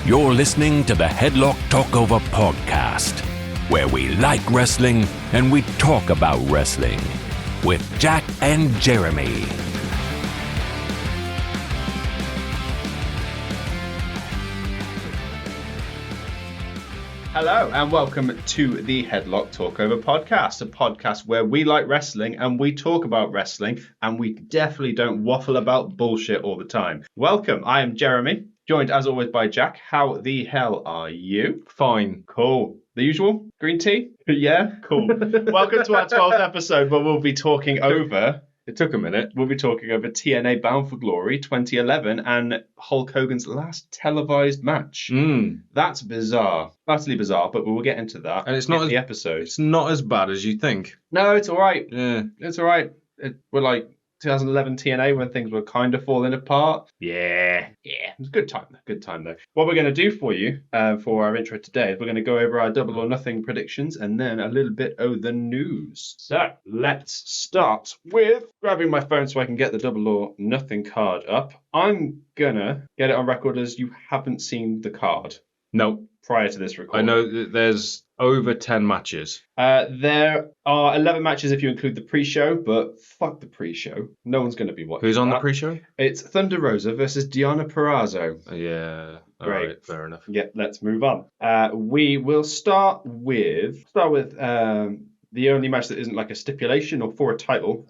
You're listening to the Headlock Talkover podcast, where we like wrestling and we talk about wrestling with Jack and Jeremy. Hello and welcome to the Headlock Talkover podcast, a podcast where we like wrestling and we talk about wrestling and we definitely don't waffle about bullshit all the time. Welcome, I am Jeremy, joined as always by Jack. How the hell are you? Fine. Cool. The usual? Green tea? Yeah? Cool. Welcome to our 12th episode where we'll be talking over... It took a minute. We'll be talking over TNA Bound for Glory 2011 and Hulk Hogan's last televised match. That's bizarre. Utterly bizarre, but we will get into that And it's not in the episode. It's not as bad as you think. No, it's all right. Yeah. It's all right. We're like 2011 TNA when things were kind of falling apart. Yeah. It was a good time. Good time, though. What we're going to do for you for our intro today is we're going to go over our Double or Nothing predictions and then a little bit of the news. So let's start with grabbing my phone so I can get the Double or Nothing card up. I'm going to get it on record as you haven't seen the card No. prior to this recording. I know that there's over 10 matches. There are 11 matches if you include the pre-show, but fuck the pre-show. No one's going to be watching Who's on that. the pre-show? It's Thunder Rosa versus Diana Perazzo. Yeah. All Great. right. Fair enough. Yeah, let's move on. We will start with the only match that isn't like a stipulation or for a title.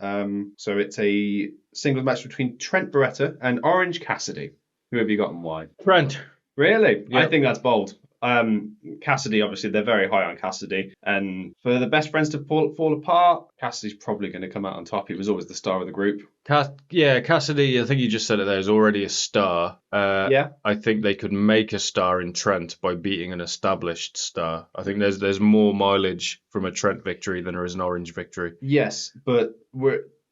So it's a singles match between Trent Beretta and Orange Cassidy. Who have you got and why? Trent. Really? Yep. I think that's bold. Cassidy, obviously, they're very high on Cassidy. And for the best friends to fall apart, Cassidy's probably going to come out on top. He was always the star of the group. Cassidy, I think you just said it there, is already a star. Yeah. I think they could make a star in Trent by beating an established star. I think there's more mileage from a Trent victory than there is an Orange victory. Yes, but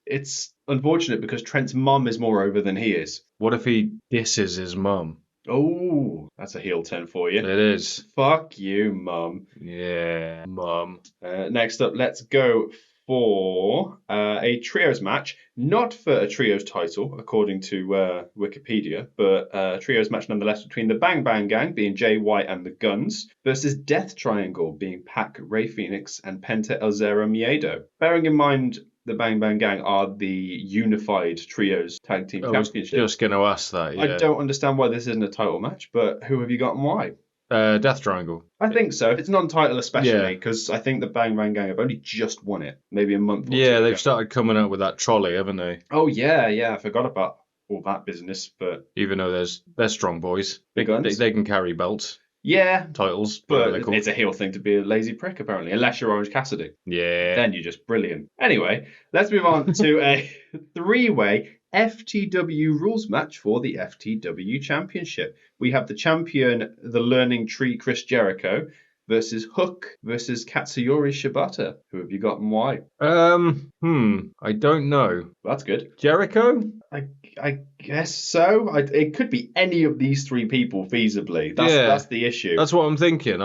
it's unfortunate because Trent's mum is more over than he is. What if he disses his mum? Oh, that's a heel turn for you. It is. Fuck you, mum. Yeah, mum. Next up, let's go for a trios match. Not for a trios title, according to Wikipedia, but a trios match nonetheless between the Bang Bang Gang, being Jay White and the Guns, versus Death Triangle, being Pac, Rey Fenix, and Penta El Zero Miedo. Bearing in mind the Bang Bang Gang are the unified trios tag team championship. I was just going to ask that, yeah. I don't understand why this isn't a title match, but who have you got and why? Death Triangle. I think so. If it's non-title especially, because I think the Bang Bang Gang have only just won it, maybe a month or two Yeah, they've ago. started coming out with that trolley, haven't they? Oh, yeah, I forgot about all that business, but... Even though they're strong boys. Big guns. They can carry belts, Yeah, titles. but they're called. it's a heel thing to be a lazy prick, apparently, unless you're Orange Cassidy. Yeah. Then you're just brilliant. Anyway, let's move on to a three-way FTW rules match for the FTW Championship. We have the champion, the Learning Tree Chris Jericho, versus Hook versus Katsuyori Shibata. Who have you got and why? I don't know. That's good. Jericho? I guess so. It could be any of these three people feasibly. That's the issue. That's what I'm thinking.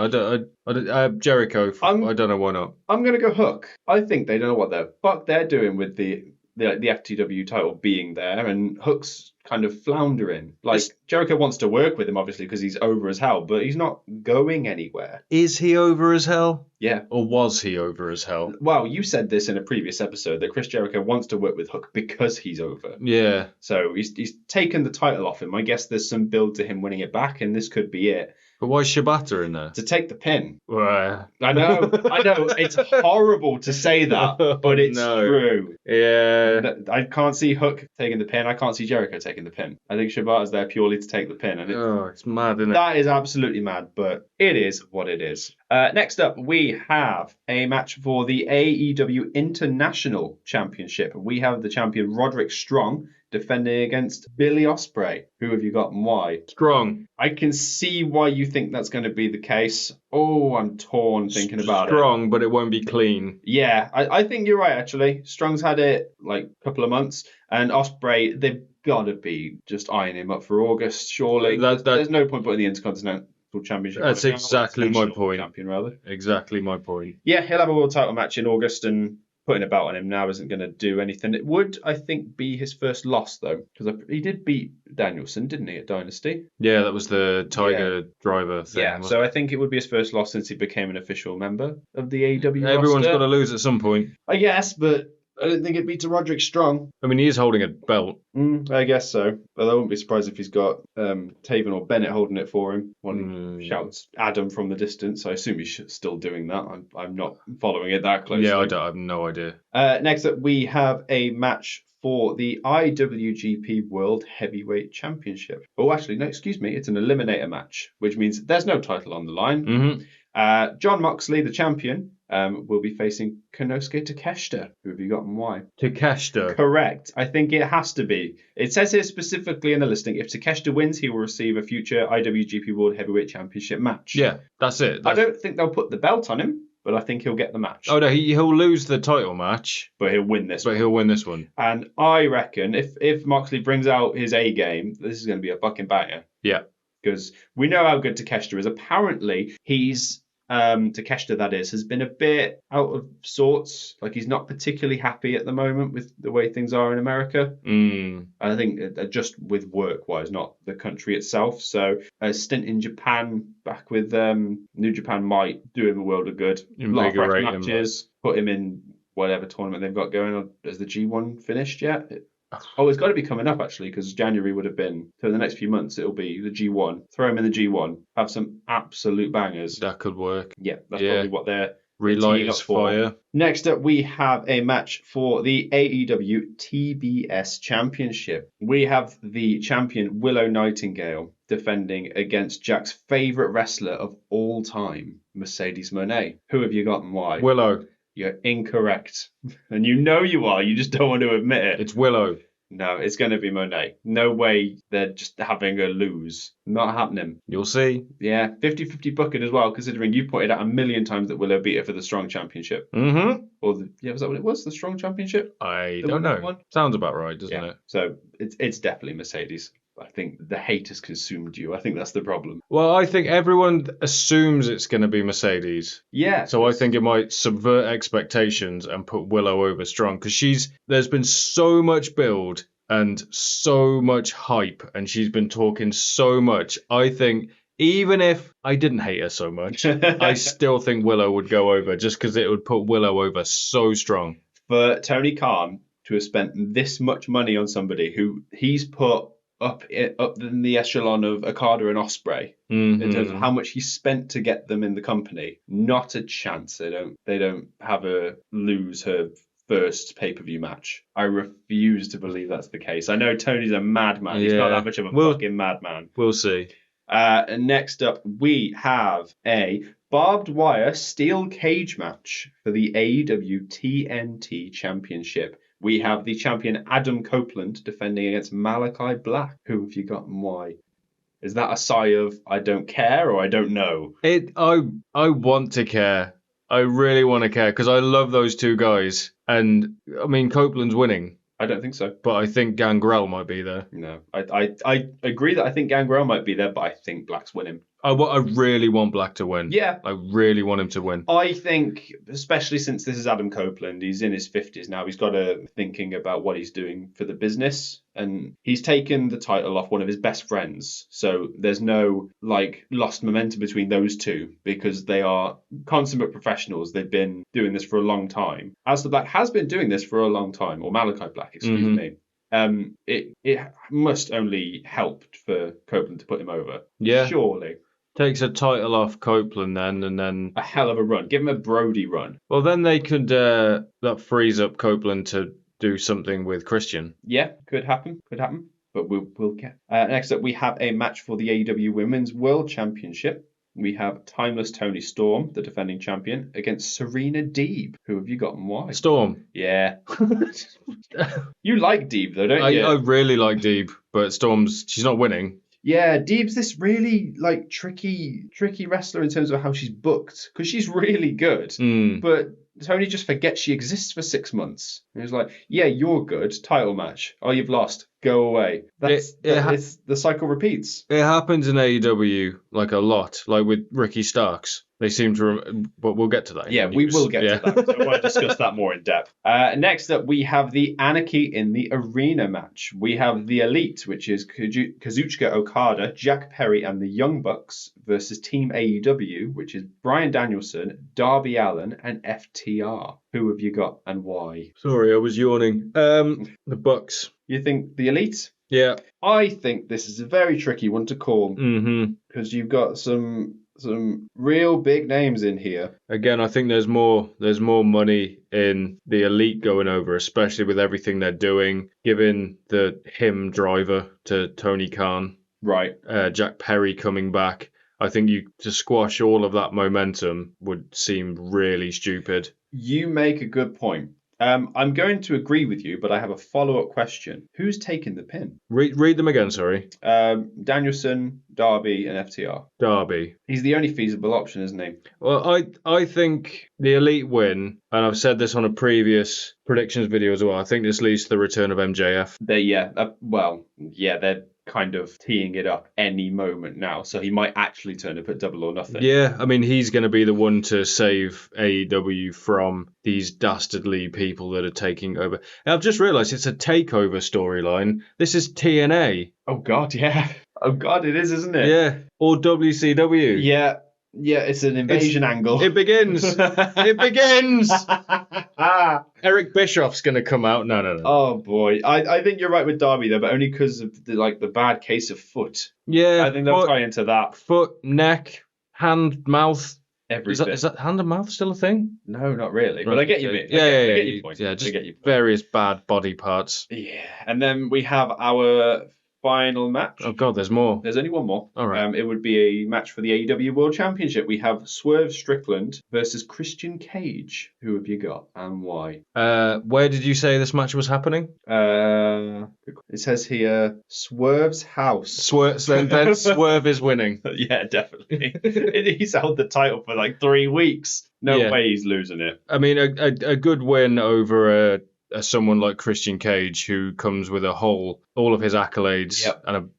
Jericho. I don't know why not. I'm gonna go Hook. I think they don't know what the fuck they're doing with the FTW title being there, and Hook's kind of floundering. Like, Jericho wants to work with him, obviously, because he's over as hell, but he's not going anywhere. Is he over as hell? Yeah. Or was he over as hell? Well, you said this in a previous episode, that Chris Jericho wants to work with Hook because he's over. Yeah. So he's taken the title off him. I guess there's some build to him winning it back, and this could be it. But why is Shibata in there? To take the pin. Well, I know. It's horrible to say that, but it's true. Yeah. I can't see Hook taking the pin. I can't see Jericho taking the pin. I think Shibata's there purely to take the pin. And it's mad, isn't it? That is absolutely mad, but it is what it is. Next up, we have a match for the AEW International Championship. We have the champion Roderick Strong defending against Billy Ospreay. Who have you got and why? Strong. I can see why you think that's going to be the case. Oh, I'm torn thinking about it. Strong, but it won't be clean. Yeah, I think you're right, actually. Strong's had it like a couple of months, and Ospreay, they've got to be just eyeing him up for August, surely. There's no point putting the Intercontinental Championship. That's exactly my point. Champion, rather. Exactly my point. Yeah, he'll have a world title match in August, and putting a belt on him now isn't going to do anything. It would, I think, be his first loss, though, because he did beat Danielson, didn't he, at Dynasty? Yeah, that was the Tiger Driver thing. Yeah, wasn't so it? I think it would be his first loss since he became an official member of the AEW Everyone's roster. got to lose at some point. I guess, but I don't think it'd be to Roderick Strong. I mean, he is holding a belt. I guess so. But I wouldn't be surprised if he's got Taven or Bennett holding it for him. One shouts Adam from the distance. I assume he's still doing that. I'm not following it that closely. Yeah, I have no idea. Next up, we have a match for the IWGP World Heavyweight Championship. Oh, actually, no, excuse me. It's an eliminator match, which means there's no title on the line. Mm-hmm. John Moxley, the champion, will be facing Konosuke Takeshita. Who have you got and why? Takeshita. Correct. I think it has to be. It says here specifically in the listing, if Takeshita wins, he will receive a future IWGP World Heavyweight Championship match. Yeah, that's it. I don't think they'll put the belt on him, but I think he'll get the match. Oh no, he'll lose the title match, But he'll win this but he'll win this one. And I reckon if Moxley brings out his A game, this is going to be a fucking banger. Yeah. Because we know how good Takeshita is. Apparently, he's Takeshita, that is, has been a bit out of sorts. Like, he's not particularly happy at the moment with the way things are in America. I think just with work-wise, not the country itself. So a stint in Japan back with New Japan might do him a world of good. A lot of fresh matches, put him in whatever tournament they've got going on. Has the G1 finished yet? Oh, it's got to be coming up, actually, because January would have been, so in the next few months, it'll be the G1. Throw him in the G1. Have some absolute bangers. That could work. Yeah, that's probably what they're relight teeing his up for. fire. Next up, we have a match for the AEW TBS Championship. We have the champion Willow Nightingale defending against Jack's favourite wrestler of all time, Mercedes Moné. Who have you got and why? Willow. You're incorrect. And you know you are, you just don't want to admit it. It's Willow. No, it's going to be Moné. No way they're just having her lose. Not happening. You'll see. Yeah, 50-50 booking as well, considering you pointed out a million times that Willow beat her for the Strong Championship. Mm-hmm. Or was that what it was? The Strong Championship? I The don't know. one? Sounds about right, doesn't it? So it's definitely Mercedes. I think the hate has consumed you. I think that's the problem. Well, I think everyone assumes it's going to be Mercedes. Yeah. So I think it might subvert expectations and put Willow over Strong, because there's been so much build and so much hype, and she's been talking so much. I think even if I didn't hate her so much, I still think Willow would go over, just because it would put Willow over so strong. For Tony Khan to have spent this much money on somebody who he's put up in the echelon of Okada and Ospreay, in terms of how much he spent to get them in the company, not a chance. They don't have her lose her first pay-per-view match. I refuse to believe that's the case. I know Tony's a madman. He's not that much of a fucking madman. We'll see. And next up, we have a barbed wire steel cage match for the AEW TNT Championship. We have the champion Adam Copeland defending against Malachi Black. Who have you got and why? Is that a sigh of I don't care or I don't know? I want to care. I really want to care, because I love those two guys. And I mean, Copeland's winning. I don't think so. But I think Gangrel might be there. No, I agree that I think Gangrel might be there, but I think Black's winning. I really want Black to win. Yeah. I really want him to win. I think, especially since this is Adam Copeland, he's in his 50s now. He's got to thinking about what he's doing for the business. And he's taken the title off one of his best friends. So there's no, lost momentum between those two, because they are consummate professionals. They've been doing this for a long time. Aleister Black has been doing this for a long time, or Malachi Black, excuse me. It must only help for Copeland to put him over. Yeah. Surely. Takes a title off Copeland then, and then a hell of a run. Give him a Brody run. Well, then they could that frees up Copeland to do something with Christian. Yeah, could happen. But we'll get. Next up, we have a match for the AEW Women's World Championship. We have Timeless Toni Storm, the defending champion, against Serena Deeb. Who have you got and why? Storm. Yeah. You like Deeb though, don't you? I really like Deeb, but she's not winning. Yeah, Deeb's this really tricky wrestler in terms of how she's booked, because she's really good. But Tony just forgets she exists for 6 months. And he's like, yeah, you're good. Title match. Oh, you've lost. go away. It's the cycle repeats. It happens in AEW like a lot, like with Ricky Starks. They seem to, but we'll get to that. Yeah, we will get to that. So I want to discuss that more in depth. Next up, we have the Anarchy in the Arena match. We have the Elite, which is Kazuchika Okada, Jack Perry, and the Young Bucks versus Team AEW, which is Bryan Danielson, Darby Allin, and FTR. Who have you got and why? Sorry, I was yawning. The Bucks. You think the Elite? Yeah. I think this is a very tricky one to call because you've got some real big names in here. Again, I think there's more money in the Elite going over, especially with everything they're doing, giving the him driver to Tony Khan. Right. Jack Perry coming back. I think to squash all of that momentum would seem really stupid. You make a good point. I'm going to agree with you, but I have a follow-up question. Who's taking the pin? Read them again, sorry. Danielson, Darby, and FTR. Darby. He's the only feasible option, isn't he? Well, I think the Elite win, and I've said this on a previous predictions video as well. I think this leads to the return of MJF. They're kind of teeing it up any moment now, so he might actually turn up at Double or Nothing. Yeah, I mean, he's going to be the one to save AEW from these dastardly people that are taking over. And I've just realised it's a takeover storyline. This is TNA. Oh God, yeah. Oh God, it is, isn't it? Yeah, or WCW. Yeah, it's an invasion angle. It begins. It begins. Eric Bischoff's going to come out. No. Oh boy, I think you're right with Darby though, but only because of the bad case of foot. Yeah, I think they'll tie into that. Foot, neck, hand, mouth. Everything. Is that hand and mouth still a thing? No, not really. But I get you. I get your point. Yeah, just various bad body parts. Yeah, and then we have our final match. Oh God, there's more. There's only one more. All right. It would be a match for the AEW World Championship. We have Swerve Strickland versus Christian Cage. Who have you got and why? Where did you say this match was happening? It says here Swerve's house. Then Swerve is winning. Yeah, definitely. He's held the title for like 3 weeks. No way he's losing it. I mean, a good win over someone like Christian Cage, who comes with all of his accolades and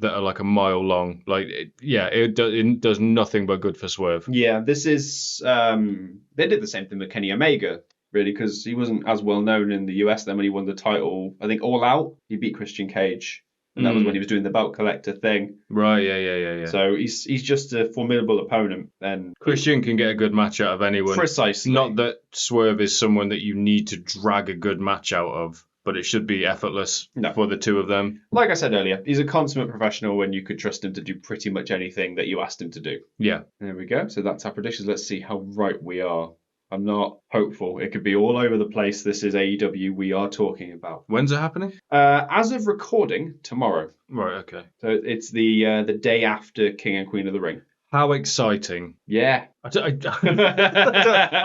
that are like a mile long. Like, it does nothing but good for Swerve. Yeah, this is they did the same thing with Kenny Omega, really, because he wasn't as well known in the US then when he won the title. I think All Out, he beat Christian Cage. And that was when he was doing the belt collector thing. Right, yeah. So he's just a formidable opponent. And Christian can get a good match out of anyone. Precisely. Not that Swerve is someone that you need to drag a good match out of, but it should be effortless for the two of them. Like I said earlier, he's a consummate professional when you could trust him to do pretty much anything that you asked him to do. Yeah. There we go. So that's our predictions. Let's see how right we are. I'm not hopeful. It could be all over the place. This is AEW we are talking about. When's it happening? As of recording, tomorrow. Right, okay. So it's the day after King and Queen of the Ring. How exciting. Yeah. I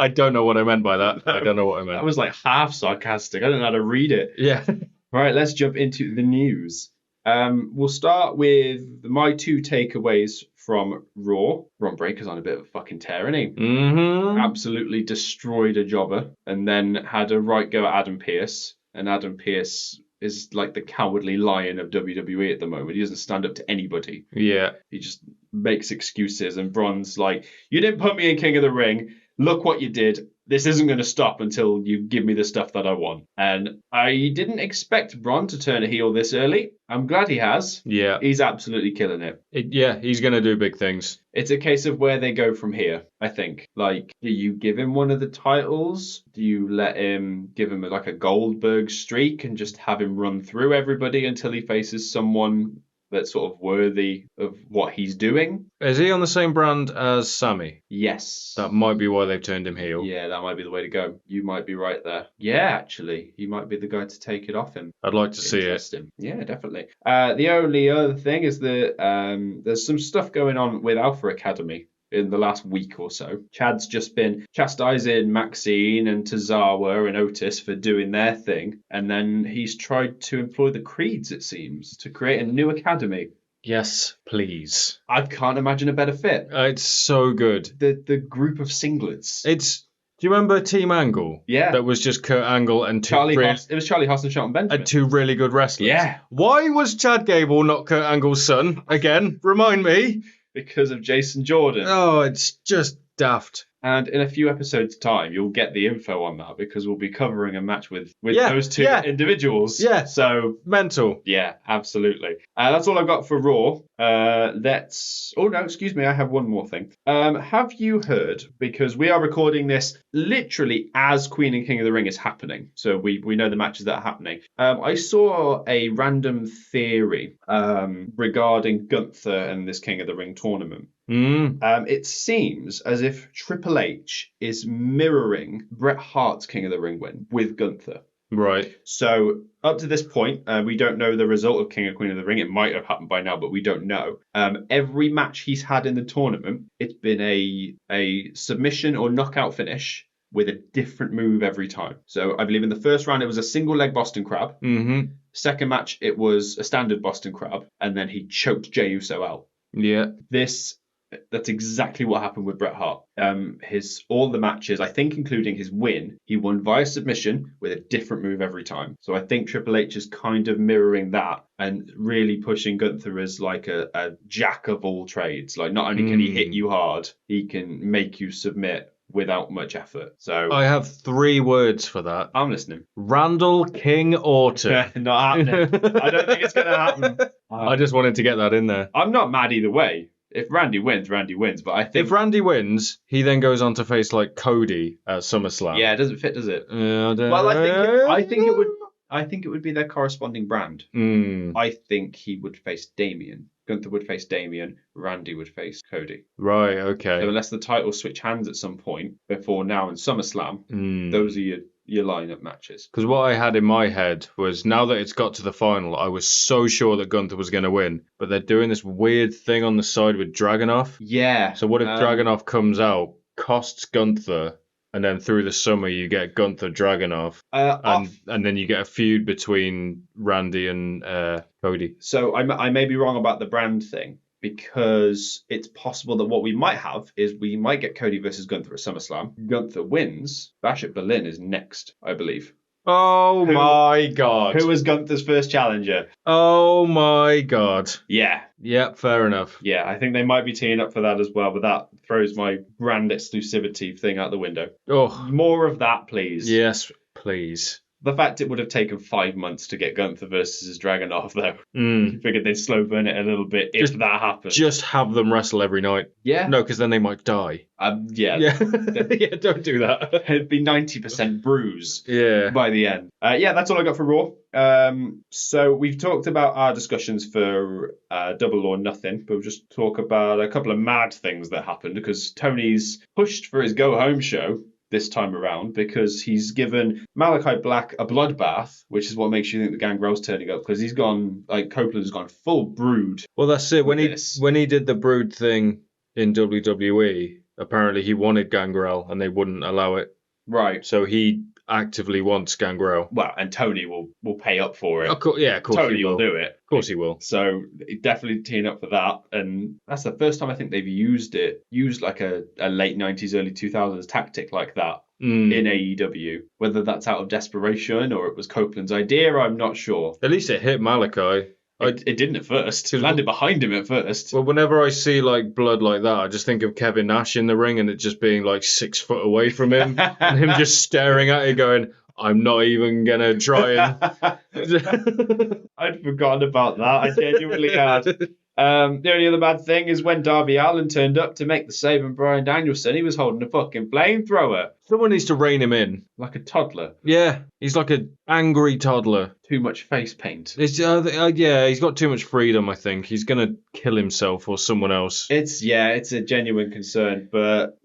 don't know what I meant by that. I don't know what I meant. That was like half sarcastic. I don't know how to read it. Yeah. All right, let's jump into the news. We'll start with my 2 takeaways from Raw. Ron Breaker's on a bit of a fucking tear, isn't he? Mm-hmm. Absolutely destroyed a jobber and then had a right go at Adam Pearce. And Adam Pearce is like the cowardly lion of WWE at the moment. He doesn't stand up to anybody. Yeah. He just makes excuses. And Braun's like, you didn't put me in King of the Ring. Look what you did. This isn't going to stop until you give me the stuff that I want. And I didn't expect Braun to turn a heel this early. I'm glad he has. Yeah. He's absolutely killing it. He's going to do big things. It's a case of where they go from here, I think. Like, do you give him one of the titles? Do you give him like a Goldberg streak and just have him run through everybody until he faces someone that's sort of worthy of what he's doing? Is he on the same brand as Sammy? Yes. That might be why they've turned him heel. Yeah, that might be the way to go. You might be right there. Yeah, actually, he might be the guy to take it off him. I'd like to see it. Yeah, definitely. The only other thing is that there's some stuff going on with Alpha Academy in the last week or so. Chad's just been chastising Maxine and Tozawa and Otis for doing their thing, and then he's tried to employ the Creeds, it seems, to create a new academy. Yes, please. I can't imagine a better fit. It's so good. The group of singlets. Do you remember Team Angle? Yeah. That was just Kurt Angle and It was Charlie Haas and Shelton Benjamin. and two really good wrestlers. Yeah. Why was Chad Gable not Kurt Angle's son? Again, remind me. Because of Jason Jordan. Oh, it's just daft. And in a few episodes' time, you'll get the info on that because we'll be covering a match with those two individuals. Yeah. So Mental. yeah, absolutely. That's all I've got for Raw. Oh no, excuse me, I have one more thing. Have you heard? Because we are recording this literally as Queen and King of the Ring is happening, so we know the matches that are happening. I saw a random theory regarding Gunther and this King of the Ring tournament. It seems as if Triple H is mirroring Bret Hart's King of the Ring win with Gunther. Right. So up to this point, we don't know the result of King and Queen of the Ring. It might have happened by now, but we don't know. Every match he's had in the tournament, it's been a submission or knockout finish with a different move every time. So I believe in the first round, it was a single leg Boston Crab. Mm-hmm. Second match, it was a standard Boston Crab. And then he choked Jey Uso out. Yeah. That's exactly what happened with Bret Hart. All the matches, I think including his win, he won via submission with a different move every time. So I think Triple H is kind of mirroring that and really pushing Gunther as like a jack of all trades. Like not only can he hit you hard, he can make you submit without much effort. So I have 3 words for that. I'm listening. Randall King Orton. Not happening. I don't think it's going to happen. I just wanted to get that in there. I'm not mad either way. If Randy wins, Randy wins. But I think if Randy wins, he then goes on to face like Cody at SummerSlam. Yeah, it doesn't fit, does it? Well, I think it would. I think it would be their corresponding brand. I think he would face Damian. Gunther would face Damian. Randy would face Cody. Right. Okay. So unless the titles switch hands at some point before now and SummerSlam, those are your lineup matches. Because what I had in my head was now that it's got to the final, I was so sure that Gunther was going to win. But they're doing this weird thing on the side with Dragunov. Yeah. So what if Dragunov comes out, costs Gunther, and then through the summer you get Gunther Dragunov, and then you get a feud between Randy and Cody. So I may be wrong about the brand thing. Because it's possible that what we might have is we might get Cody versus Gunther at SummerSlam. Gunther wins. Bash at Berlin is next, I believe. Oh my God. Who was Gunther's first challenger? Oh my God. Yeah. Yeah, fair enough. Yeah, I think they might be teeing up for that as well, but that throws my brand exclusivity thing out the window. Oh. More of that, please. Yes, please. The fact it would have taken 5 months to get Gunther versus Dragunov, though. You figured they'd slow burn it a little bit if that happened. Just have them wrestle every night. Yeah. No, because then they might die. Yeah. Yeah, don't do that. It'd be 90% bruise by the end. That's all I got for Raw. So we've talked about our discussions for Double or Nothing, but we'll just talk about a couple of mad things that happened because Tony's pushed for his go-home show this time around because he's given Malachi Black a bloodbath, which is what makes you think the Gangrel's turning up because he's gone, like Copeland's gone full brood. Well, that's it. When he did the brood thing in WWE, apparently he wanted Gangrel and they wouldn't allow it. Right. So he actively wants Gangrel. Well, and Tony will pay up for it. Of course Tony he will do it. Of course he will. So definitely teeing up for that. And that's the first time I think they've used like a late 90s, early 2000s tactic like that in AEW. Whether that's out of desperation or it was Copeland's idea, I'm not sure. At least it hit Malachi. It didn't at first. It landed behind him at first. Well, whenever I see like blood like that, I just think of Kevin Nash in the ring and it just being like 6 foot away from him and him just staring at it going, I'm not even going to try and... I'd forgotten about that. I genuinely had. The only other bad thing is when Darby Allin turned up to make the save and Bryan Danielson, he was holding a fucking flamethrower. Someone needs to rein him in. Like a toddler. Yeah, he's like an angry toddler. Too much face paint. He's got too much freedom, I think. He's going to kill himself or someone else. It's a genuine concern, but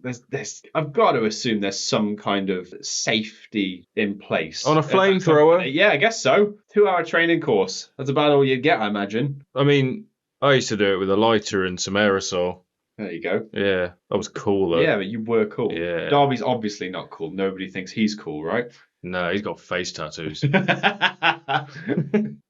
I've got to assume there's some kind of safety in place. On a flamethrower? Yeah, I guess so. 2-hour training course. That's about all you'd get, I imagine. I mean, I used to do it with a lighter and some aerosol. There you go. Yeah, that was cool though. Yeah, but you were cool. Yeah. Darby's obviously not cool. Nobody thinks he's cool, right? No, he's got face tattoos.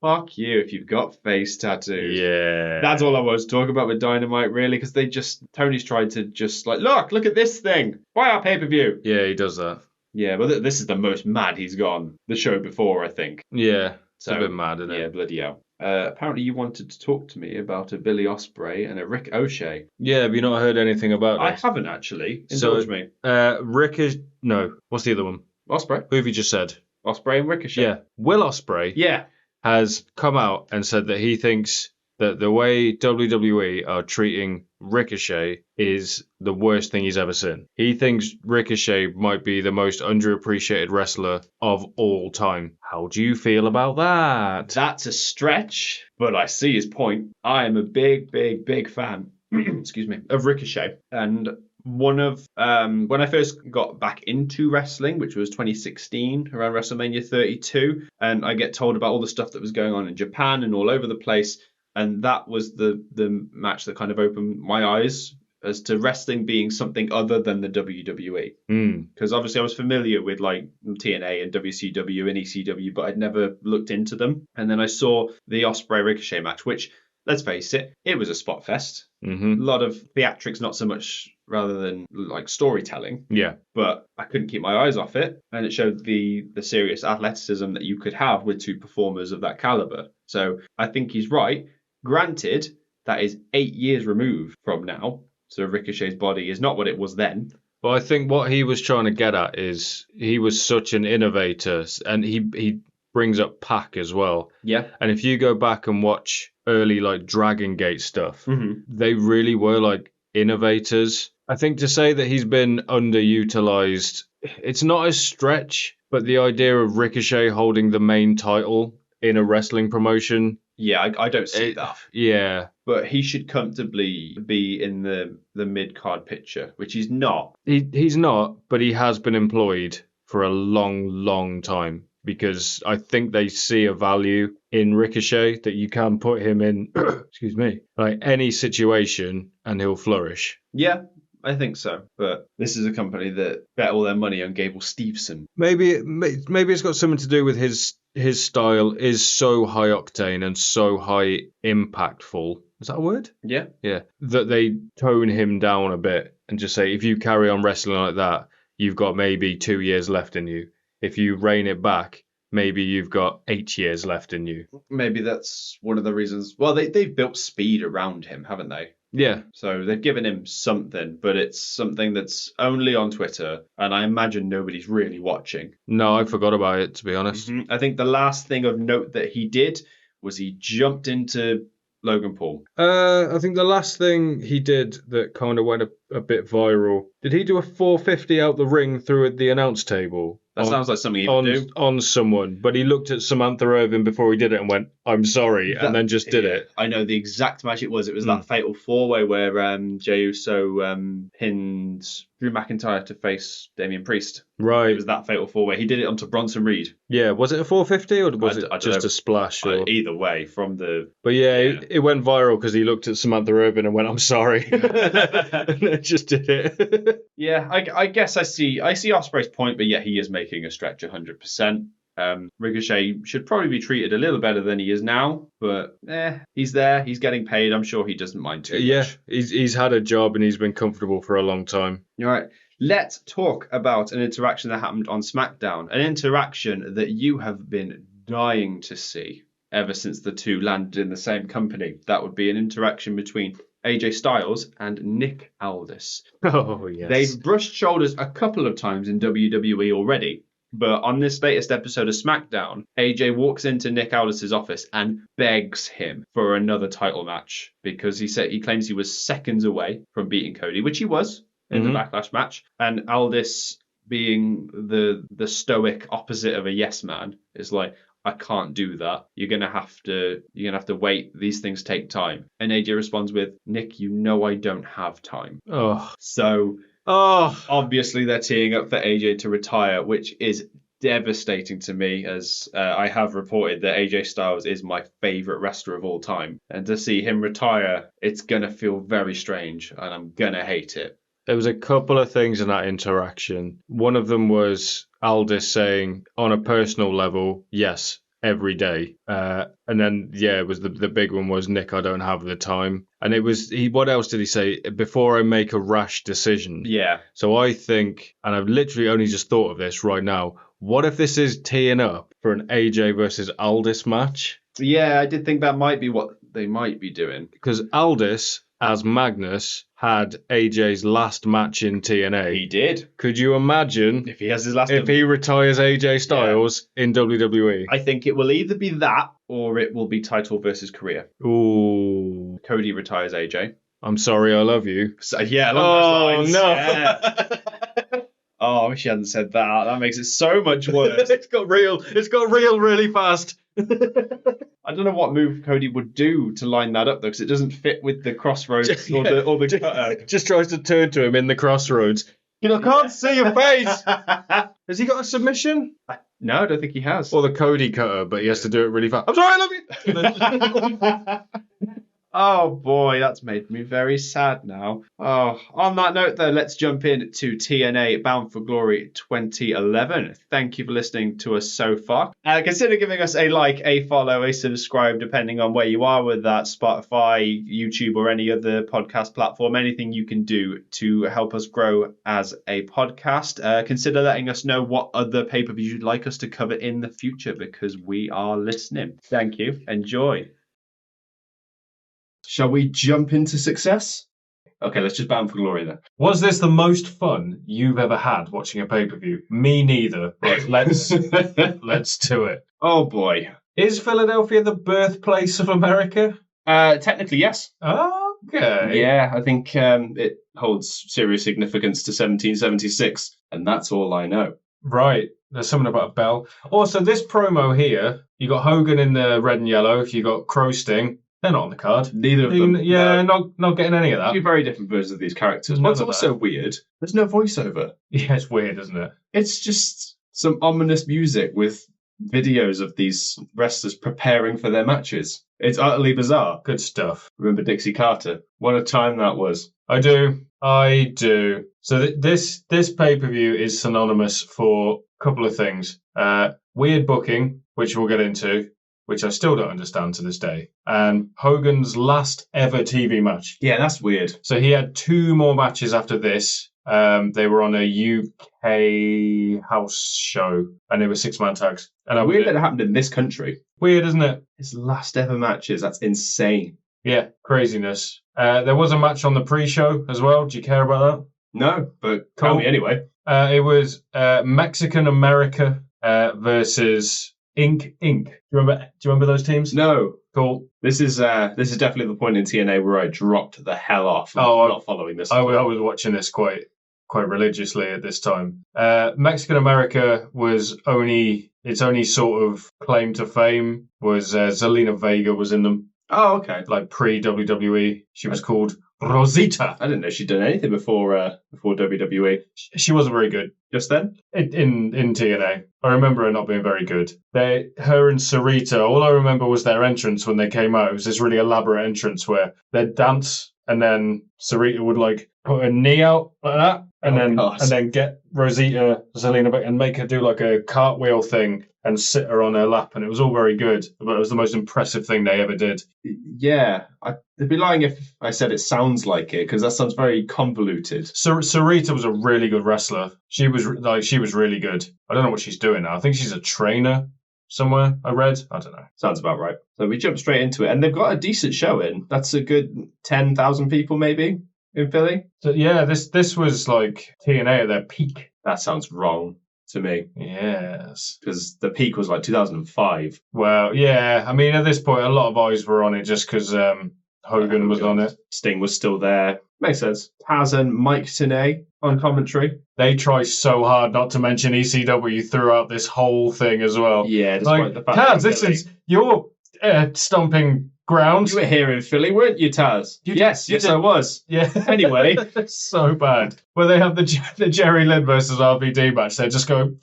Fuck you if you've got face tattoos. Yeah. That's all I was talking about with Dynamite, really, because Tony's tried to just like, look at this thing. Buy our pay-per-view. Yeah, he does that. Yeah, but this is the most mad he's gone the show before, I think. Yeah, it's So, a bit mad, isn't Yeah, it? bloody hell. Apparently you wanted to talk to me about a Billy Ospreay and a Rick O'Shea. Yeah, have you not heard anything about I this? haven't actually. Indulge me. What's the other one? Ospreay? Who have you just said? Ospreay and Ricochet. Yeah, Will Ospreay Yeah. has come out and said that he thinks that the way WWE are treating Ricochet is the worst thing he's ever seen. He thinks Ricochet might be the most underappreciated wrestler of all time. How do you feel about that? That's a stretch, but I see his point. I am a big, big, big fan, excuse me, of Ricochet. And one of when I first got back into wrestling, which was 2016, around WrestleMania 32, and I get told about all the stuff that was going on in Japan and all over the place, and that was the match that kind of opened my eyes as to wrestling being something other than the WWE. Because obviously I was familiar with like TNA and WCW and ECW, but I'd never looked into them. And then I saw the Ospreay Ricochet match, which, let's face it, it was a spot fest. Mm-hmm. A lot of theatrics, not so much rather than like storytelling. Yeah. But I couldn't keep my eyes off it, and it showed the serious athleticism that you could have with two performers of that caliber. So I think he's right. Granted, that is 8 years removed from now, so Ricochet's body is not what it was then. But I think what he was trying to get at is he was such an innovator, and he brings up Pac as well. Yeah. And if you go back and watch early like Dragon Gate stuff, they really were like innovators. I think to say that he's been underutilized, it's not a stretch, but the idea of Ricochet holding the main title in a wrestling promotion. Yeah, I don't see that. Yeah. But he should comfortably be in the mid-card picture, which he's not. He's not, but he has been employed for a long, long time, because I think they see a value in Ricochet that you can put him in, excuse me, like any situation and he'll flourish. Yeah, I think so. But this is a company that bet all their money on Gable Steveson. Maybe it's got something to do with his style is so high octane and so high impactful. Is that a word? Yeah. Yeah. That they tone him down a bit and just say, if you carry on wrestling like that, you've got maybe 2 years left in you. If you rein it back, maybe you've got 8 years left in you. Maybe that's one of the reasons. Well, they've built speed around him, haven't they? Yeah. So they've given him something, but it's something that's only on Twitter, and I imagine nobody's really watching. No, I forgot about it, to be honest. I think the last thing of note that he did was he jumped into Logan Paul. I think the last thing he did that kind of went a bit viral, did he do a 450 out the ring through the announce table? That sounds like something he would do. On someone, but he looked at Samantha Irvin before he did it and went, I'm sorry, and then just did it. I know the exact match it was. It was that fatal four-way where Jey Uso pinned Drew McIntyre to face Damian Priest. Right. It was that fatal four-way. He did it onto Bronson Reed. Yeah, was it a 450 or was it I don't just know. a splash? Or... Either way, from the... But yeah, it went viral because he looked at Samantha Irvin and went, I'm sorry. And then just did it. Yeah, I guess I see Ospreay's point, but yeah, he is making a stretch 100%. Ricochet should probably be treated a little better than he is now, but he's there, he's getting paid. I'm sure he doesn't mind too much. Yeah, he's had a job and he's been comfortable for a long time. All right, let's talk about an interaction that happened on SmackDown, an interaction that you have been dying to see ever since the two landed in the same company. That would be an interaction between AJ Styles and Nick Aldis. Oh, yes. They've brushed shoulders a couple of times in WWE already, but on this latest episode of SmackDown, AJ walks into Nick Aldis' office and begs him for another title match because he claims he was seconds away from beating Cody, which he was in the Backlash match. And Aldis, being the stoic opposite of a yes man, is like, I can't do that. You're gonna have to wait. These things take time. And AJ responds with, Nick, you know I don't have time. Oh. So obviously they're teeing up for AJ to retire, which is devastating to me, as I have reported that AJ Styles is my favorite wrestler of all time. And to see him retire, it's gonna feel very strange and I'm gonna hate it. There was a couple of things in that interaction. One of them was Aldis saying, on a personal level, yes, every day. And then, it was the big one was, Nick, I don't have the time. And it was, what else did he say? Before I make a rash decision. Yeah. So I think, and I've literally only just thought of this right now, what if this is teeing up for an AJ versus Aldis match? Yeah, I did think that might be what they might be doing. Because Aldis, as Magnus, had AJ's last match in TNA. He did. Could you imagine If he has his last... if he retires AJ Styles in WWE? I think it will either be that or it will be title versus career. Ooh. Cody retires AJ. I'm sorry, I love you. So, yeah, along those lines. No. Yeah. Oh, I wish he hadn't said that. That makes it so much worse. It's got real really fast. I don't know what move Cody would do to line that up, though, because it doesn't fit with the crossroads or the cutter. Just tries to turn to him in the crossroads. I can't see your face. Has he got a submission? No, I don't think he has. Or the Cody cutter, but he has to do it really fast. I'm sorry, I love you. Oh boy, that's made me very sad now. Oh, on that note though, let's jump in to TNA Bound for Glory 2011. Thank you for listening to us so far. Consider giving us a like, a follow, a subscribe, depending on where you are with that, Spotify, YouTube, or any other podcast platform. Anything you can do to help us grow as a podcast. Consider letting us know what other pay-per-views you'd like us to cover in the future, because we are listening. Thank you. Enjoy. Shall we jump into success? Okay, let's just Bound for Glory then. Was this the most fun you've ever had watching a pay-per-view? Me neither. But let's do it. Oh boy. Is Philadelphia the birthplace of America? Technically, yes. Okay. Yeah, I think it holds serious significance to 1776, and that's all I know. Right. There's something about a bell. Also, this promo here, you got Hogan in the red and yellow. You got Crow Sting. They're not on the card. Neither of them. Yeah, no. not getting any of that. Two very different versions of these characters. What's also weird, there's no voiceover. Yeah, it's weird, isn't it? It's just some ominous music with videos of these wrestlers preparing for their matches. It's utterly bizarre. Good stuff. Remember Dixie Carter? What a time that was. I do. So this pay-per-view is synonymous for a couple of things. Weird booking, which we'll get into, which I still don't understand to this day, and Hogan's last ever TV match. Yeah, that's weird. So he had two more matches after this. They were on a UK house show, and they were 6-man tags. And weird that it happened in this country. Weird, isn't it? His last ever matches. That's insane. Yeah, craziness. There was a match on the pre-show as well. Do you care about that? No, but tell me anyway. It was Mexican America versus Inc. Do you remember those teams? No. Cool. This is definitely the point in TNA where I dropped the hell off. I'm not following this. I was watching this quite religiously at this time. Mexican America was its only sort of claim to fame was Zelina Vega was in them. Oh, okay. Like pre-WWE. She was called Rosita. I didn't know she'd done anything before WWE. She wasn't very good. Just then? In TNA. I remember her not being very good. Her and Sarita, all I remember was their entrance when they came out. It was this really elaborate entrance where they'd dance and then Sarita would like put her knee out like that and then get Rosita, Zelina back and make her do like a cartwheel thing and sit her on her lap, and it was all very good, but it was the most impressive thing they ever did. Yeah, I'd be lying if I said it sounds like it, because that sounds very convoluted. Sarita was a really good wrestler. She was really good. I don't know what she's doing now. I think she's a trainer somewhere, I read. I don't know. Sounds about right. So we jump straight into it, and they've got a decent showing. That's a good 10,000 people maybe in Philly. So yeah, this was like TNA at their peak. That sounds wrong to me. Yes. Because the peak was like 2005. Well, yeah. I mean, at this point, a lot of eyes were on it just because Hogan was on it. Sting was still there. Makes sense. Taz and Mike Tenay on commentary. They try so hard not to mention ECW throughout this whole thing as well. Yeah, despite like, the fact Taz, this is your stomping ground. You were here in Philly, weren't you, Taz? Yes, I was. Yeah. Anyway. So bad. Where they have the Jerry Lynn versus RVD match, they just go,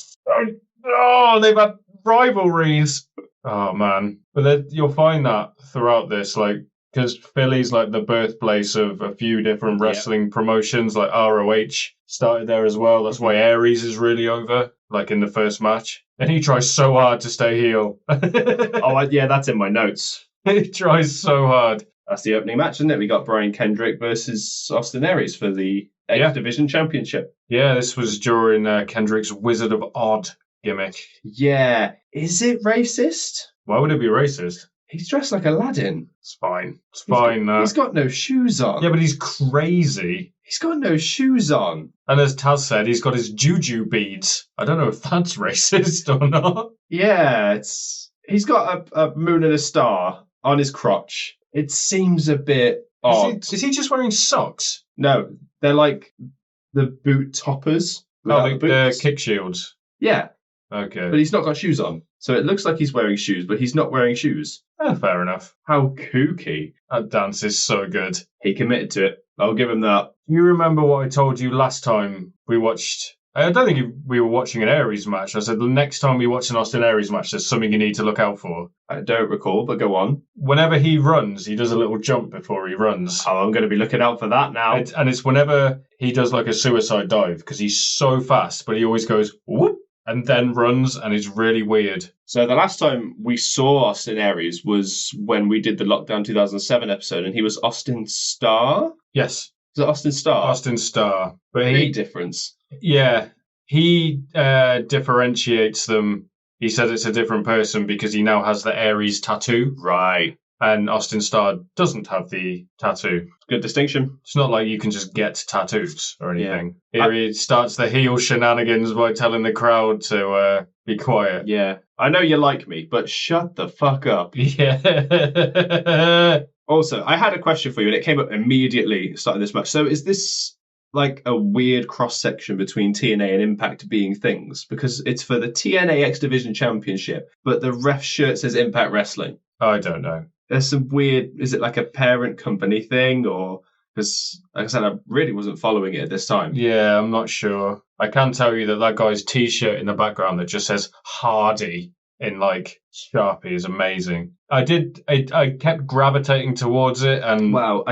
oh, they've had rivalries. Oh, man. But you'll find that throughout this, like, because Philly's like the birthplace of a few different wrestling promotions, like ROH started there as well. That's why Aries is really over, like in the first match. And he tries so hard to stay heel. Yeah, that's in my notes. He tries so hard. That's the opening match, isn't it? We got Brian Kendrick versus Austin Aries for the X Division Championship. Yeah, this was during Kendrick's Wizard of Odd gimmick. Yeah. Is it racist? Why would it be racist? He's dressed like Aladdin. It's fine. It's fine. He's got no shoes on. Yeah, but he's crazy. He's got no shoes on. And as Taz said, he's got his juju beads. I don't know if that's racist or not. Yeah, he's got a moon and a star on his crotch. It seems a bit odd. Is he just wearing socks? No, they're like the boot toppers. The kick shields. Yeah. Okay. But he's not got shoes on. So it looks like he's wearing shoes, but he's not wearing shoes. Fair enough. How kooky. That dance is so good. He committed to it. I'll give him that. You remember what I told you last time we watched... I don't think we were watching an Aries match. I said the next time we watch an Austin Aries match, there's something you need to look out for. I don't recall, but go on. Whenever he runs, he does a little jump before he runs. Oh, I'm going to be looking out for that now. And it's whenever he does like a suicide dive, because he's so fast, but he always goes, whoop, and then runs, and it's really weird. So the last time we saw Austin Aries was when we did the Lockdown 2007 episode, and he was Austin Starr? Yes. Was it Austin Starr? Austin Starr. But Big difference. Yeah. He differentiates them. He says it's a different person because he now has the Aries tattoo. Right. And Austin Starr doesn't have the tattoo. Good distinction. It's not like you can just get tattoos or anything. Yeah. He starts the heel shenanigans by telling the crowd to be quiet. Yeah. I know you like me, but shut the fuck up. Yeah. Also, I had a question for you, and it came up immediately starting this match. So is this like a weird cross-section between TNA and Impact being things? Because it's for the TNA X Division Championship, but the ref shirt says Impact Wrestling. I don't know. There's some weird... Is it like a parent company thing, or... Because, like I said, I really wasn't following it at this time. Yeah, I'm not sure. I can tell you that guy's T-shirt in the background that just says Hardy in, like, Sharpie is amazing. I kept gravitating towards it, and... Wow,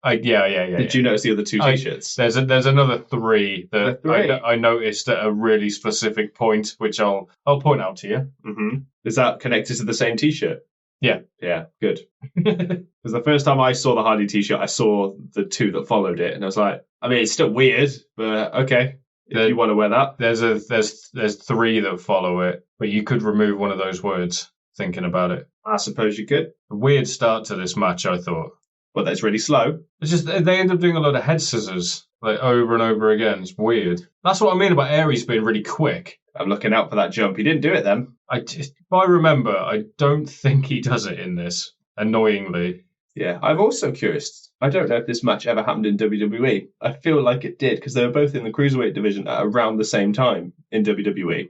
Yeah. Did you notice the other two T-shirts? There's another three that three? I noticed at a really specific point, which I'll point out to you. Mm-hmm. Is that connected to the same T-shirt? Yeah. Yeah, good. Because the first time I saw the Hardy T-shirt, I saw the two that followed it, and I was like, I mean, it's still weird, but okay, if you want to wear that. There's three that follow it, but you could remove one of those words, thinking about it. I suppose you could. A weird start to this match, I thought. But that's really slow. It's just they end up doing a lot of head scissors, like over and over again. It's weird. That's what I mean about Aries being really quick. I'm looking out for that jump. He didn't do it then. If I remember, I don't think he does it in this, annoyingly. Yeah, I'm also curious. I don't know if this match ever happened in WWE. I feel like it did, because they were both in the Cruiserweight division at around the same time in WWE.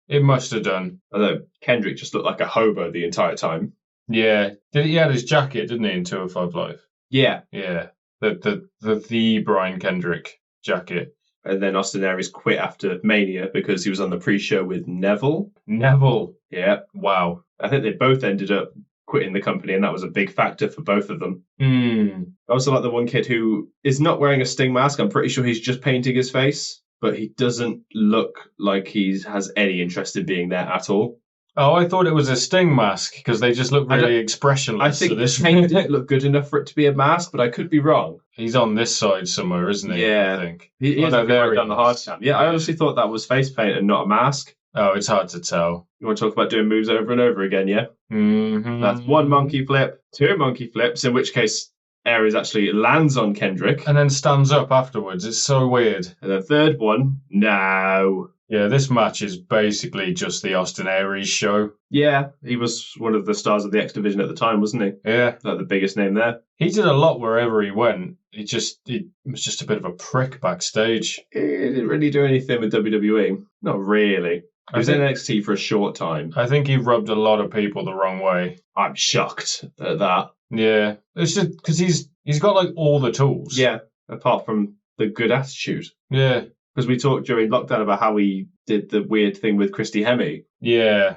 It must have done. Although Kendrick just looked like a hobo the entire time. Yeah. He had his jacket, didn't he, in 205 Live? Yeah. Yeah. The Brian Kendrick jacket. And then Austin Aries quit after Mania because he was on the pre-show with Neville. Neville. Yeah. Wow. I think they both ended up quitting the company, and that was a big factor for both of them. I also like the one kid who is not wearing a Sting mask. I'm pretty sure he's just painting his face, but he doesn't look like he has any interest in being there at all. Oh, I thought it was a Sting mask because they just look really expressionless. I think this paint didn't look good enough for it to be a mask, but I could be wrong. He's on this side somewhere, isn't he? Yeah. I think. He is right down the hard cam. Yeah, I honestly thought that was face paint and not a mask. Oh, it's hard to tell. You want to talk about doing moves over and over again, yeah? Mm-hmm. That's one monkey flip, two monkey flips, in which case Aries actually lands on Kendrick. And then stands up afterwards. It's so weird. And the third one, no. Yeah, this match is basically just the Austin Aries show. Yeah, he was one of the stars of the X Division at the time, wasn't he? Yeah. Like the biggest name there. He did a lot wherever he went. He was just a bit of a prick backstage. He didn't really do anything with WWE. Not really. He was in NXT for a short time. I think he rubbed a lot of people the wrong way. I'm shocked at that. Yeah. It's just because he's got like all the tools. Yeah, apart from the good attitude. Yeah. Because we talked during lockdown about how he did the weird thing with Christy Hemme. Yeah.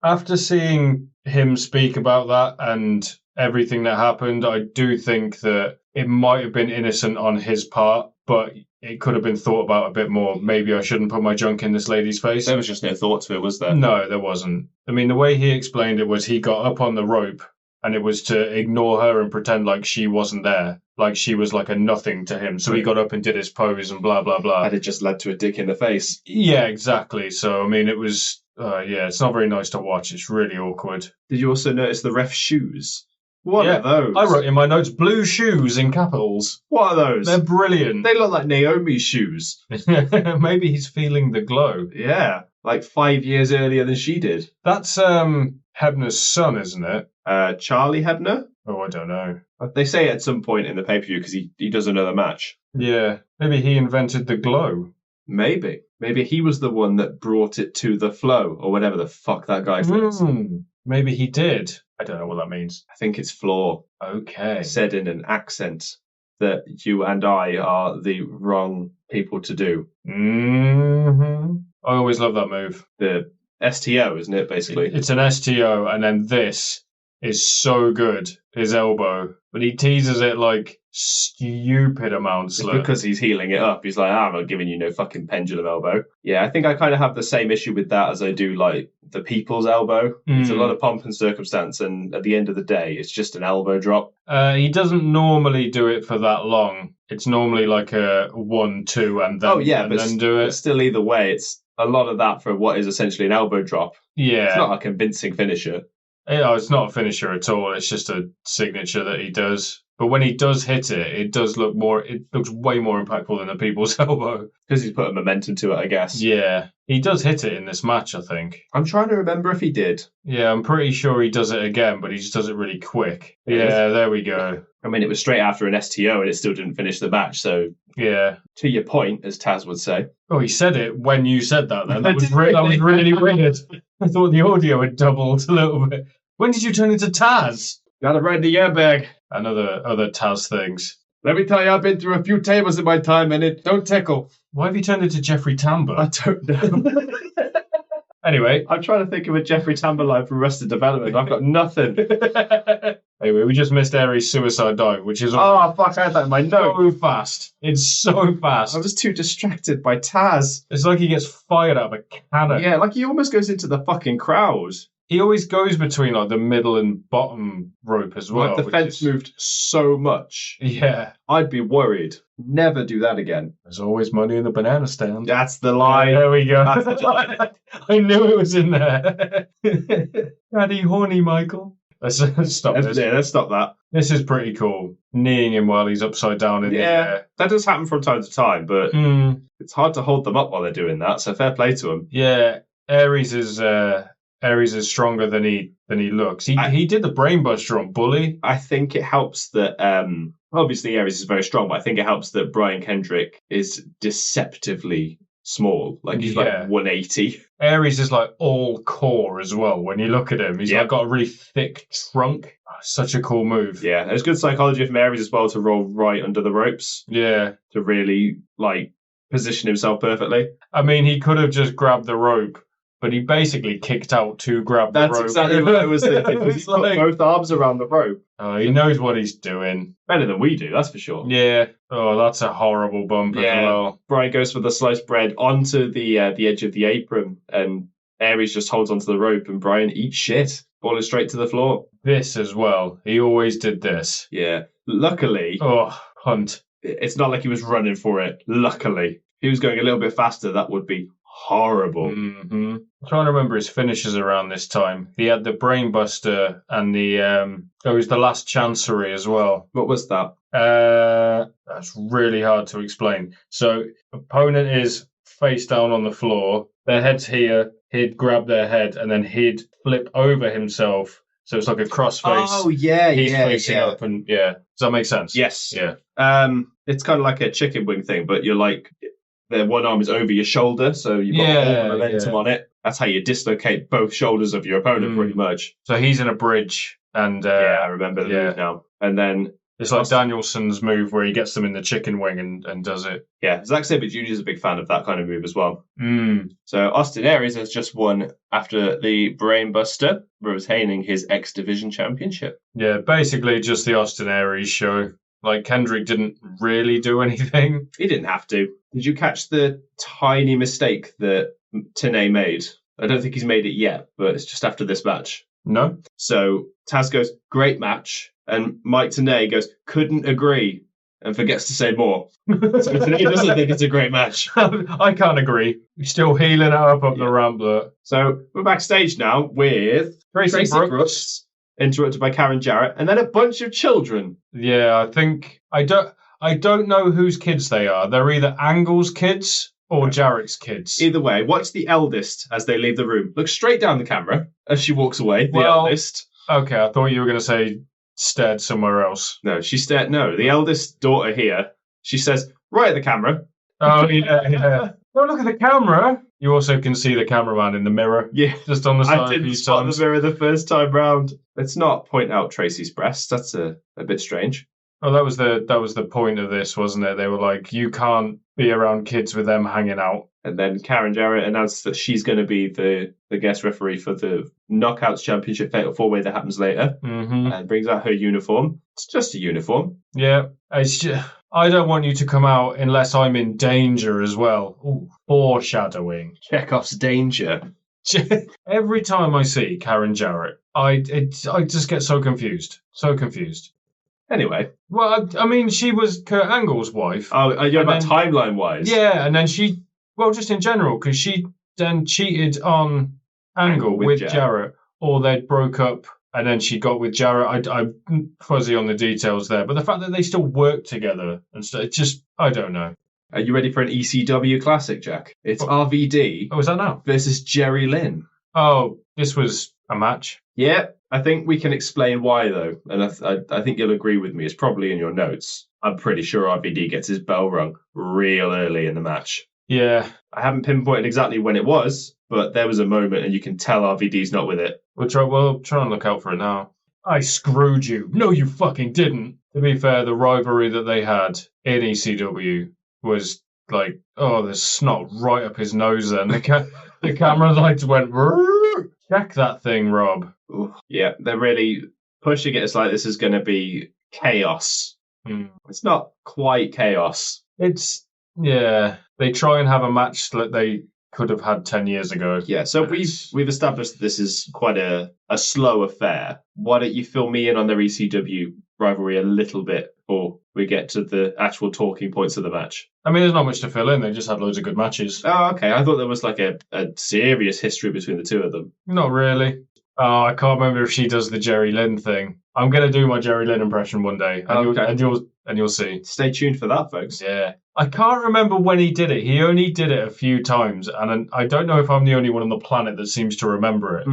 After seeing him speak about that and everything that happened. I do think that it might have been innocent on his part, but it could have been thought about a bit more. Maybe I shouldn't put my junk in this lady's face. There was just no thought to it, was there? No, there wasn't. I mean, the way he explained it was he got up on the rope and it was to ignore her and pretend like she wasn't there. Like she was like a nothing to him. So he got up and did his pose and blah, blah, blah. And it just led to a dick in the face. Yeah, exactly. So, I mean, it was, it's not very nice to watch. It's really awkward. Did you also notice the ref's shoes? What are those? I wrote in my notes, blue shoes in capitals. What are those? They're brilliant. They look like Naomi's shoes. Maybe he's feeling the glow. Yeah, like 5 years earlier than she did. That's Hebner's son, isn't it? Charlie Hebner? Oh, I don't know. They say at some point in the pay-per-view because he does another match. Yeah, maybe he invented the glow. Maybe. Maybe he was the one that brought it to the flow, or whatever the fuck that guy says. Maybe he did. I don't know what that means. I think it's floor. Okay. Said in an accent that you and I are the wrong people to do. Mm-hmm. I always love that move. The STO, isn't it, basically? It's an STO, and then this is so good. His elbow. But he teases it like stupid amounts. It's because he's healing it up. He's like, I'm not giving you no fucking pendulum elbow. Yeah, I think I kind of have the same issue with that as I do like the people's elbow. It's a lot of pomp and circumstance, and at the end of the day, it's just an elbow drop. He doesn't normally do it for that long. It's normally like a 1-2 and then, then do it. But still, either way, it's a lot of that for what is essentially an elbow drop. Yeah. It's not a convincing finisher. It's not a finisher at all. It's just a signature that he does. But when he does hit it, it looks way more impactful than the people's elbow. Because he's put a momentum to it, I guess. Yeah. He does hit it in this match, I think. I'm trying to remember if he did. Yeah, I'm pretty sure he does it again, but he just does it really quick. Yeah, there we go. I mean, it was straight after an STO and it still didn't finish the match, so... Yeah. To your point, as Taz would say. Oh, he said it when you said that then. That was really weird. I thought the audio had doubled a little bit. When did you turn into Taz? Got it right in the airbag. And other Taz things. Let me tell you, I've been through a few tables in my time, and it don't tickle. Why have you turned into Jeffrey Tambor? I don't know. Anyway. I'm trying to think of a Jeffrey Tambor line from Arrested Development. I've got nothing. Anyway, we just missed Aries' suicide dive, which is... Oh, fuck, I had that in my note. So fast. It's so fast. I was too distracted by Taz. It's like he gets fired out of a cannon. Yeah, like he almost goes into the fucking crowd. He always goes between like the middle and bottom rope as well. Like the fence moved so much. Yeah. I'd be worried. Never do that again. There's always money in the banana stand. That's the line. There we go. I knew it was in there. Daddy horny, Michael. Let's stop this. Yeah, let's stop that. This is pretty cool. Kneeing him while he's upside down in the air. That does happen from time to time, but it's hard to hold them up while they're doing that, so fair play to him. Yeah, Aries is stronger than he looks. He did the brainbuster on Bully. I think it helps that obviously Aries is very strong, but I think it helps that Brian Kendrick is deceptively small. Like he's like 180. Aries is like all core as well. When you look at him, he's like got a really thick trunk. Oh, such a cool move. Yeah, there's good psychology from Aries as well to roll right under the ropes. Yeah, to really like position himself perfectly. I mean, he could have just grabbed the rope. But he basically kicked out to grab the rope. That's exactly what I was thinking. He put both arms around the rope. Oh, he knows what he's doing. Better than we do, that's for sure. Yeah. Oh, that's a horrible bump as well. Brian goes for the sliced bread onto the edge of the apron, and Aries just holds onto the rope, and Brian eats shit, falling straight to the floor. This as well. He always did this. Yeah. Luckily... Oh, Hunt. It's not like he was running for it. Luckily. If he was going a little bit faster, that would be horrible. Mm-hmm. I'm trying to remember his finishes around this time. He had the brainbuster and the it was the last chancery as well. What was that? That's really hard to explain. So opponent is face down on the floor. Their head's here. He'd grab their head and then he'd flip over himself. So it's like a crossface. Oh yeah, he's facing up and Does that make sense? Yes. Yeah. It's kind of like a chicken wing thing, but you're like. The one arm is over your shoulder, so you've got all the momentum on it. That's how you dislocate both shoulders of your opponent, pretty much. So he's in a bridge, and I remember the move now. And then It's like Danielson's move where he gets them in the chicken wing and does it. Yeah, Zack Sabre Jr. is a big fan of that kind of move as well. Mm. So Austin Aries has just won after the Brainbuster, retaining his X Division Championship. Yeah, basically just the Austin Aries show. Like, Kendrick didn't really do anything. He didn't have to. Did you catch the tiny mistake that TNA made? I don't think he's made it yet, but it's just after this match. No? So Taz goes, great match. And Mike TNA goes, couldn't agree. And forgets to say more. So TNA doesn't think it's a great match. I can't agree. He's still healing it up the ramp. So we're backstage now with Tracy Brooks, interrupted by Karen Jarrett, and then a bunch of children. Yeah, I think... I don't know whose kids they are. They're either Angle's kids or Jarrett's kids. Either way, watch the eldest as they leave the room. Look straight down the camera as she walks away, the eldest. Okay, I thought you were going to say stared somewhere else. No, the eldest daughter here, she says, right at the camera. Oh, yeah. Don't look at the camera. You also can see the cameraman in the mirror. Yeah. Just on the side. I didn't spot the mirror the first time round. Let's not point out Tracy's breasts. That's a bit strange. Oh, that was the point of this, wasn't it? They were like, you can't be around kids with them hanging out. And then Karen Jarrett announced that she's going to be the guest referee for the Knockouts Championship Fatal 4-Way that happens later. Mm-hmm. And brings out her uniform. It's just a uniform. Yeah. I don't want you to come out unless I'm in danger as well. Ooh, foreshadowing. Chekhov's danger. Every time I see Karen Jarrett, I just get so confused. So confused. Anyway. Well, I mean, she was Kurt Angle's wife. Oh, you're about timeline-wise? Yeah, and then just in general, because she then cheated on Angle with Jarrett, or they broke up, and then she got with Jarrett. I'm fuzzy on the details there, but the fact that they still work together and stuff, it's just, I don't know. Are you ready for an ECW classic, Jack? It's RVD. Oh, is that now? Versus Jerry Lynn. Oh, this was a match? Yeah, I think we can explain why, though. And I think you'll agree with me. It's probably in your notes. I'm pretty sure RVD gets his bell rung real early in the match. Yeah. I haven't pinpointed exactly when it was, but there was a moment and you can tell RVD's not with it. We'll try and look out for it now. I screwed you. No, you fucking didn't. To be fair, the rivalry that they had in ECW was like, oh, there's snot right up his nose then. The camera lights went, check that thing, Rob. Ooh, yeah, they're really pushing it. It's like this is going to be chaos. It's not quite chaos. Yeah, they try and have a match that they could have had 10 years ago. Yeah, so we've established that this is quite a slow affair. Why don't you fill me in on their ECW rivalry a little bit before we get to the actual talking points of the match? I mean, there's not much to fill in. They just had loads of good matches. Oh, okay. I thought there was like a serious history between the two of them. Not really. Oh, I can't remember if she does the Jerry Lynn thing. I'm going to do my Jerry Lynn impression one day, and you'll see. Stay tuned for that, folks. Yeah. I can't remember when he did it. He only did it a few times, and I don't know if I'm the only one on the planet that seems to remember it.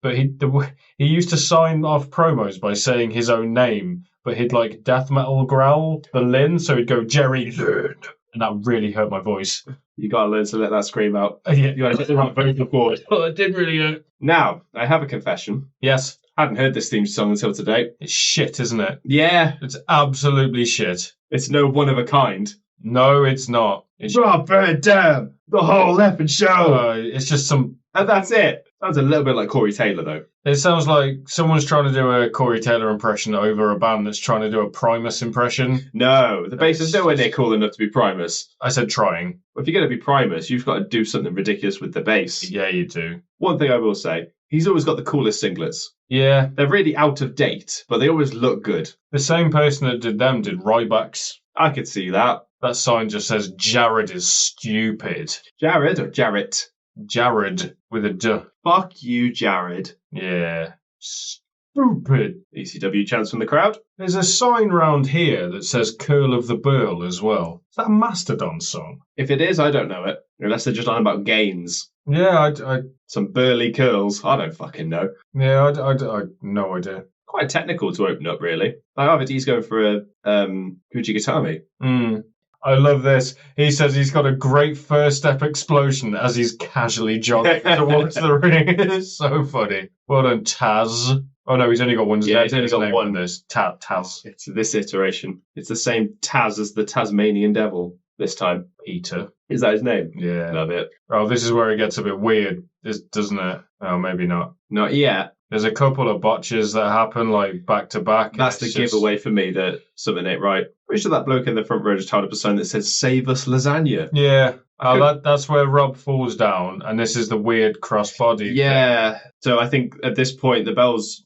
But he used to sign off promos by saying his own name, but he'd like death metal growl the Lynn, so he'd go Jerry Lynn, and that really hurt my voice. You gotta learn to let that scream out. Yeah. You gotta hit the right vocal cord. Oh, it did really hurt. Now, I have a confession. Yes. I hadn't heard this theme song until today. It's shit, isn't it? Yeah. It's absolutely shit. It's no one of a kind. No, it's not. It's burn down the whole effing show. It's just some... And that's it. Sounds a little bit like Corey Taylor, though. It sounds like someone's trying to do a Corey Taylor impression over a band that's trying to do a Primus impression. No, the bass is nowhere near cool enough to be Primus. I said trying. If you're going to be Primus, you've got to do something ridiculous with the bass. Yeah, you do. One thing I will say, he's always got the coolest singlets. Yeah. They're really out of date, but they always look good. The same person that did them did Ryback's. I could see that. That sign just says Jared is stupid. Jared or Jarrett? Jared with a D. Fuck you, Jared. Yeah. Stupid. ECW chants from the crowd. There's a sign round here that says Curl of the Burl as well. Is that a Mastodon song? If it is, I don't know it. Unless they're just on about gains. Yeah, Some burly curls. I don't fucking know. Yeah, I no idea. Quite technical to open up, really. Like RVD's going for a Gucci Gatami. I love this. He says he's got a great first step explosion as he's casually jogging towards the ring. It's so funny. Well done, Taz. Oh no, he's only got one. Yeah, he's only got one. This Taz. It's this iteration. It's the same Taz as the Tasmanian Devil this time. Peter. Is that his name? Yeah. Love it. Oh, this is where it gets a bit weird, doesn't it? Oh, maybe not. Not yet. There's a couple of botches that happen like back to back. That's the giveaway for me that something ain't right. Pretty sure that bloke in the front row just held up a sign that says "Save us, lasagna." Yeah. That's where Rob falls down, and this is the weird crossbody. Yeah. So I think at this point the bell's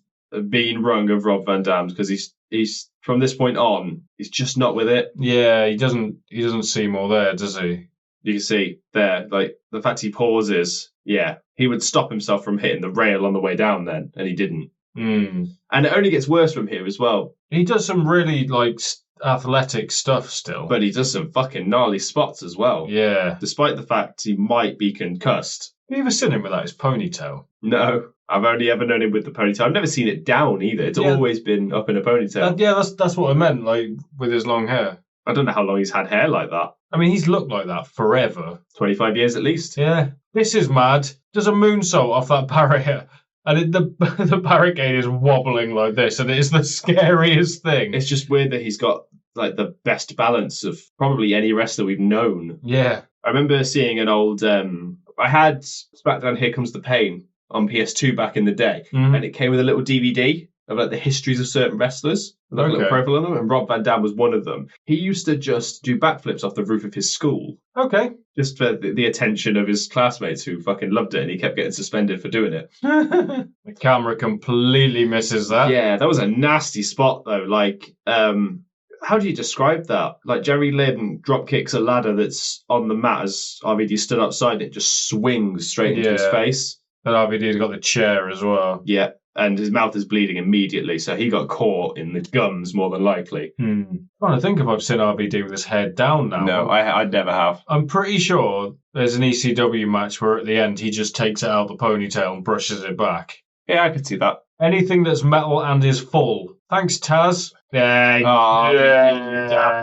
being rung of Rob Van Dam's because he's from this point on he's just not with it. Yeah, he doesn't seem all there, does he? You can see there, like the fact he pauses. Yeah, he would stop himself from hitting the rail on the way down then, and he didn't. Mm. And it only gets worse from here as well. He does some really like athletic stuff still, but he does some fucking gnarly spots as well. Yeah, despite the fact he might be concussed. Have you ever seen him without his ponytail? No, I've only ever known him with the ponytail. I've never seen it down either. It's always been up in a ponytail. Yeah, that's what I meant, like with his long hair. I don't know how long he's had hair like that. I mean, he's looked like that forever. 25 years at least. Yeah. This is mad. Does a moonsault off that barrier. And the barricade is wobbling like this, and it is the scariest thing. It's just weird that he's got like the best balance of probably any wrestler we've known. Yeah. I remember seeing an old... I had SmackDown Here Comes the Pain on PS2 back in the day, and it came with a little DVD of like the histories of certain wrestlers, like a little profile on them, and Rob Van Dam was one of them. He used to just do backflips off the roof of his school. Okay. Just for the attention of his classmates who fucking loved it, and he kept getting suspended for doing it. The camera completely misses that. Yeah, that was a nasty spot though. Like, how do you describe that? Like Jerry Lynn drop kicks a ladder that's on the mat as RVD stood outside, it just swings straight into his face. And RVD's got the chair as well. Yeah. And his mouth is bleeding immediately, so he got caught in the gums more than likely. I'm trying to think if I've seen RVD with his head down now. No, I never have. I'm pretty sure there's an ECW match where at the end he just takes it out the ponytail and brushes it back. Yeah, I could see that. Anything that's metal and is full. Thanks, Taz. Yeah.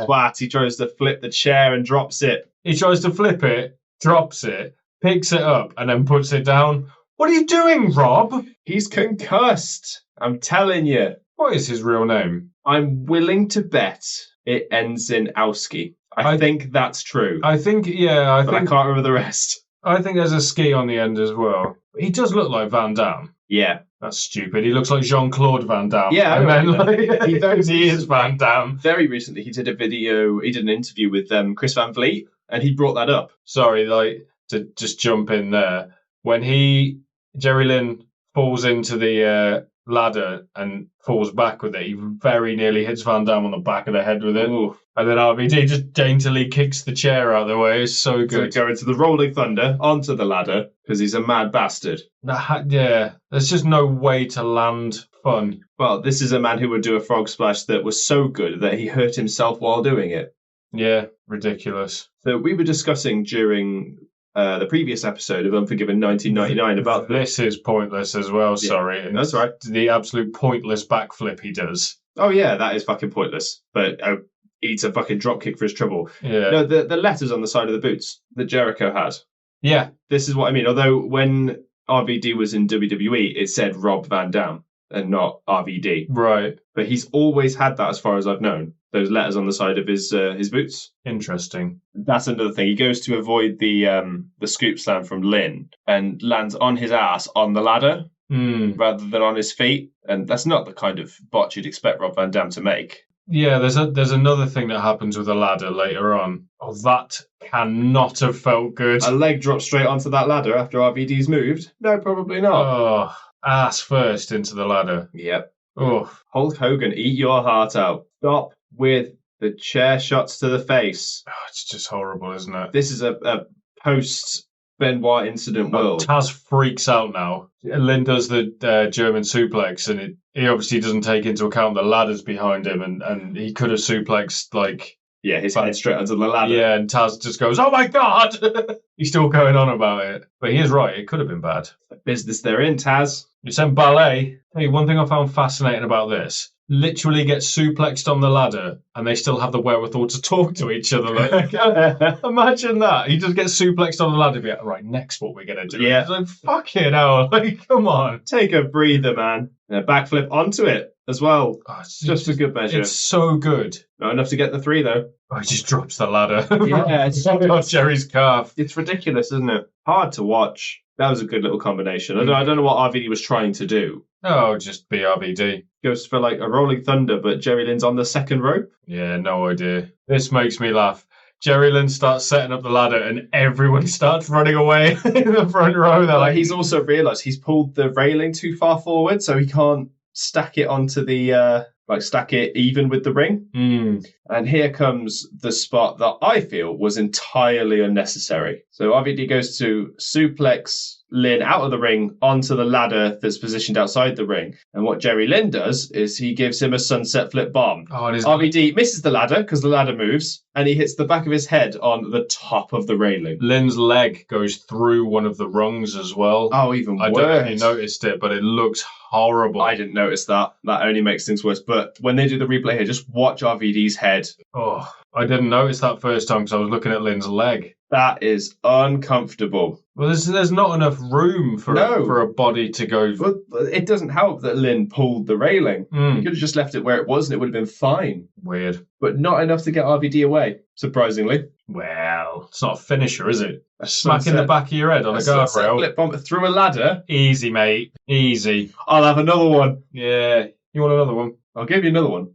Twat. He tries to flip the chair and drops it. He tries to flip it, drops it, picks it up, and then puts it down. What are you doing, Rob? He's concussed. I'm telling you. What is his real name? I'm willing to bet it ends in Owski. I think that's true. I think I can't remember the rest. I think there's a ski on the end as well. He does look like Van Damme. Yeah. That's stupid. He looks like Jean-Claude Van Damme. Yeah, he is Van Damme. Very recently, he did an interview with Chris Van Vliet, and he brought that up. Sorry, like, to just jump in there. When Jerry Lynn falls into the ladder and falls back with it, he very nearly hits Van Damme on the back of the head with it. Ooh. And then RVD just daintily kicks the chair out of the way. It's so good. So go into the Rolling Thunder, onto the ladder, because he's a mad bastard. Yeah, there's just no way to land fun. Well, this is a man who would do a frog splash that was so good that he hurt himself while doing it. Yeah, ridiculous. So we were discussing during the previous episode of Unforgiven 1999 about... This is pointless as well, sorry. That's right. The absolute pointless backflip he does. Oh yeah, that is fucking pointless. But eats a fucking dropkick for his trouble. Yeah. No, the letters on the side of the boots that Jericho had. Yeah. This is what I mean. Although when RVD was in WWE, it said Rob Van Dam and not RVD. Right. But he's always had that as far as I've known. Those letters on the side of his boots. Interesting. That's another thing. He goes to avoid the scoop slam from Lynn and lands on his ass on the ladder rather than on his feet. And that's not the kind of botch you'd expect Rob Van Dam to make. Yeah, there's another thing that happens with a ladder later on. Oh, that cannot have felt good. A leg drops straight onto that ladder after RVD's moved? No, probably not. Oh, ass first into the ladder. Yep. Oh. Hulk Hogan, eat your heart out. Stop with the chair shots to the face. Oh, it's just horrible, isn't it? This is a post-Benoit incident world. Taz freaks out now. Lynn does the German suplex, and he obviously doesn't take into account the ladders behind him, and he could have suplexed, like... Yeah, his head straight onto the ladder. Yeah, and Taz just goes, oh my God! He's still going on about it. But he is right, it could have been bad. The business they're in, Taz. You sent ballet. Hey, one thing I found fascinating about this. literally get suplexed on the ladder and they still have the wherewithal to talk to each other. Like, imagine that. He just gets suplexed on the ladder and be like, right, next what we're going to do. Yeah. It's like, fucking hell. Like, come on. Take a breather, man. And a backflip onto it as well. Oh, it's Just for good measure. It's so good. Not enough to get the 3, though. Oh, he just drops the ladder. Yeah, it's on Jerry's calf. It's ridiculous, isn't it? Hard to watch. That was a good little combination. I don't know what RVD was trying to do. Oh, just BRVD. Goes for like a rolling thunder, but Jerry Lynn's on the second rope. Yeah, no idea. This makes me laugh. Jerry Lynn starts setting up the ladder and everyone starts running away in the front row. They're like, He's also realised he's pulled the railing too far forward, so he can't stack it onto the... stack it even with the ring. And here comes the spot that I feel was entirely unnecessary. So RVD goes to suplex Lynn out of the ring onto the ladder that's positioned outside the ring. And what Jerry Lynn does is he gives him a sunset flip bomb. Oh, and RVD misses the ladder because the ladder moves, and he hits the back of his head on the top of the railing. Lynn's leg goes through one of the rungs as well. Oh, even worse. I don't know if you noticed it, but it looks horrible. I didn't notice that. That only makes things worse. But when they do the replay here, just watch RVD's head. Oh, I didn't notice that first time because I was looking at Lynn's leg. That is uncomfortable. Well, there's not enough room for a body to go. But it doesn't help that Lynn pulled the railing. He could have just left it where it was and it would have been fine. Weird. But not enough to get RVD away, surprisingly. Well, it's not a finisher, is it? A Smacking the back of your head on a guardrail. Flip bump through a ladder. Easy, mate. Easy. I'll have another one. Yeah. You want another one? I'll give you another one.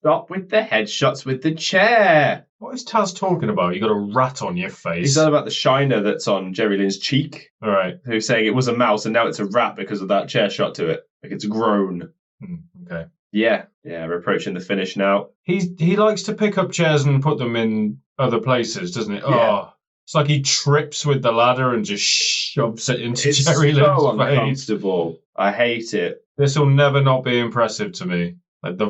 Stop with the headshots with the chair. What is Taz talking about? You got a rat on your face. He's on about the shiner that's on Jerry Lynn's cheek. All right. Who's saying it was a mouse and now it's a rat because of that chair shot to it. Like it's grown. Okay. Yeah, we're approaching the finish now. He likes to pick up chairs and put them in other places, doesn't he? Yeah. Oh, it's like he trips with the ladder and just shoves it into It's Jerry Lynn's so face. uncomfortable. I hate it. This will never not be impressive to me. Like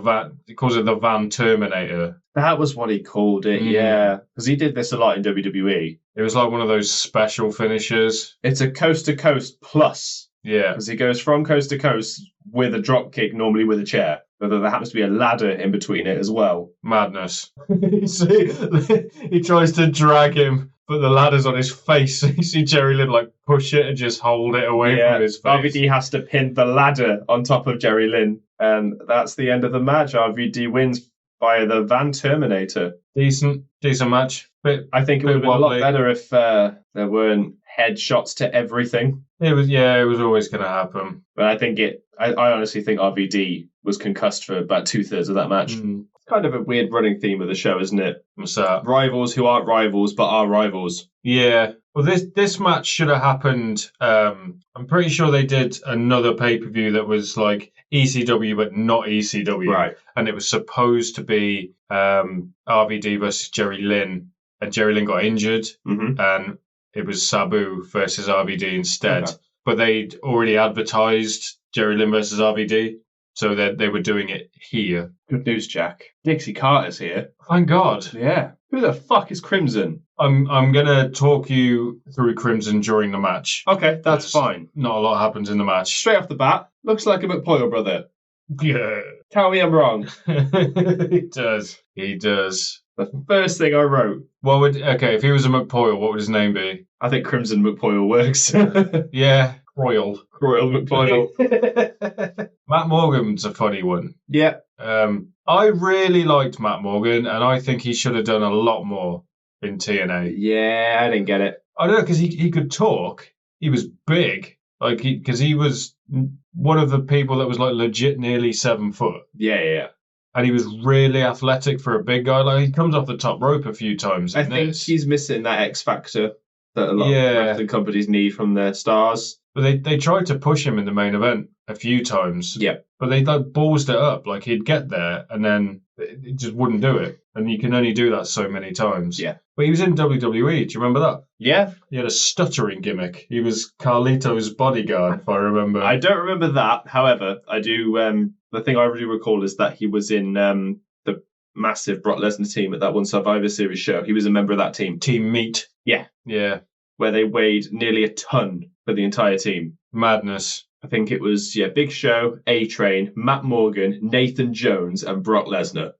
he calls it the Van Terminator. That was what he called it, yeah. Because he did this a lot in WWE. It was like one of those special finishers. It's a coast-to-coast plus. Yeah. Because he goes from coast to coast with a drop kick, normally with a chair. But there happens to be a ladder in between it as well. Madness. He tries to drag him, but the ladder's on his face. You see Jerry Lynn like push it and just hold it away from his face. RVD has to pin the ladder on top of Jerry Lynn. And that's the end of the match. RVD wins via the Van Terminator. Decent match. I think it would have been a lot better if there weren't headshots to everything. It was always going to happen. But I think I honestly think RVD was concussed for about 2/3 of that match. It's kind of a weird running theme of the show, isn't it? What's that? Rivals who aren't rivals but are rivals. Yeah. Well, this match should have happened. I'm pretty sure they did another pay-per-view that was like ECW but not ECW. Right. And it was supposed to be RVD versus Jerry Lynn. And Jerry Lynn got injured. And it was Sabu versus RVD instead. Okay. But they'd already advertised Jerry Lynn versus RVD. So they were doing it here. Good news, Jack. Dixie Carter's here. Thank God. Yeah. Who the fuck is Crimson? I'm going to talk you through Crimson during the match. Okay, that's fine. Not a lot happens in the match. Straight off the bat, looks like a McPoyle brother. Yeah. Tell me I'm wrong. He does. The first thing I wrote. If he was a McPoyle, what would his name be? I think Crimson McPoyle works. Yeah. Croyle McPoyle. Matt Morgan's a funny one. Yeah. I really liked Matt Morgan, and I think he should have done a lot more in TNA. Yeah, I didn't get it. I don't know, because he could talk. He was big. Because he was one of the people that was like legit nearly 7 foot. Yeah. And he was really athletic for a big guy. Like he comes off the top rope a few times. I think he's missing that X factor that a lot of wrestling companies need from their stars. But they tried to push him in the main event a few times. Yeah. But they ballsed it up. Like he'd get there and then it just wouldn't do it. And you can only do that so many times. Yeah. But he was in WWE. Do you remember that? Yeah. He had a stuttering gimmick. He was Carlito's bodyguard, if I remember. I don't remember that. However, I do. The thing I really recall is that he was in the massive Brock Lesnar team at that one Survivor Series show. He was a member of that team. Team Meat. Yeah. Yeah. Where they weighed nearly a ton for the entire team. Madness. I think it was, Big Show, A-Train, Matt Morgan, Nathan Jones, and Brock Lesnar.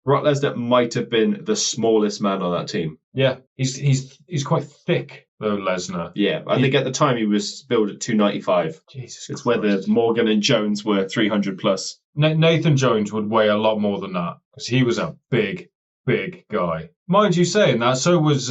Brock Lesnar might have been the smallest man on that team. Yeah, he's quite thick, though, Lesnar. Yeah, I think at the time he was billed at 295. Jesus It's Christ. whether Morgan and Jones were 300 plus. Nathan Jones would weigh a lot more than that, because he was a big guy. Mind you saying that, so was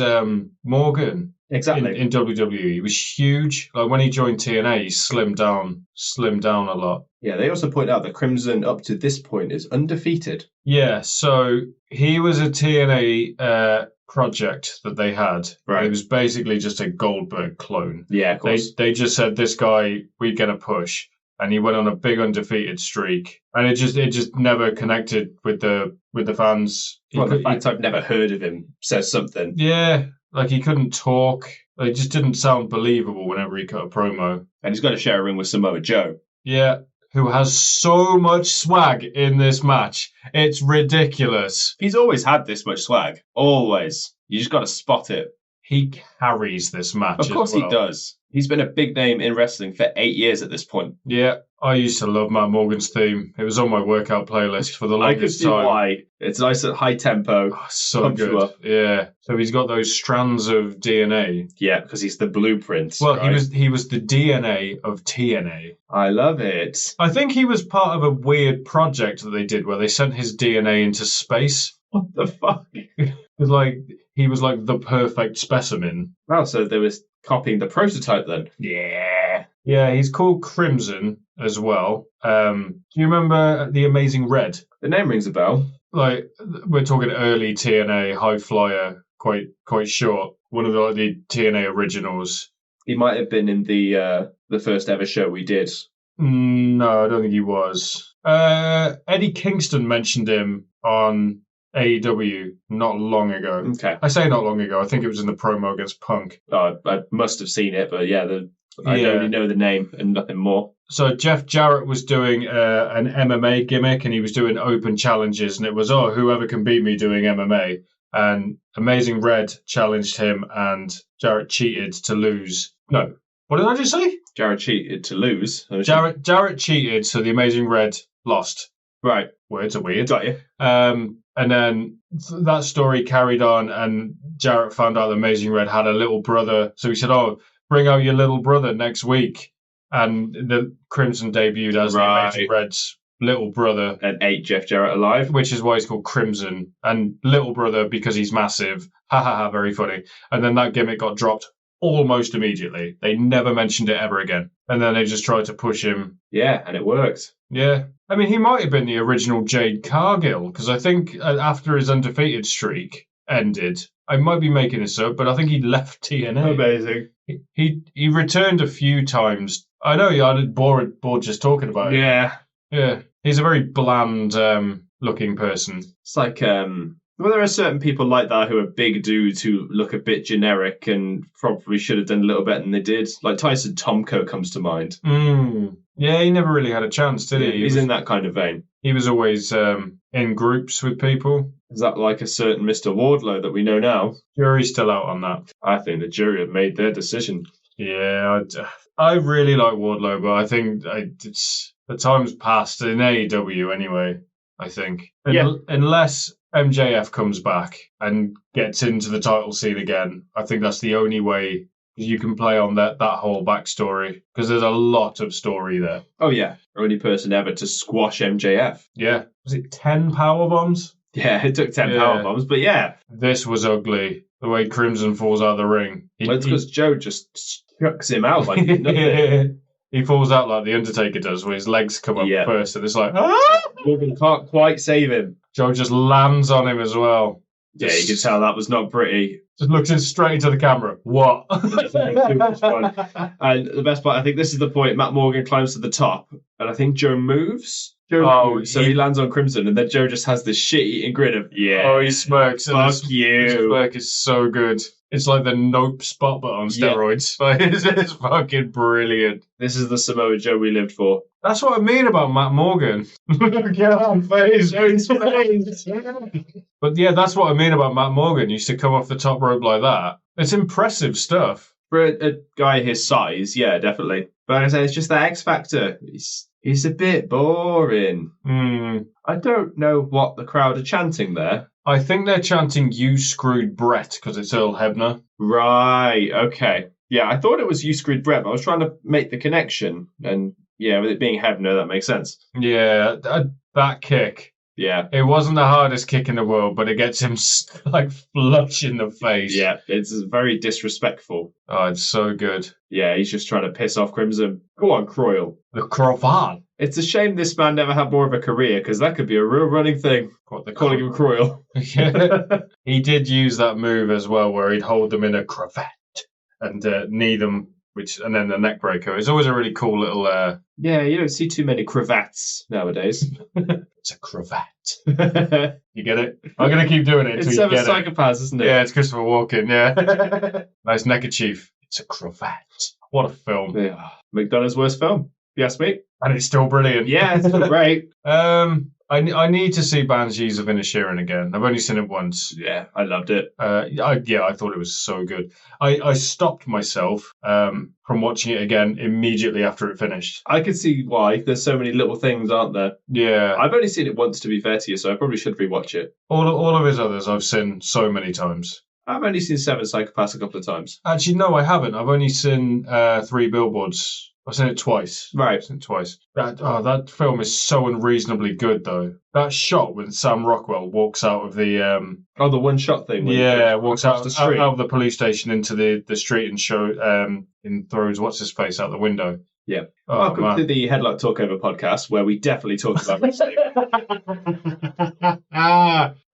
Morgan. Exactly. In WWE. He was huge. Like when he joined TNA, he slimmed down a lot. Yeah, they also point out that Crimson up to this point is undefeated. Yeah, so he was a TNA project that they had. Right. It was basically just a Goldberg clone. Yeah, of course. They just said, this guy, we're going to push. And he went on a big undefeated streak. And it just never connected with the fans. Well, the fact I've never heard of him says something. Yeah. Like, he couldn't talk. It just didn't sound believable whenever he cut a promo. And he's got to share a ring with Samoa Joe. Yeah, who has so much swag in this match. It's ridiculous. He's always had this much swag. Always. You just got to spot it. He carries this match. Of course he does. He's been a big name in wrestling for 8 years at this point. Yeah, I used to love Matt Morgan's theme. It was on my workout playlist for the longest time. I could see why. It's nice at high tempo. Oh, so good. Yeah. So he's got those strands of DNA. Yeah, because he's the blueprint. Well, right? he was the DNA of TNA. I love it. I think he was part of a weird project that they did where they sent his DNA into space. What the fuck? He was like the perfect specimen. Wow, so they was copying the prototype then? Yeah. Yeah, he's called Crimson as well. Do you remember the Amazing Red? The name rings a bell. Like, we're talking early TNA, high flyer, quite short. One of the TNA originals. He might have been in the first ever show we did. No, I don't think he was. Eddie Kingston mentioned him on AEW not long ago. Okay. I say not long ago. I think it was in the promo against Punk. Oh, I must have seen it, but I only know the name and nothing more. So Jeff Jarrett was doing an MMA gimmick, and he was doing open challenges, and it was, whoever can beat me doing MMA. And Amazing Red challenged him, and Jarrett cheated to lose. No, what did I just say? Jarrett cheated to lose. Jarrett cheated, so the Amazing Red lost. Right. Words are weird. Got you. And then that story carried on, and Jarrett found out that Amazing Red had a little brother. So he said, bring out your little brother next week. And the Crimson debuted as the Amazing Red's little brother. And ate Jeff Jarrett alive. Which is why he's called Crimson. And little brother because he's massive. Ha ha ha, very funny. And then that gimmick got dropped almost immediately. They never mentioned it ever again. And then they just tried to push him. Yeah, and it worked. Yeah. I mean, he might have been the original Jade Cargill, because I think after his undefeated streak ended, I might be making this up, but I think he left TNA. Amazing. He returned a few times. I know I'm bored just talking about it. Yeah. Yeah. He's a very bland looking person. It's like, there are certain people like that who are big dudes who look a bit generic and probably should have done a little better than they did. Like Tyson Tomko comes to mind. Yeah, he never really had a chance, did he? He's in that kind of vein. He was always in groups with people. Is that like a certain Mr. Wardlow that we know now? Jury's still out on that. I think the jury have made their decision. Yeah, I really like Wardlow, but I think the time's passed in AEW anyway, I think. Unless MJF comes back and gets into the title scene again, I think that's the only way you can play on that whole backstory, because there's a lot of story there. Oh, yeah. Only person ever to squash MJF. Yeah. Was it 10 power bombs? Yeah, it took 10 power bombs, but yeah. This was ugly, the way Crimson falls out of the ring. It's because Joe just chucks him out like nothing. He falls out like The Undertaker does, where his legs come up first, and it's like, Hogan can't quite save him. Joe just lands on him as well. Yeah, you can tell that was not pretty. Just looks in straight into the camera. What? Too much fun. And the best part, I think this is the point, Matt Morgan climbs to the top, and I think Joe moves. So he lands on Crimson, and then Joe just has this shit-eating grin of, he smirks. Fuck you. His smirk is so good. It's like the Nope spot, but on steroids. Yeah. It's fucking brilliant. This is the Samoa Joe we lived for. That's what I mean about Matt Morgan. Look at that face. But yeah, that's what I mean about Matt Morgan. He used to come off the top rope like that. It's impressive stuff. For a guy his size, yeah, definitely. But like I say, it's just that X Factor. He's a bit boring. I don't know what the crowd are chanting there. I think they're chanting "You screwed Brett" because it's Earl Hebner. Right, okay. Yeah, I thought it was "You screwed Brett," but I was trying to make the connection. And yeah, with it being Hebner, that makes sense. Yeah, that kick. Yeah. It wasn't the hardest kick in the world, but it gets him like flush in the face. Yeah, it's very disrespectful. Oh, it's so good. Yeah, he's just trying to piss off Crimson. Go on, Croyle. The cravat. It's a shame this man never had more of a career, because that could be a real running thing. What, calling him Croyle. Yeah. He did use that move as well, where he'd hold them in a cravat and knee them, and then the neck breaker. It's always a really cool little. Yeah, you don't see too many cravats nowadays. It's a cravat. You get it? I'm gonna keep doing it. It's Seven Psychopaths, isn't it? Yeah, it's Christopher Walken. Yeah. Nice neckerchief. It's a cravat. What a film. Yeah. McDonough's worst film. Yes, mate. And it's still brilliant. Yeah, it's still great. I need to see Banshees of Inisherin again. I've only seen it once. Yeah, I loved it. I thought it was so good. I stopped myself from watching it again immediately after it finished. I can see why. There's so many little things, aren't there? Yeah. I've only seen it once, to be fair to you, so I probably should rewatch it. All of his others I've seen so many times. I've only seen Seven Psychopaths a couple of times. Actually, no, I haven't. I've only seen 3 Billboards. I've seen it twice. Right. I've seen it twice. That film is so unreasonably good, though. That shot when Sam Rockwell walks out of the... the one-shot thing? Walks out out of the police station into the street and throws what's-his-face out the window. Yeah. Oh, Welcome to the Headlock Talkover podcast, where we definitely talk about wrestling.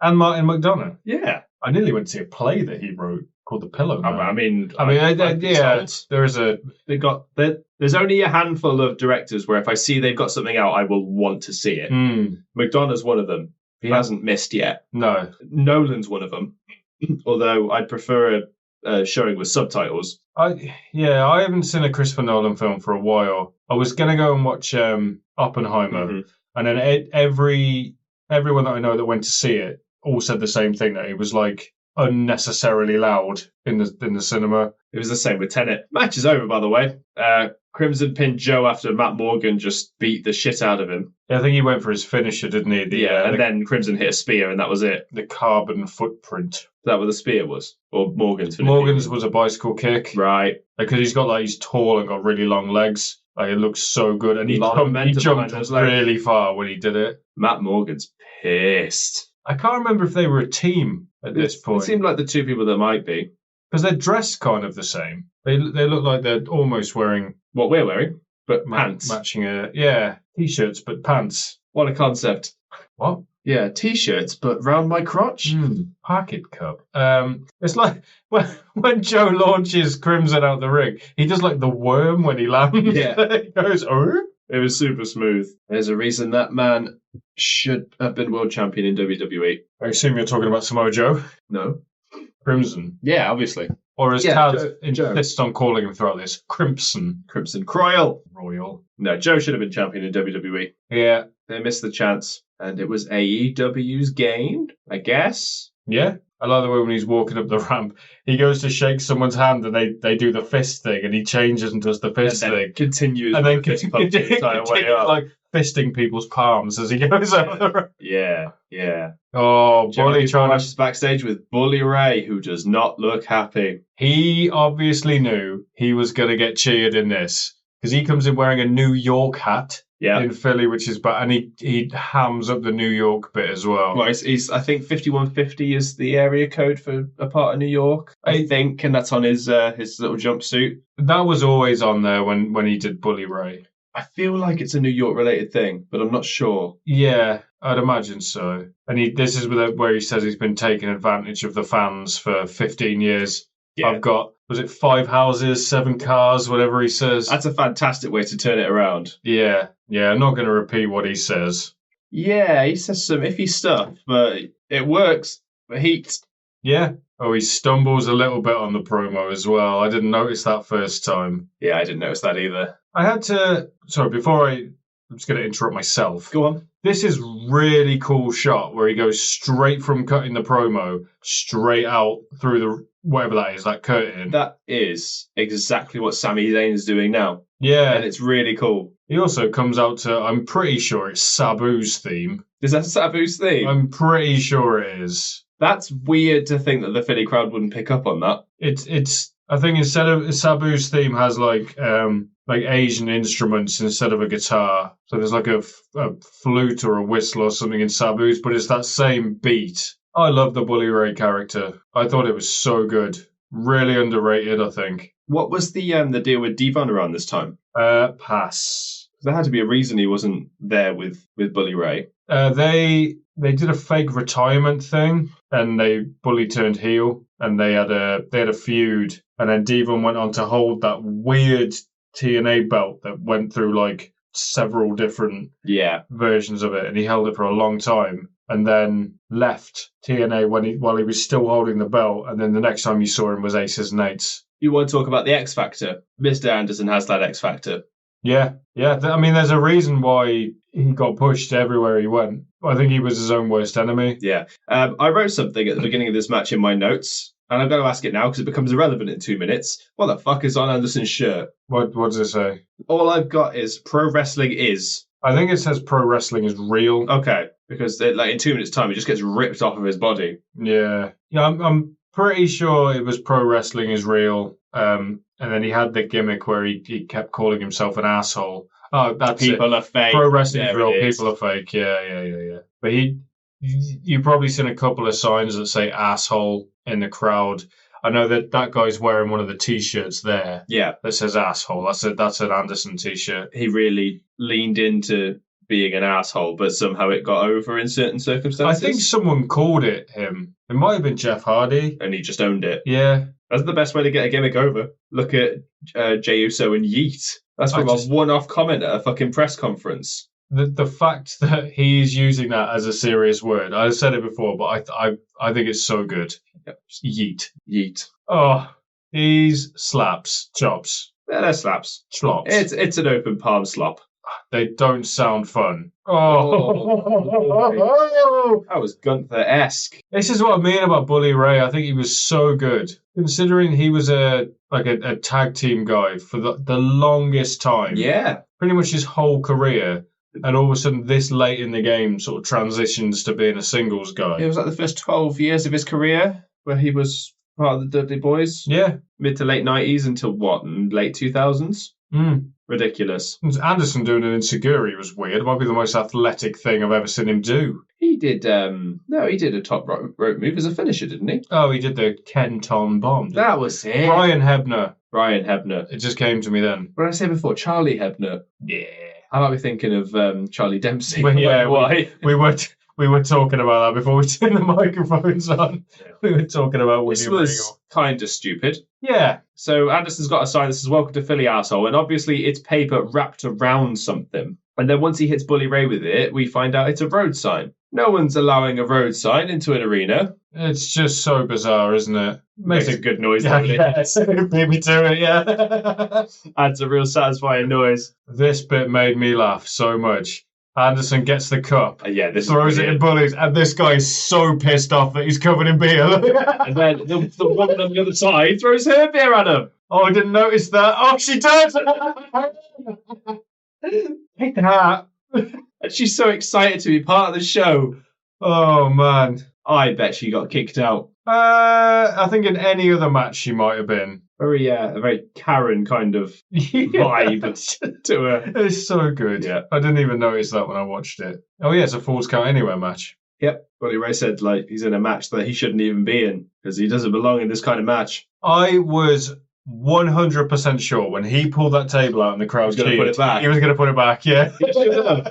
And Martin McDonagh. Yeah. I nearly went to see a play that he wrote called The Pillow Man. There's only a handful of directors where if I see they've got something out, I will want to see it. McDonagh's one of them. He hasn't missed yet. No. Nolan's one of them. Although I'd prefer a showing with subtitles. I haven't seen a Christopher Nolan film for a while. I was going to go and watch Oppenheimer, and then everyone that I know that went to see it all said the same thing, that it was like unnecessarily loud in the cinema. It was the same with Tenet. Match is over, by the way. Crimson pinned Joe after Matt Morgan just beat the shit out of him. Yeah, I think he went for his finisher, didn't he? And then Crimson hit a spear, and that was it. The carbon footprint. Is that what the spear was? Or Morgan's? Morgan's was a bicycle kick. Right. Because he's tall and got really long legs. Like, it looks so good. And he jumped really far when he did it. Matt Morgan's pissed. I can't remember if they were a team at this point. It seemed like the two people that might be. Because they're dressed kind of the same. They look like they're almost wearing... what we're wearing, but pants. Matching T-shirts, but pants. What a concept. What? Yeah, T-shirts, but round my crotch. Pocket cup. It's like when Joe launches Crimson out the ring, he does like the worm when he lands. Yeah. He goes, oh. It was super smooth. There's a reason that man should have been world champion in WWE. I assume you're talking about Samoa Joe? No. Crimson. Yeah, obviously. Or as Taz insists on calling him throughout this, Crimson. Crimson Croyle. Royal. No, Joe should have been champion in WWE. Yeah. They missed the chance, and it was AEW's gain, I guess. Yeah. I like the way when he's walking up the ramp, he goes to shake someone's hand and they do the fist thing, and he changes and does the fist thing. Continues and then fist pump the entire way up. Like fisting people's palms as he goes over the ramp. Yeah. Oh, Bully trying to backstage with Bully Ray, who does not look happy. He obviously knew he was going to get cheered in this, because he comes in wearing a New York hat. Yeah. In Philly, which is bad, and he hams up the New York bit as well. Well, he's I think 5150 is the area code for a part of New York, I think, and that's on his little jumpsuit. That was always on there when he did Bully Ray. I feel like it's a New York related thing, but I'm not sure. Yeah, I'd imagine so. And this is where he says he's been taking advantage of the fans for 15 years. Yeah. I've got, was it 5 houses, 7 cars, whatever he says? That's a fantastic way to turn it around. Yeah, I'm not going to repeat what he says. Yeah, he says some iffy stuff, but it works for heat. Yeah. Oh, he stumbles a little bit on the promo as well. I didn't notice that first time. Yeah, I didn't notice that either. I'm just going to interrupt myself. Go on. This is really cool shot where he goes straight from cutting the promo straight out through the whatever that is, that curtain. That is exactly what Sami Zayn is doing now. Yeah. And it's really cool. He also comes out to, I'm pretty sure it's Sabu's theme. Is that Sabu's theme? I'm pretty sure it is. That's weird to think that the Philly crowd wouldn't pick up on that. It's. I think instead of Sabu's theme has like Asian instruments instead of a guitar. So there's like a flute or a whistle or something in Sabu's, but it's that same beat. I love the Bully Ray character. I thought it was so good. Really underrated, I think. What was the deal with Devon around this time? Pass. There had to be a reason he wasn't there with Bully Ray. They did a fake retirement thing, and Bully turned heel, and they had a feud, and then Devon went on to hold that weird TNA belt that went through like several different versions of it, and he held it for a long time, and then left TNA while he was still holding the belt, and then the next time you saw him was Aces and Eights. You want to talk about the X Factor? Mr. Anderson has that X Factor. Yeah. I mean, there's a reason why he got pushed everywhere he went. I think he was his own worst enemy. Yeah. I wrote something at the beginning of this match in my notes, and I'm going to ask it now because it becomes irrelevant in 2 minutes. What the fuck is on Anderson's shirt? What does it say? All I've got is pro wrestling is. I think it says pro wrestling is real. Okay, because in 2 minutes' time, it just gets ripped off of his body. Yeah. I'm pretty sure it was pro wrestling is real. And then he had the gimmick where he kept calling himself an asshole. Oh, that's people are fake. Pro wrestling is real. Is. People are fake. Yeah. But you've probably seen a couple of signs that say asshole in the crowd. I know that guy's wearing one of the T-shirts there. Yeah, that says asshole. That's an Anderson T-shirt. He really leaned into being an asshole, but somehow it got over in certain circumstances. I think someone called it him. It might have been Jeff Hardy, and he just owned it. Yeah. That's the best way to get a gimmick over. Look at Jey Uso and Yeet. That's from a one-off comment at a fucking press conference. The fact that he's using that as a serious word, I've said it before, but I think it's so good. Yep. Yeet. Oh, he's slaps, chops. Yeah, they're slaps. Slops. It's an open palm slop. They don't sound fun. That was Gunther-esque. This is what I mean about Bully Ray. I think he was so good. Considering he was a tag team guy for the longest time. Yeah. Pretty much his whole career. And all of a sudden, this late in the game sort of transitions to being a singles guy. It was like the first 12 years of his career where he was part of the Dudley Boys. Yeah. Mid to late 90s until what? Late 2000s? Ridiculous. Anderson doing an Insecurity was weird. It might be the most athletic thing I've ever seen him do. He did, he did a top rope move as a finisher, didn't he? Oh, he did the Kenton bomb. That was it. Brian Hebner. It just came to me then. What did I say before? Charlie Hebner. Yeah. I might be thinking of Charlie Dempsey. Well, yeah, we were talking about that before we turned the microphones on. Yeah. We were talking about William Regal. This was kind of stupid. Yeah. So Anderson's got a sign that says "Welcome to Philly, arsehole," and obviously it's paper wrapped around something. And then once he hits Bully Ray with it, we find out it's a road sign. No one's allowing a road sign into an arena. It's just so bizarre, isn't it? Makes a good noise, doesn't it? Yes, beat me to it, yeah. Adds a real satisfying noise. This bit made me laugh so much. Anderson gets the cup, this throws it in Bully's, and this guy is so pissed off that he's covered in beer. And then the woman on the other side throws her beer at him. Oh, I didn't notice that. Oh, she does! Take that. And she's so excited to be part of the show. Oh, man. I bet she got kicked out. I think in any other match she might have been. A very Karen kind of vibe to her. It's so good. Yeah. I didn't even notice that when I watched it. Oh, yeah, it's a Falls Count Anywhere match. Yep. Bully Ray said he's in a match that he shouldn't even be in because he doesn't belong in this kind of match. I was 100% sure when he pulled that table out and the crowd was going to put it back. He was going to put it back, yeah.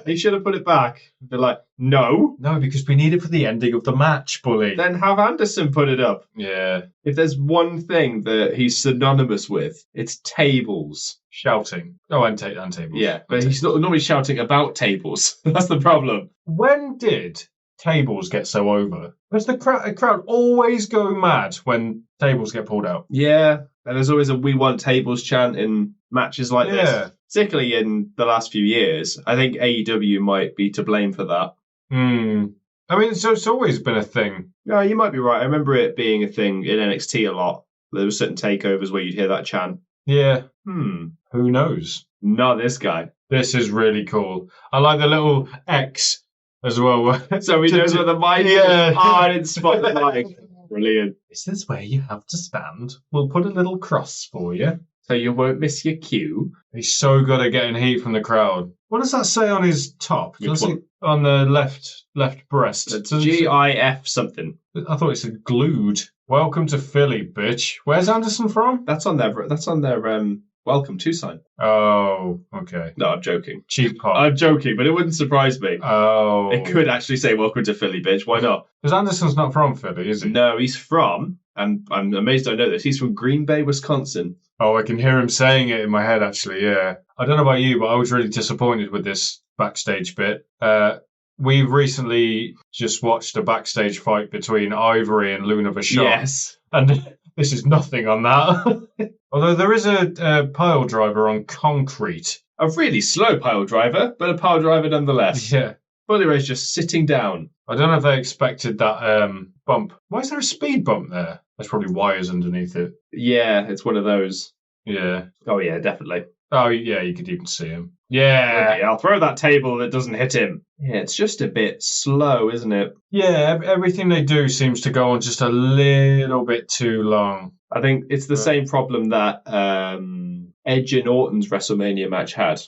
He should have put it back. They're like, no. No, because we need it for the ending of the match, Bully. Then have Anderson put it up. Yeah. If there's one thing that he's synonymous with, it's tables. Shouting. Oh, and tables. Yeah, but he's not normally shouting about tables. That's the problem. When did tables get so over? Does the crowd always go mad when tables get pulled out? Yeah. And there's always a "We want tables" chant in matches like this. Particularly in the last few years. I think AEW might be to blame for that. I mean, so it's always been a thing. No, you might be right. I remember it being a thing in NXT a lot. There were certain takeovers where you'd hear that chant. Yeah. Who knows? Not this guy. This is really cool. I like the little X as well. So he knows where the mic is. Yeah. Oh, I didn't spot the mic. Brilliant. Is this where you have to stand? We'll put a little cross for you. So you won't miss your cue. He's so good at getting heat from the crowd. What does that say on his top? Which one? On the left breast. It's GIF something. I thought it said glued. Welcome to Philly, bitch. Where's Anderson from? That's on their welcome to sign. Oh, okay. No, I'm joking. Cheap pop. I'm joking, but it wouldn't surprise me. Oh. It could actually say welcome to Philly, bitch. Why not? Because Anderson's not from Philly, is he? No, he's from, and I'm amazed I know this, he's from Green Bay, Wisconsin. Oh, I can hear him saying it in my head, actually, yeah. I don't know about you, but I was really disappointed with this backstage bit. We recently just watched a backstage fight between Ivory and Luna Vachon. Yes. And this is nothing on that. Although there is a pile driver on concrete. A really slow pile driver, but a pile driver nonetheless. Yeah. Bully Ray's just sitting down. I don't know if they expected that bump. Why is there a speed bump there? There's probably wires underneath it. Yeah, it's one of those. Yeah. Oh, yeah, definitely. Oh, yeah, you could even see him. Yeah. Okay, I'll throw that table that doesn't hit him. Yeah, it's just a bit slow, isn't it? Yeah, everything they do seems to go on just a little bit too long. I think it's the same problem that Edge and Orton's WrestleMania match had.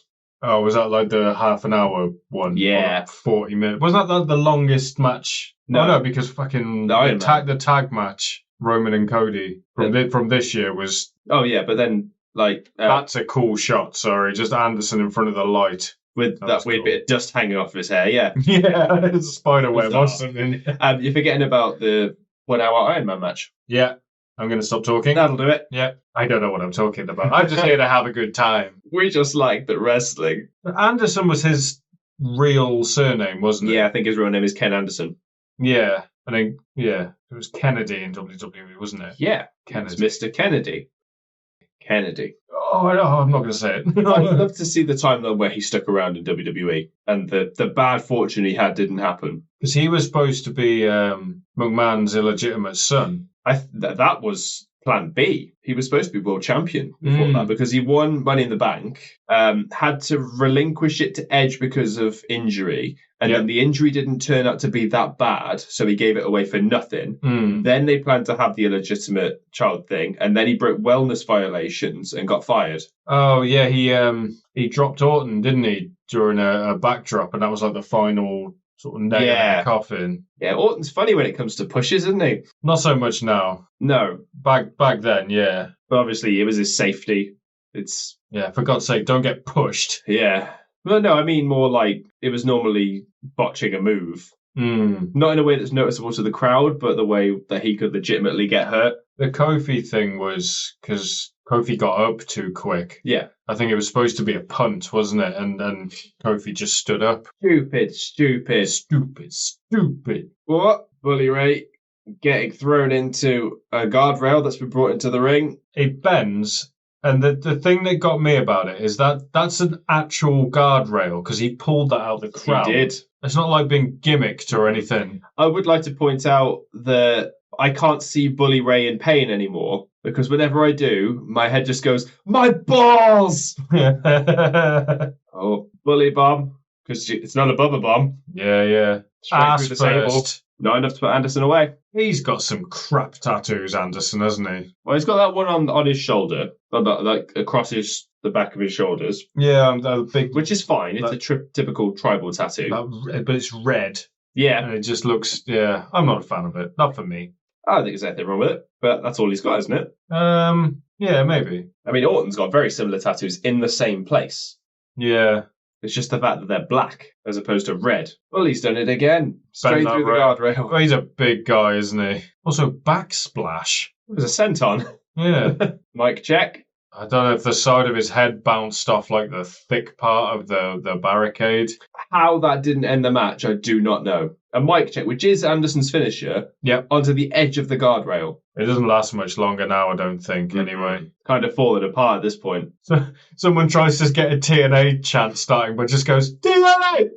Oh, was that like the half an hour one? Yeah. Like 40 minutes. Wasn't that the longest match? No. Oh, no, because fucking the tag match, Roman and Cody, from this year was... Oh, yeah, but then, like... that's a cool shot, sorry. Just Anderson in front of the light. With that weird bit of dust hanging off his hair, yeah. Yeah, it's a spider web or something. You're forgetting about the 1 hour Iron Man match. Yeah, I'm going to stop talking. That'll do it. Yeah, I don't know what I'm talking about. I'm just here to have a good time. We just like the wrestling. Anderson was his real surname, wasn't it? Yeah, I think his real name is Ken Anderson. Yeah, I think, yeah. It was Kennedy in WWE, wasn't it? Yeah, Kennedy. It's Mr. Kennedy. Kennedy. Oh, I'm not going to say it. I'd love to see the time though where he stuck around in WWE and the bad fortune he had didn't happen. Because he was supposed to be McMahon's illegitimate son. That was plan B. He was supposed to be world champion before that because he won Money in the Bank, had to relinquish it to Edge because of injury, and then the injury didn't turn out to be that bad, so he gave it away for nothing. Then they planned to have the illegitimate child thing, and then he broke wellness violations and got fired. Oh, yeah, he dropped Orton, didn't he, during a backdrop, and that was like the final sort of nail in the coffin. Yeah, Orton's funny when it comes to pushes, isn't he? Not so much now. No. Back then, yeah. But obviously, it was his safety. It's... Yeah, for God's sake, don't get pushed. Yeah. Well, no, I mean more like it was normally botching a move. Not in a way that's noticeable to the crowd, but the way that he could legitimately get hurt. The Kofi thing was because Kofi got up too quick. Yeah. I think it was supposed to be a punt, wasn't it? And Kofi just stood up. Stupid. What? Bully Ray getting thrown into a guardrail that's been brought into the ring. He bends, and the thing that got me about it is that's an actual guardrail because he pulled that out of the crowd. He did. It's not like being gimmicked or anything. I would like to point out that I can't see Bully Ray in pain anymore because whenever I do, my head just goes, my balls! Oh, Bully bomb. Because it's not a Bubba bomb. Yeah. Straight through the table. Not enough to put Anderson away. He's got some crap tattoos, Anderson, hasn't he? Well, he's got that one on his shoulder, like across the back of his shoulders. Yeah, big. Which is fine. It's a typical tribal tattoo. But it's red. Yeah. And it just looks, yeah, I'm not a fan of it. Not for me. I don't think there's anything wrong with it, but that's all he's got, isn't it? Yeah, maybe. I mean, Orton's got very similar tattoos in the same place. Yeah. It's just the fact that they're black as opposed to red. Well, he's done it again. Straight through the guardrail. Well, he's a big guy, isn't he? Also, backsplash. There's a senton. Yeah. Mic check. I don't know if the side of his head bounced off like the thick part of the barricade. How that didn't end the match, I do not know. A mic check, which is Anderson's finisher, onto the edge of the guardrail. It doesn't last much longer now, I don't think, anyway. Kind of falling apart at this point. So someone tries to get a TNA chant starting, but just goes, TNA!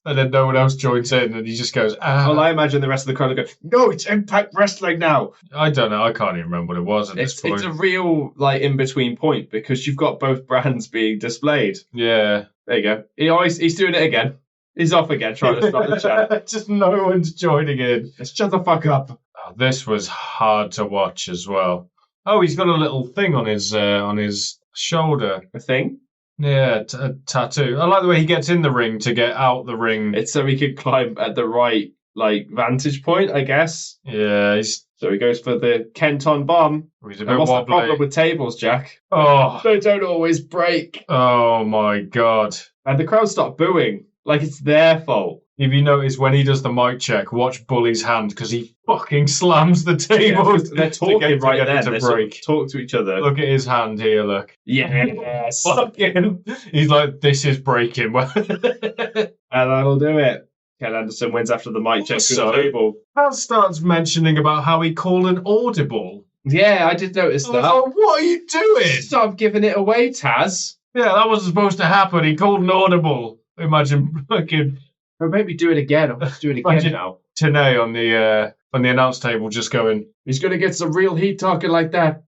And then no one else joins in, and he just goes, ah. Well, I imagine the rest of the crowd go, no, it's Impact Wrestling now. I don't know. I can't even remember what it was at this point. It's a real, like, in-between point because you've got both brands being displayed. Yeah. There you go. He's doing it again. He's off again trying to start the chat. Just no one's joining in. Just shut the fuck up. Oh, this was hard to watch as well. Oh, he's got a little thing on his shoulder. A thing? Yeah, a tattoo. I like the way he gets in the ring to get out the ring. It's so he can climb at the right, like, vantage point, I guess. Yeah, So he goes for the Kenton bomb. He's a bit What's the wobbly. problem with tables, Jack? Oh. They don't always break. Oh my god. And the crowd start booing. Like it's their fault. If you notice when he does the mic check, watch Bully's hand because he fucking slams the table. Yeah, they're talking right then. To they break. sort of talk to each other. Look at his hand here, look. Yes. Fucking. He's like, this is breaking. And that'll do it. Ken Anderson wins after the mic check So- to the table. Taz starts mentioning about how he called an audible. Yeah, I did notice I was that. like, what are you doing? Stop giving it away, Taz. Yeah, that wasn't supposed to happen. He called an audible. Imagine fucking Or maybe do it again. I'll just do it again Imagine- now. TNA on the announce table just going, He's going to get some real heat talking like that.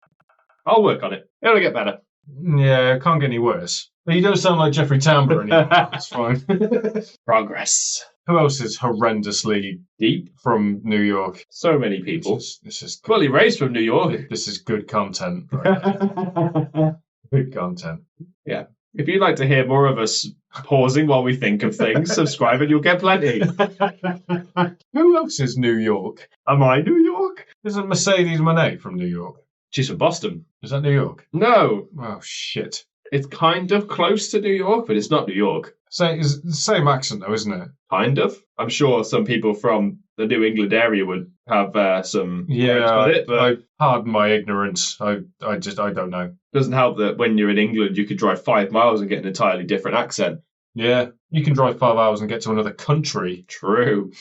I'll work on it. It'll get better. yeah, it can't get any worse. But you don't sound like Jeffrey Tambor anymore. It's fine. Progress. Who else is horrendously Deep. from New York? So many people. This is Fully raised from New York. this is good content. Right? Good content. If you'd like to hear more of us pausing while we think of things, subscribe and you'll get plenty. Who else is New York? Am I New York? Isn't Mercedes Monet from New York? She's from Boston. Is that New York? No, Oh shit! it's kind of close to New York, but it's not New York. It's the same accent though, isn't it? Kind of. I'm sure some people from the New England area would have some Yeah, gripes with it, but I pardon my ignorance. I don't know. it doesn't help that when you're in England, you could drive 5 miles and get an entirely different accent. Yeah, you can drive 5 hours and get to another country. True.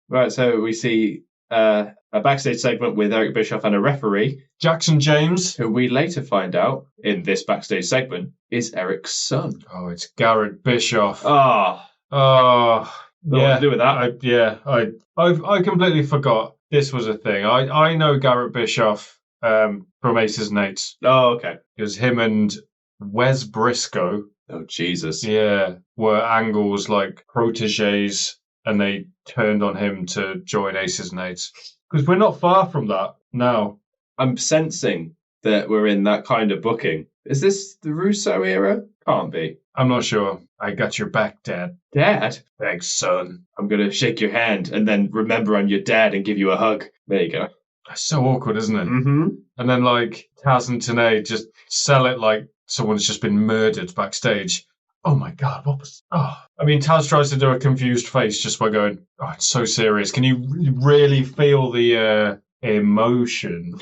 Right, so we see a backstage segment with Eric Bischoff and a referee, Jackson James. who we later find out in this backstage segment is Eric's son. Oh, it's Garrett Bischoff. Ah, Oh, what yeah. to do with that? I completely forgot this was a thing. I know Garrett Bischoff from Aces and Eights. Oh, okay. It was him and Wes Briscoe. Oh, Jesus. Yeah, were Angle's like proteges, and they turned on him to join Aces and Eights. Because we're not far from that now. I'm sensing that we're in that kind of booking. Is this the Russo era? Can't be. I'm not sure. I got your back, Dad. Dad, Thanks, son. I'm going to shake your hand and then remember I'm your dad and give you a hug. There you go. That's so awkward, isn't it? Mm-hmm. And then like Taz and Tenay just sell it like someone's just been murdered backstage. Oh my God, what was... Oh. I mean, Taz tries to do a confused face just by going, oh, it's so serious. Can you really feel the emotion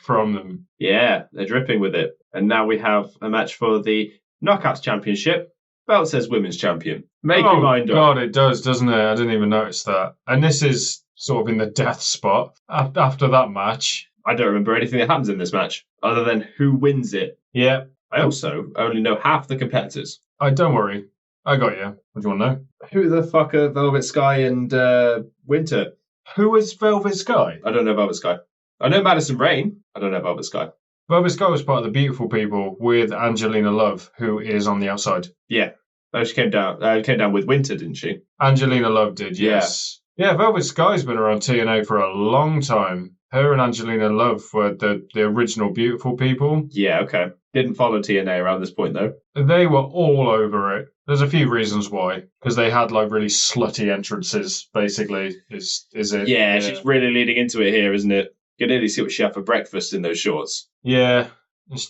from them? Yeah, they're dripping with it. And now we have a match for the Knockouts Championship. Belt says Women's Champion. Make your mind up. God, it does, doesn't it? I didn't even notice that. And this is sort of in the death spot after that match. I don't remember anything that happens in this match, other than who wins it. Yeah. I also only know half the competitors. Don't worry. I got you. What do you want to know? Who the fuck are Velvet Sky and Winter? Who is Velvet Sky? I don't know Velvet Sky. I know Madison Rain. I don't know Velvet Sky. Velvet Sky was part of the Beautiful People with Angelina Love, who is on the outside. Yeah. Oh, she came down with Winter, didn't she? Angelina Love did, yes. Yeah, Velvet Sky's been around TNA for a long time. Her and Angelina Love were the original Beautiful People. Yeah, okay. Didn't follow TNA around this point, though. They were all over it. There's a few reasons why. Because they had, like, really slutty entrances, basically, is it? Yeah, she's really leading into it here, isn't it? You can nearly see what she had for breakfast in those shorts. Yeah.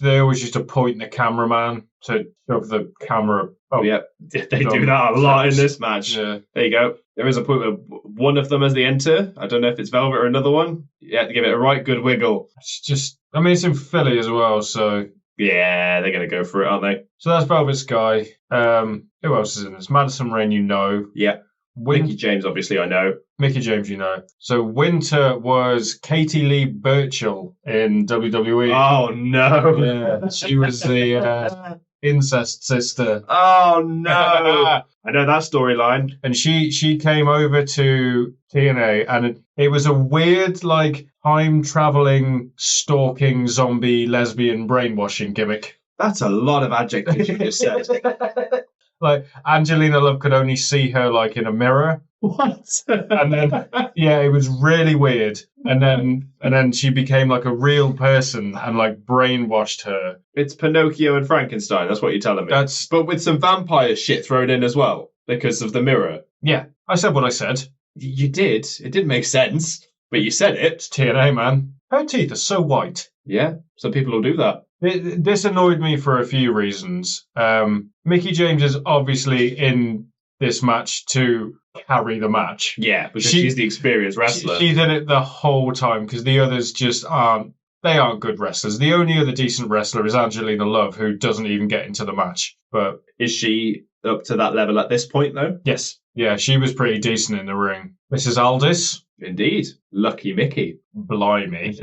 They always used to point the cameraman to shove the camera up. Yeah, they do that a lot in this match. Yeah. There you go. There is a point where one of them as they enter. I don't know if it's Velvet or another one. You have to give it a right good wiggle. It's just, I mean, it's in Philly as well, so... Yeah, they're going to go for it, aren't they? So that's Velvet Sky. Who else is in this? Madison Rain, you know. Yeah. Mickey James, obviously, I know. Mickey James, you know. So Winter was Katie Lee Burchill in WWE. Oh, no. Yeah, she was the incest sister. Oh no! I know that storyline. And she came over to TNA, and it was a weird, like, time-traveling, stalking, zombie, lesbian brainwashing gimmick. That's a lot of adjectives you just said. Like, Angelina Love could only see her, like, in a mirror. What? And then, yeah, it was really weird. And then she became, like, a real person and, like, brainwashed her. It's Pinocchio and Frankenstein. That's what you're telling me. But with some vampire shit thrown in as well because of the mirror. Yeah, I said what I said. You did. It didn't make sense, but you said it. It's TNA, man. Her teeth are so white. Yeah, some people will do that. This annoyed me for a few reasons. Mickie James is obviously in this match to carry the match. Yeah, because she's the experienced wrestler. She's in it the whole time because the others just aren't. They aren't good wrestlers. The only other decent wrestler is Angelina Love, who doesn't even get into the match. But is she up to that level at this point, though? Yes. Yeah, she was pretty decent in the ring. Mrs. Aldis? Indeed. Lucky Mickey. Blimey.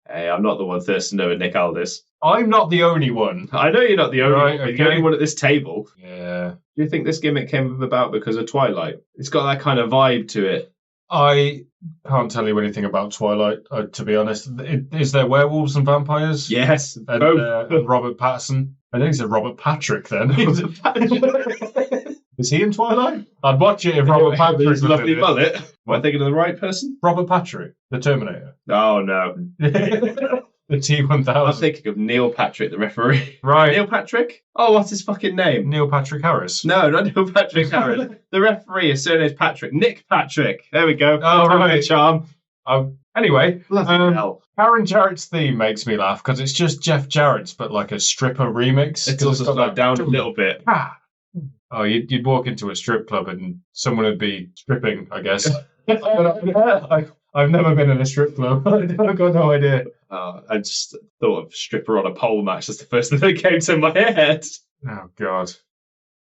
Hey, I'm not the one thirsting over Nick Aldis. I'm not the only one. I know you're not the only one. Okay. You're the only one at this table. Yeah. Do you think this gimmick came about because of Twilight? It's got that kind of vibe to it. I can't tell you anything about Twilight, to be honest. Is there werewolves and vampires? Yes. And Robert Pattinson? I think it's Robert Patrick then. Is he in Twilight? I'd watch it if Robert Patrick was lovely in it. mullet. Am I thinking of the right person? Robert Patrick, the Terminator. Oh, no. The T-1000. I'm thinking of Neil Patrick, the referee. Right. Neil Patrick? Oh, what's his fucking name? Neil Patrick Harris. No, not Neil Patrick Harris. The referee, his surname's Patrick. Nick Patrick. There we go. Oh, right. Charm. Anyway, hell. Karen Jarrett's theme makes me laugh because it's just Jeff Jarrett's, but like a stripper remix. It's also slowed down a little bit. Oh, you'd walk into a strip club and someone would be stripping, I guess. I've never been in a strip club. I've got no idea. I just thought of stripper on a pole match. That's the first thing that came to my head. Oh, God.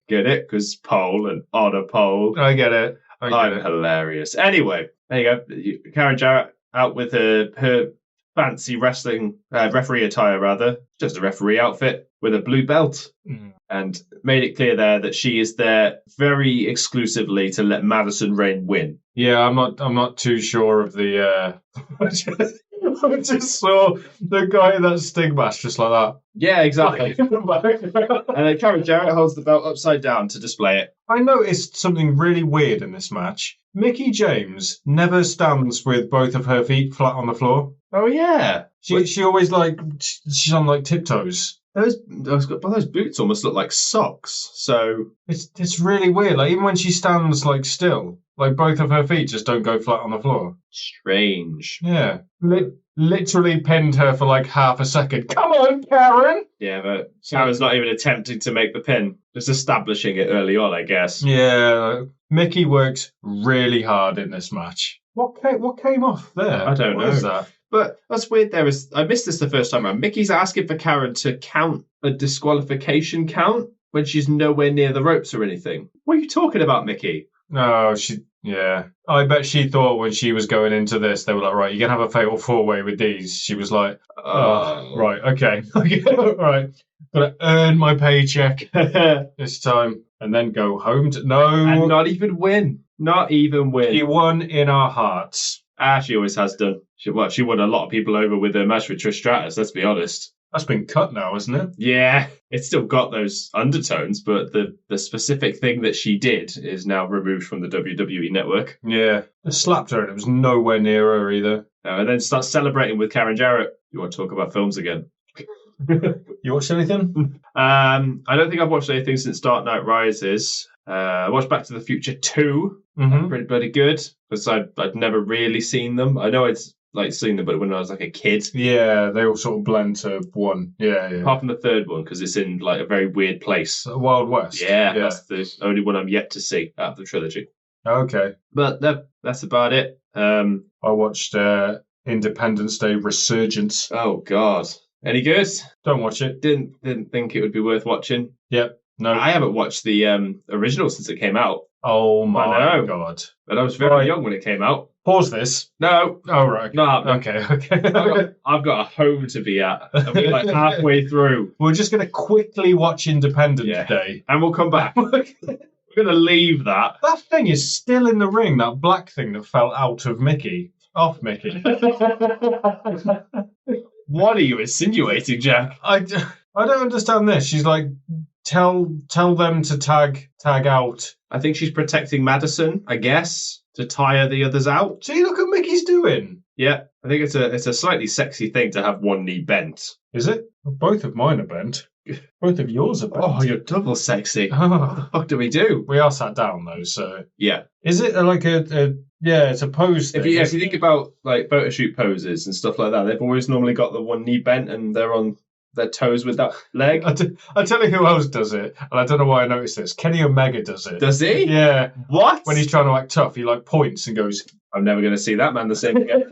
Get it? Because pole and on a pole. I get it. I'm hilarious. Anyway, there you go. Karen Jarrett out with her fancy wrestling referee attire, rather. Just a referee outfit with a blue belt. And made it clear there that she is there very exclusively to let Madison Rayne win. Yeah, I'm not too sure of the. I just saw the guy in that Sting match just like that. Yeah, exactly. And then Karen Jarrett holds the belt upside down to display it. I noticed something really weird in this match. Mickie James never stands with both of her feet flat on the floor. Oh yeah, she always she's on like tiptoes. Those boots almost look like socks. So it's really weird. Like even when she stands like still, like both of her feet just don't go flat on the floor. Strange. Yeah, literally pinned her for like half a second. Come on, Karen. Yeah, but Karen's not even attempting to make the pin. Just establishing it early on, I guess. Yeah, Mickie worked really hard in this match. What came off there? I don't know. What is that? But what's weird there is, I missed this the first time around. Mickey's asking for Karen to count a disqualification count when she's nowhere near the ropes or anything. What are you talking about, Mickie? No, yeah. I bet she thought when she was going into this, they were like, right, you're going to have a fatal four-way with these. She was like, right, okay. All right. Got to earn my paycheck this time and then go home No. And not even win. Not even win. She won in our hearts. She always has done. She won a lot of people over with her match with Trish Stratus, let's be honest. That's been cut now, isn't it? Yeah, it's still got those undertones, but the specific thing that she did is now removed from the WWE network. Yeah, I slapped her and it was nowhere near her either. And then start celebrating with Karen Jarrett. You want to talk about films again? You watched anything? I don't think I've watched anything since Dark Knight Rises. I watched Back to the Future 2. Mm-hmm. Pretty bloody good, because I'd never really seen them. I know I'd seen them, but when I was like a kid. Yeah, they all sort of blend to one. Yeah. Apart from the third one, because it's in like a very weird place. Wild West. Yeah, that's the only one I'm yet to see out of the trilogy. Okay. But that's about it. I watched Independence Day Resurgence. Oh God. Any good? Don't watch it. Didn't think it would be worth watching. Yep. No. I haven't watched the original since it came out. Oh I my know. god. But I was very young when it came out. Pause this. No. Oh, right. No. Okay. I've got a home to be at. I'll be like halfway through. We're just going to quickly watch Independence Yeah. Day. And we'll come back. We're going to leave that. That thing is still in the ring, that black thing that fell out of Mickey. Off Mickey. What are you insinuating, Jack? I don't understand this. She's like, tell them to tag out. I think she's protecting Madison, I guess, to tire the others out. See, look what Mickey's doing. Yeah, I think it's a slightly sexy thing to have one knee bent. Is it? Both of mine are bent. Both of yours are bent. Oh, you're double sexy. What Oh. the fuck do we do? We are sat down though, so Yeah. is it like a it's a pose thing? If you think about like photo shoot poses and stuff like that, they've always normally got the one knee bent and they're on their toes with that leg. I'll tell you who else does it, and I don't know why I noticed this. Kenny Omega does it. Does he? Yeah. What? When he's trying to act tough, he like points and goes, I'm never going to see that man the same again.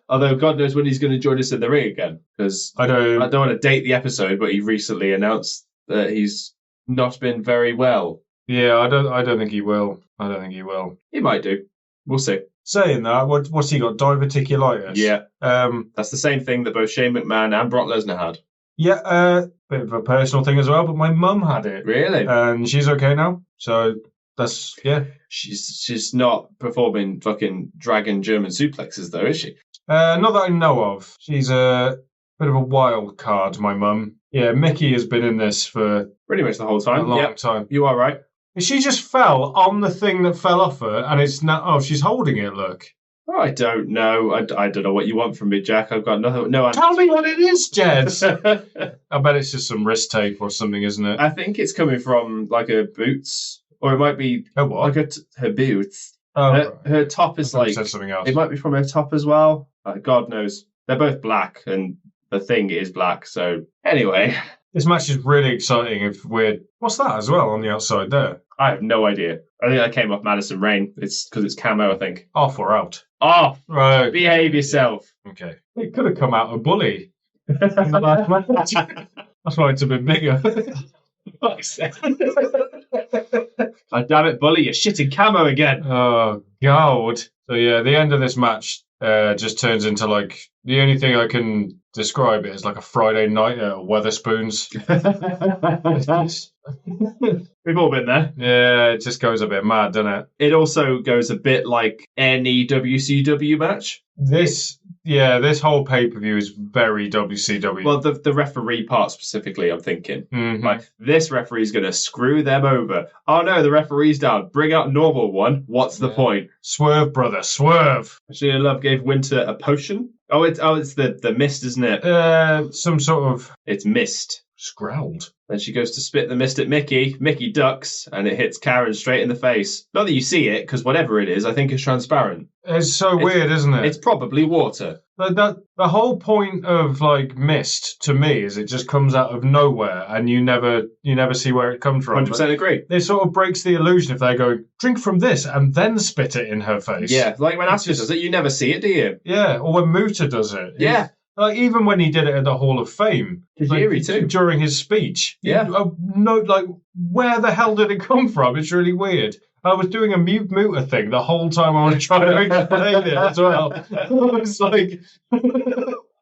Although God knows when he's going to join us in the ring again. Because I don't want to date the episode, but he recently announced that he's not been very well. Yeah, I don't think he will. I don't think he will. He might do. We'll see. Saying that, what's he got? Diverticulitis? Yeah. Um, That's the same thing that both Shane McMahon and Brock Lesnar had. yeah, bit of a personal thing as well, but my mum had it. Really? And she's okay now. So that's, yeah. She's not performing fucking dragon German suplexes though, is she? Not that I know of. She's a bit of a wild card, my mum. Yeah, Mickey has been in this for Pretty much the whole a time. long Yep. time. You are right. She just fell on the thing that fell off her, and it's now. Oh, she's holding it. Look. Oh, I don't know. I don't know what you want from me, Jack. I've got nothing. No, Tell me what it is, Jed. I bet it's just some wrist tape or something, isn't it? I think it's coming from like her boots, or it might be Oh, what? like her boots. Oh, Her top is I thought you like said something else. it might be from her top as well. God knows. They're both black, and the thing is black. So anyway, This match is really exciting. If we're what's that as well on the outside there? I have no idea. I think that came off Madison Rain. It's because it's camo, I think. Off or out? Off. Right. Behave yourself. Okay. It could have come out a bully. In the last match. That's why it's a bit bigger. Fuck's sake. God damn it, Bully, you're shitting camo again. Oh God. So yeah, the end of this match just turns into like the only thing I can describe it as like a Friday night at Weatherspoons. We've all been there. Yeah, it just goes a bit mad, doesn't it? It also goes a bit like any WCW match. This whole pay-per-view is very WCW. Well, the referee part specifically, I'm thinking. Mhm. Like, this referee's going to screw them over. Oh no, the referee's down. Bring out normal one. What's the point? Swerve, brother, swerve. Actually, Love gave Winter a potion. Oh, it's the mist, isn't it? Some sort of It's mist. scrawled. Then she goes to spit the mist at Mickey. Mickey ducks, and it hits Karen straight in the face. Not that you see it, because whatever it is, I think it's transparent. It's so weird, isn't it? It's probably water. The whole point of like mist to me is it just comes out of nowhere and you never see where it comes from. 100% agree. It sort of breaks the illusion if they go drink from this and then spit it in her face. Yeah, like when Asuka does it, you never see it, do you? Yeah, or when Muta does it. Yeah. Like even when he did it at the Hall of Fame, Tajiri too. during his speech. Yeah. No, like where the hell did it come from? It's really weird. I was doing a Muta thing the whole time I was trying to explain it as well. I was like,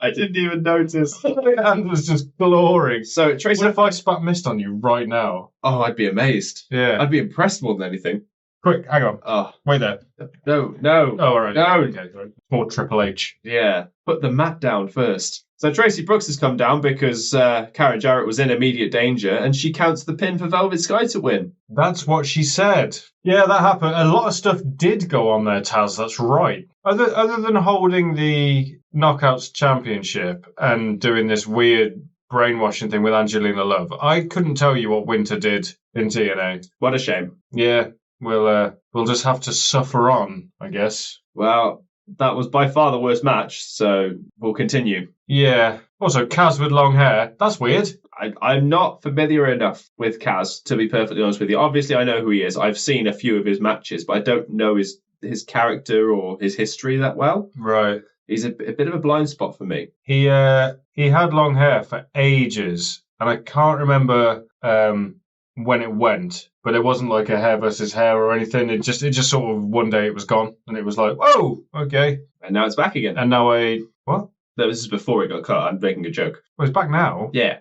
I didn't even notice. my hand was just glowing. So Tracy, What if I spat mist on you right now? oh, I'd be amazed. Yeah. I'd be impressed more than anything. Quick, hang on. Oh Wait there. no. Oh, all right. No. Okay, sorry. More Triple H. Yeah, put the mat down first. So Tracy Brooks has come down because Karen Jarrett was in immediate danger, and she counts the pin for Velvet Sky to win. That's what she said. Yeah, that happened. A lot of stuff did go on there, Taz. That's right. Other than holding the Knockouts Championship and doing this weird brainwashing thing with Angelina Love, I couldn't tell you what Winter did in TNA. What a shame. Yeah, we'll just have to suffer on, I guess. Well, that was by far the worst match, so we'll continue. Yeah. Also, Kaz with long hair. That's weird. I'm not familiar enough with Kaz, to be perfectly honest with you. Obviously, I know who he is. I've seen a few of his matches, but I don't know his character or his history that well. Right. He's a bit of a blind spot for me. He had long hair for ages, and I can't remember when it went, but it wasn't like a hair versus hair or anything. It just sort of one day it was gone, and it was like, whoa, okay. And now it's back again. And now what? No, this is before it got cut. I'm making a joke. Well, it's back now. Yeah,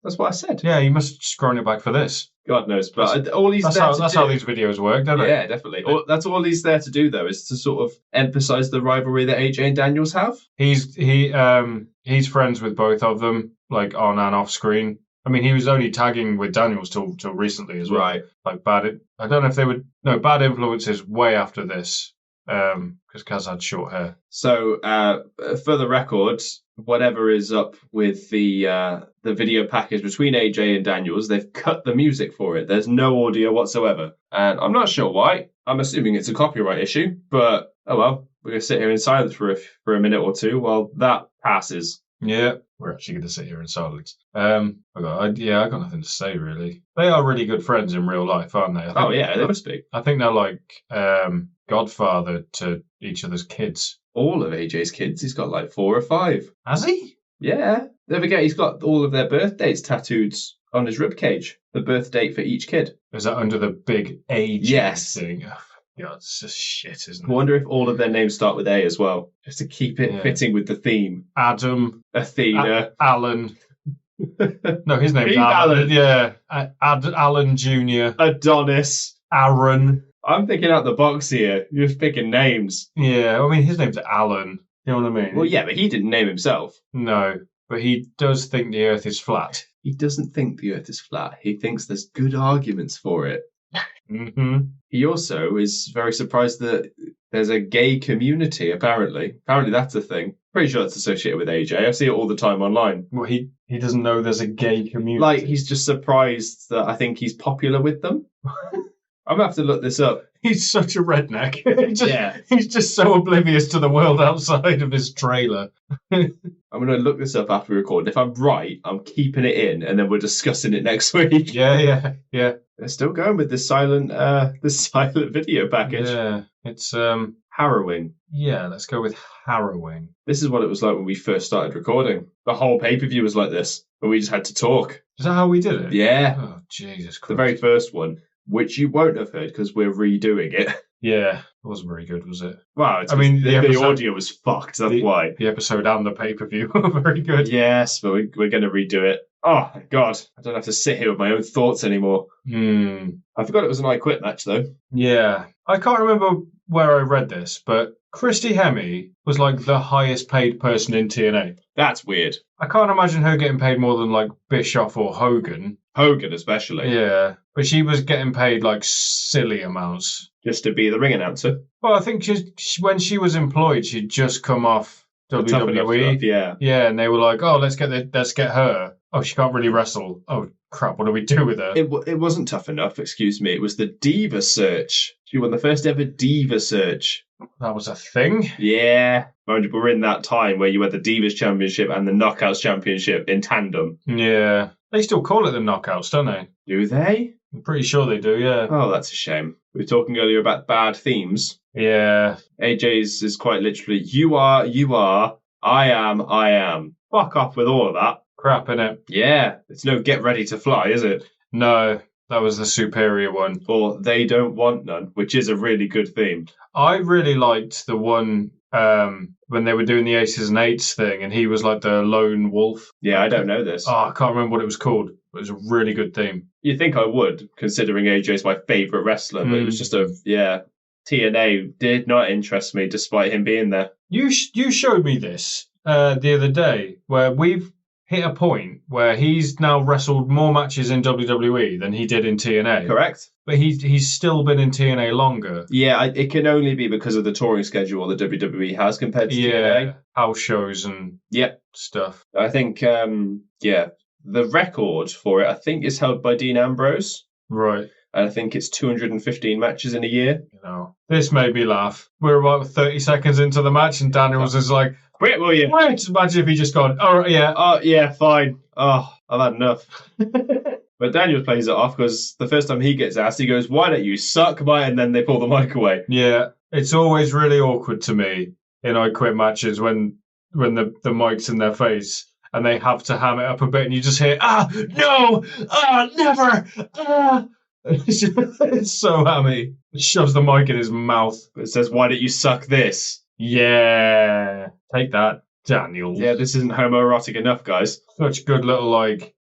that's what I said. Yeah, you must have just grown it back for this. God knows, but all he's That's how these videos work, don't they? Yeah, definitely. That's all he's there to do, though, is to sort of emphasize the rivalry that AJ and Daniels have. He's friends with both of them, like on and off screen. I mean, he was only tagging with Daniels till recently as well. Right. Like I don't know if they would. No, Bad Influences way after this, because Kaz had short hair. So, for the record, whatever is up with the video package between AJ and Daniels, they've cut the music for it. There's no audio whatsoever, and I'm not sure why. I'm assuming it's a copyright issue, but oh well. We're gonna sit here in silence for a minute or two while that passes. Yeah, we're actually going to sit here in silence. I got nothing to say, really. They are really good friends in real life, aren't they? They must be. I think they're like godfather to each other's kids. All of AJ's kids. He's got like 4 or 5. Has he? Yeah. Don't forget, he's got all of their birth dates tattooed on his ribcage. The birth date for each kid. Is that under the big age yes. thing? Oh, God, it's just shit, isn't it? I wonder if all of their names start with A as well, just to keep it fitting with the theme. Adam. Athena. Alan. No, his name's Alan. Yeah. Alan Jr. Adonis. Aaron. I'm thinking out the box here. You're just picking names. Yeah, I mean, his name's Alan. You know what I mean? Well, yeah, but he didn't name himself. No, but he does think the Earth is flat. He doesn't think the Earth is flat. He thinks there's good arguments for it. Mm-hmm. He also is very surprised that there's a gay community, apparently. Apparently that's a thing. Pretty sure it's associated with AJ. I see it all the time online. Well, he doesn't know there's a gay community. Like, he's just surprised that I think he's popular with them. I'm going to have to look this up. He's such a redneck. He's just so oblivious to the world outside of his trailer. I'm going to look this up after we record. If I'm right, I'm keeping it in, and then we're discussing it next week. Yeah. They're still going with the silent video package. Yeah, it's harrowing. Yeah, let's go with harrowing. This is what it was like when we first started recording. The whole pay-per-view was like this, but we just had to talk. Is that how we did it? Yeah. Oh, Jesus Christ. The very first one, which you won't have heard because we're redoing it. Yeah, it wasn't very good, was it? Well, the audio was fucked, that's why. The episode and the pay-per-view were very good. Yes, but we're going to redo it. Oh, God. I don't have to sit here with my own thoughts anymore. I forgot it was an I Quit match, though. Yeah. I can't remember where I read this, but Christy Hemme was like the highest paid person in TNA. That's weird. I can't imagine her getting paid more than like Bischoff or Hogan. Hogan, especially. Yeah. But she was getting paid like silly amounts. Just to be the ring announcer? Well, I think when she was employed, she'd just come off WWE. Stuff, yeah. Yeah, and they were like, oh, let's get her. Oh, she can't really wrestle. Oh, crap, what do we do with her? It wasn't tough enough, excuse me. It was the Diva Search. She won the first ever Diva Search. That was a thing? Yeah. We're in that time where you had the Divas Championship and the Knockouts Championship in tandem. Yeah. They still call it the Knockouts, don't they? Do they? I'm pretty sure they do, yeah. Oh, that's a shame. We were talking earlier about bad themes. Yeah. AJ's is quite literally, you are, I am. Fuck off with all of that. Crap, innit? Yeah. It's no get ready to fly, is it? No, that was the superior one. Or they don't want none, which is a really good theme. I really liked the one when they were doing the Aces and Eights thing, and he was like the lone wolf. Yeah, I don't know this. Oh, I can't remember what it was called. It was a really good theme. You'd think I would, considering AJ's my favourite wrestler, but it was just TNA did not interest me despite him being there. You showed me this the other day, where we've hit a point where he's now wrestled more matches in WWE than he did in TNA. Correct. But he's still been in TNA longer. Yeah, it can only be because of the touring schedule that WWE has compared to TNA. House shows and stuff. I think, the record for it, I think, is held by Dean Ambrose. Right. And I think it's 215 matches in a year. You know, this made me laugh. We're about 30 seconds into the match and Daniels is like, quit, will you? Wait, imagine if he just gone, oh, yeah. Oh, yeah, fine. Oh, I've had enough. But Daniels plays it off because the first time he gets asked, he goes, why don't you suck my... And then they pull the mic away. Yeah, it's always really awkward to me in I Quit matches when the mic's in their face and they have to ham it up a bit, and you just hear, no, never, It's so hammy. It shoves the mic in his mouth. It says, "Why don't you suck this?" Yeah, take that, Daniel. Yeah, this isn't homoerotic enough, guys. Such good little,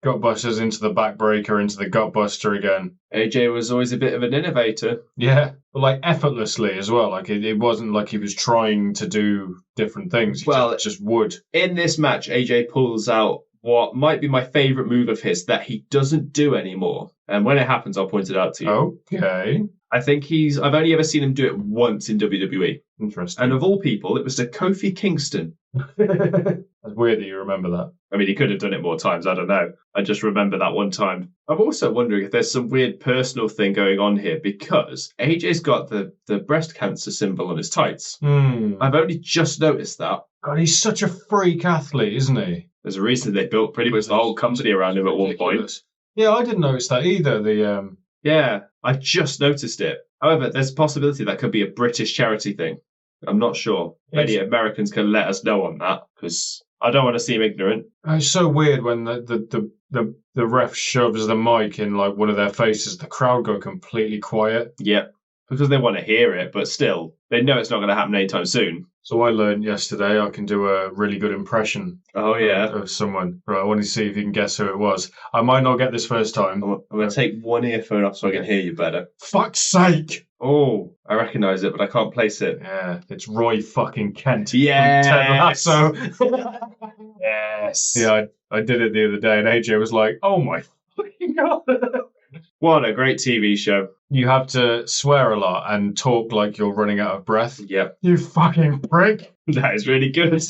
gutbusters into the backbreaker, into the gutbuster again. AJ was always a bit of an innovator. Yeah, but, effortlessly as well. It wasn't like he was trying to do different things. He just would. In this match, AJ pulls out what might be my favourite move of his that he doesn't do anymore. And when it happens, I'll point it out to you. Okay. I think I've only ever seen him do it once in WWE. Interesting. And of all people, it was to Kofi Kingston. That's weird that you remember that. I mean, he could have done it more times. I don't know. I just remember that one time. I'm also wondering if there's some weird personal thing going on here because AJ's got the breast cancer symbol on his tights. I've only just noticed that. God, he's such a freak athlete, isn't he? There's a reason they built pretty much the whole company around him at one point. Yeah, I didn't notice that either. Yeah, I just noticed it. However, there's a possibility that could be a British charity thing. I'm not sure. Maybe Americans can let us know on that because I don't want to seem ignorant. It's so weird when the ref shoves the mic in one of their faces. The crowd go completely quiet. Yeah, because they want to hear it, but still, they know it's not going to happen anytime soon. So I learned yesterday I can do a really good impression. Oh, yeah. Of someone. Right, I want to see if you can guess who it was. I might not get this first time. I'm going to take one earphone off so I can hear you better. Fuck's sake! Oh, I recognise it, but I can't place it. Yeah, it's Roy fucking Kent. Yes! From Ted Lasso. Yes! Yeah, I did it the other day, and AJ was like, "Oh my fucking god!" What a great TV show. You have to swear a lot and talk like you're running out of breath. Yep. You fucking prick. That is really good.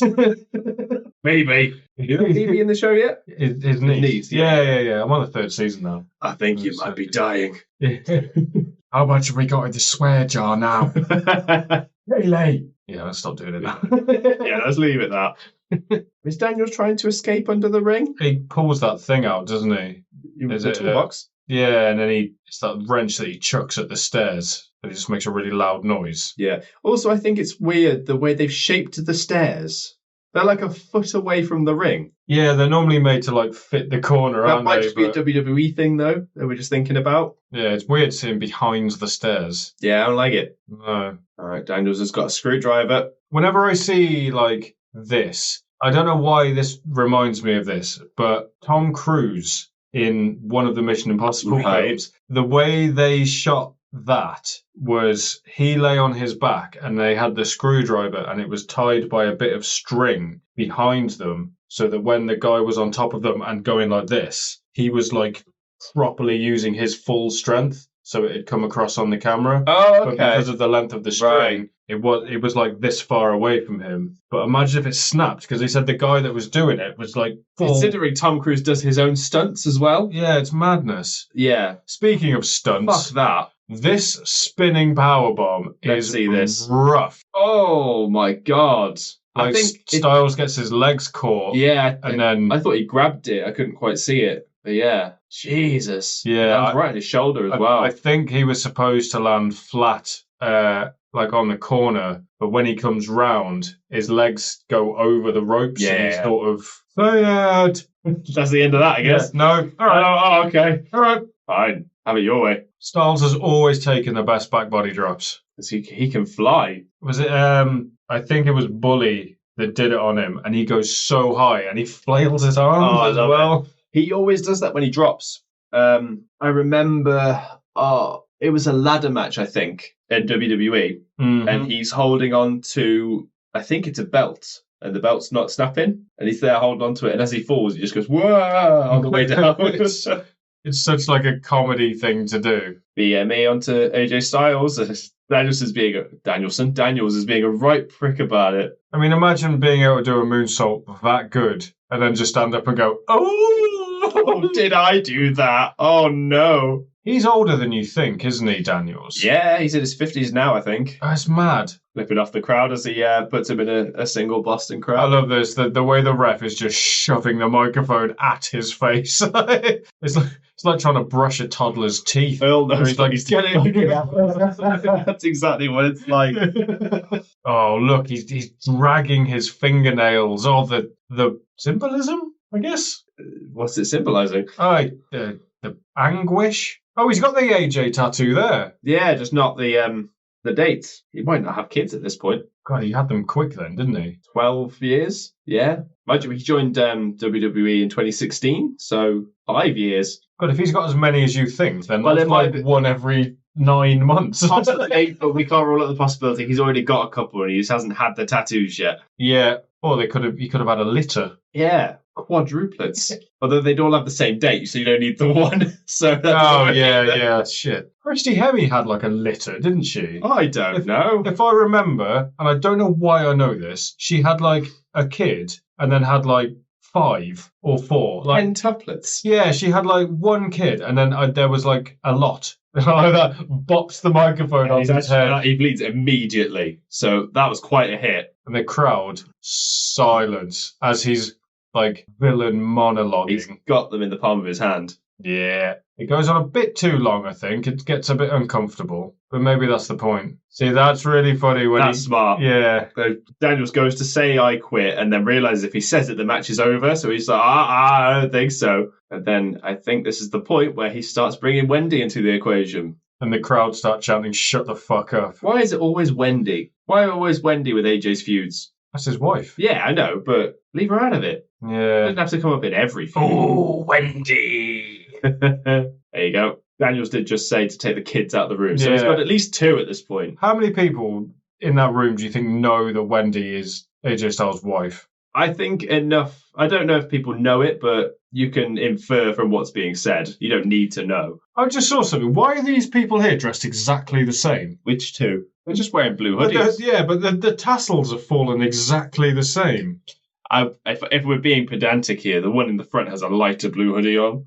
Maybe. You know Phoebe in the show yet? His niece. Yeah. I'm on the third season now. I think you might be dying. How much have we got in the swear jar now? Really? Yeah, let's stop doing it now. Yeah, let's leave it that. Is Daniels trying to escape under the ring? He pulls that thing out, doesn't he? Is it toolbox? Yeah, and then it's that wrench that he chucks at the stairs, and it just makes a really loud noise. Yeah. Also, I think it's weird the way they've shaped the stairs. They're like a foot away from the ring. Yeah, they're normally made to fit the corner, aren't they? That might just be a WWE thing, though, that we're just thinking about. Yeah, it's weird seeing behind the stairs. Yeah, I don't like it. No. All right, Daniels has got a screwdriver. Whenever I see, this, I don't know why this reminds me of this, but Tom Cruise in one of the Mission Impossible films, the way they shot that was he lay on his back and they had the screwdriver and it was tied by a bit of string behind them so that when the guy was on top of them and going like this, he was properly using his full strength so it had come across on the camera. Oh, okay. But because of the length of the string, it was this far away from him. But imagine if it snapped, because they said the guy that was doing it was full. Considering Tom Cruise does his own stunts as well. Yeah, it's madness. Yeah. Speaking of stunts. Fuck that. This spinning powerbomb is rough. Oh my god. I think Styles gets his legs caught. Yeah. And then I thought he grabbed it. I couldn't quite see it. But yeah. Jesus. Yeah. That was right on his shoulder as well. I think he was supposed to land flat, on the corner, but when he comes round, his legs go over the ropes. Yeah. And he's sort of fired. That's the end of that, I guess. Yeah. No. All right. Oh, okay. All right. Fine. Have it your way. Styles has always taken the best back body drops. Because he can fly. Was it, I think it was Bully that did it on him, and he goes so high, and he flails his arms as well. He always does that when he drops. I remember, it was a ladder match, I think, in WWE, and he's holding on to, I think it's a belt, and the belt's not snapping, and he's there holding on to it, and as he falls, he just goes, whoa, on the way down. It's such a comedy thing to do. BME onto AJ Styles. Daniels is being a right prick about it. I mean, imagine being able to do a moonsault that good, and then just stand up and go, oh, did I do that? Oh, no. He's older than you think, isn't he, Daniels? Yeah, he's in his 50s now, I think. That's mad. Flipping off the crowd as he puts him in a single Boston crowd. I love this. The way the ref is just shoving the microphone at his face. It's like trying to brush a toddler's teeth. Earl knows he's getting. That's exactly what it's like. Oh, look, he's dragging his fingernails. Oh, the symbolism? I guess. What's it symbolising? The anguish. Oh, he's got the AJ tattoo there. Yeah, just not the dates. He might not have kids at this point. God, he had them quick then, didn't he? 12 years? Yeah. Mind you, he joined WWE in 2016, so 5 years. God, if he's got as many as you think, then Well, that's it might like be- one every 9 months. Possibly, but we can't rule out the possibility he's already got a couple and he just hasn't had the tattoos yet. Yeah. Or he could have had a litter. Yeah, quadruplets. Although they'd all have the same date, so you don't need the one. So that's Oh, yeah, shit. Christy Hemme had like a litter, didn't she? I don't know. If I remember, and I don't know why I know this, she had like a kid and then had like 5 or 4. Like, 10 tuplets. yeah, she had like one kid and then there was like a lot. Like that bops the microphone off his head. He bleeds immediately. So that was quite a hit. And the crowd, silence as he's like villain monologuing. He's got them in the palm of his hand. Yeah. It goes on a bit too long, I think. It gets a bit uncomfortable. But maybe that's the point. See, that's really funny when That's smart. Yeah. So Daniels goes to say I quit and then realizes if he says it, the match is over. So he's like, I don't think so. And then I think this is the point where he starts bringing Wendy into the equation. And the crowd start chanting, shut the fuck up. Why is it always Wendy? Why always Wendy with AJ's feuds? That's his wife. Yeah, I know, but leave her out of it. Yeah. Doesn't have to come up in every feud. Oh, Wendy. There you go. Daniels did just say to take the kids out of the room. So he's Yeah. got at least 2 at this point. How many people in that room do you think know that Wendy is AJ Styles' wife? I think enough. I don't know if people know it, but you can infer from what's being said. You don't need to know. I just saw something. Why are these people here dressed exactly the same? Which 2? They're just wearing blue But hoodies. but the tassels have fallen exactly the same. If we're being pedantic here, the one in the front has a lighter blue hoodie on.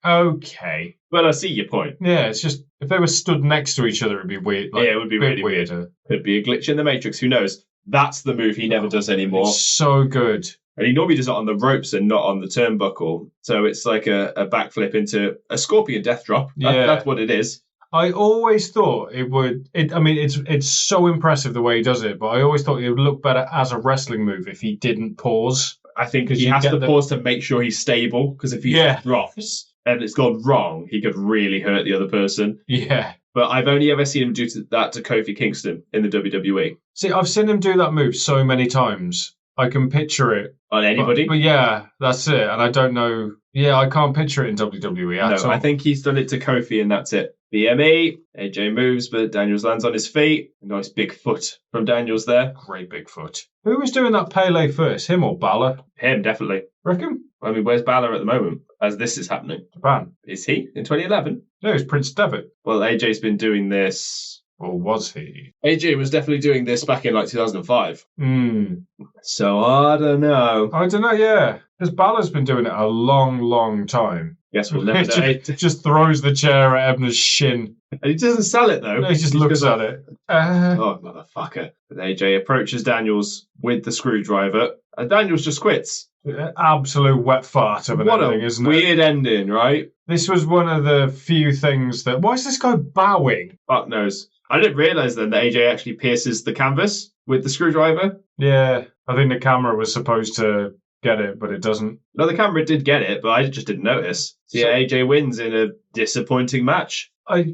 Okay. But I see your point. Yeah, it's just, if they were stood next to each other, it'd be weird. Like, Yeah, it would be a bit really weird. weirder. Could be a glitch in the Matrix. Who knows? That's the move he never does anymore. It's so good. And he normally does it on the ropes and not on the turnbuckle. So it's like a backflip into a scorpion death drop. That's what it is. I always thought it would. It's so impressive the way he does it, but I always thought it would look better as a wrestling move if he didn't pause. I think 'Cause he you has get to the- pause to make sure he's stable. Because if he drops and it's gone wrong, he could really hurt the other person. Yeah. But I've only ever seen him do that to Kofi Kingston in the WWE. See, I've seen him do that move so many times. I can picture it. On anybody? But yeah, that's it. And I don't know. Yeah, I can't picture it in WWE at all. No, I think he's done it to Kofi and that's it. BME, AJ moves, but Daniels lands on his feet. A nice big foot from Daniels there. Great big foot. Who was doing that Pele first? Him or Balor? Him, definitely. Reckon? I mean, where's Balor at the moment as this is happening? Japan. Is he in 2011? No, it's Prince Devitt. Well, AJ's been doing this. Or was he? AJ was definitely doing this back in like 2005. Hmm. So I don't know. I don't know, yeah. Because Balor's been doing it a long, long time. Guess we'll never know. Just throws the chair at Ebner's shin. And he doesn't sell it though. No, he just looks at it. Oh, motherfucker. But AJ approaches Daniels with the screwdriver, and Daniels just quits. Absolute wet fart of an ending, isn't it? Weird ending, right? This was one of the few things that... Why is this guy bowing? Fuck knows. I didn't realise then that AJ actually pierces the canvas with the screwdriver. Yeah, I think the camera was supposed to get it, but it doesn't. No, the camera did get it, but I just didn't notice. So yeah, AJ wins in a disappointing match.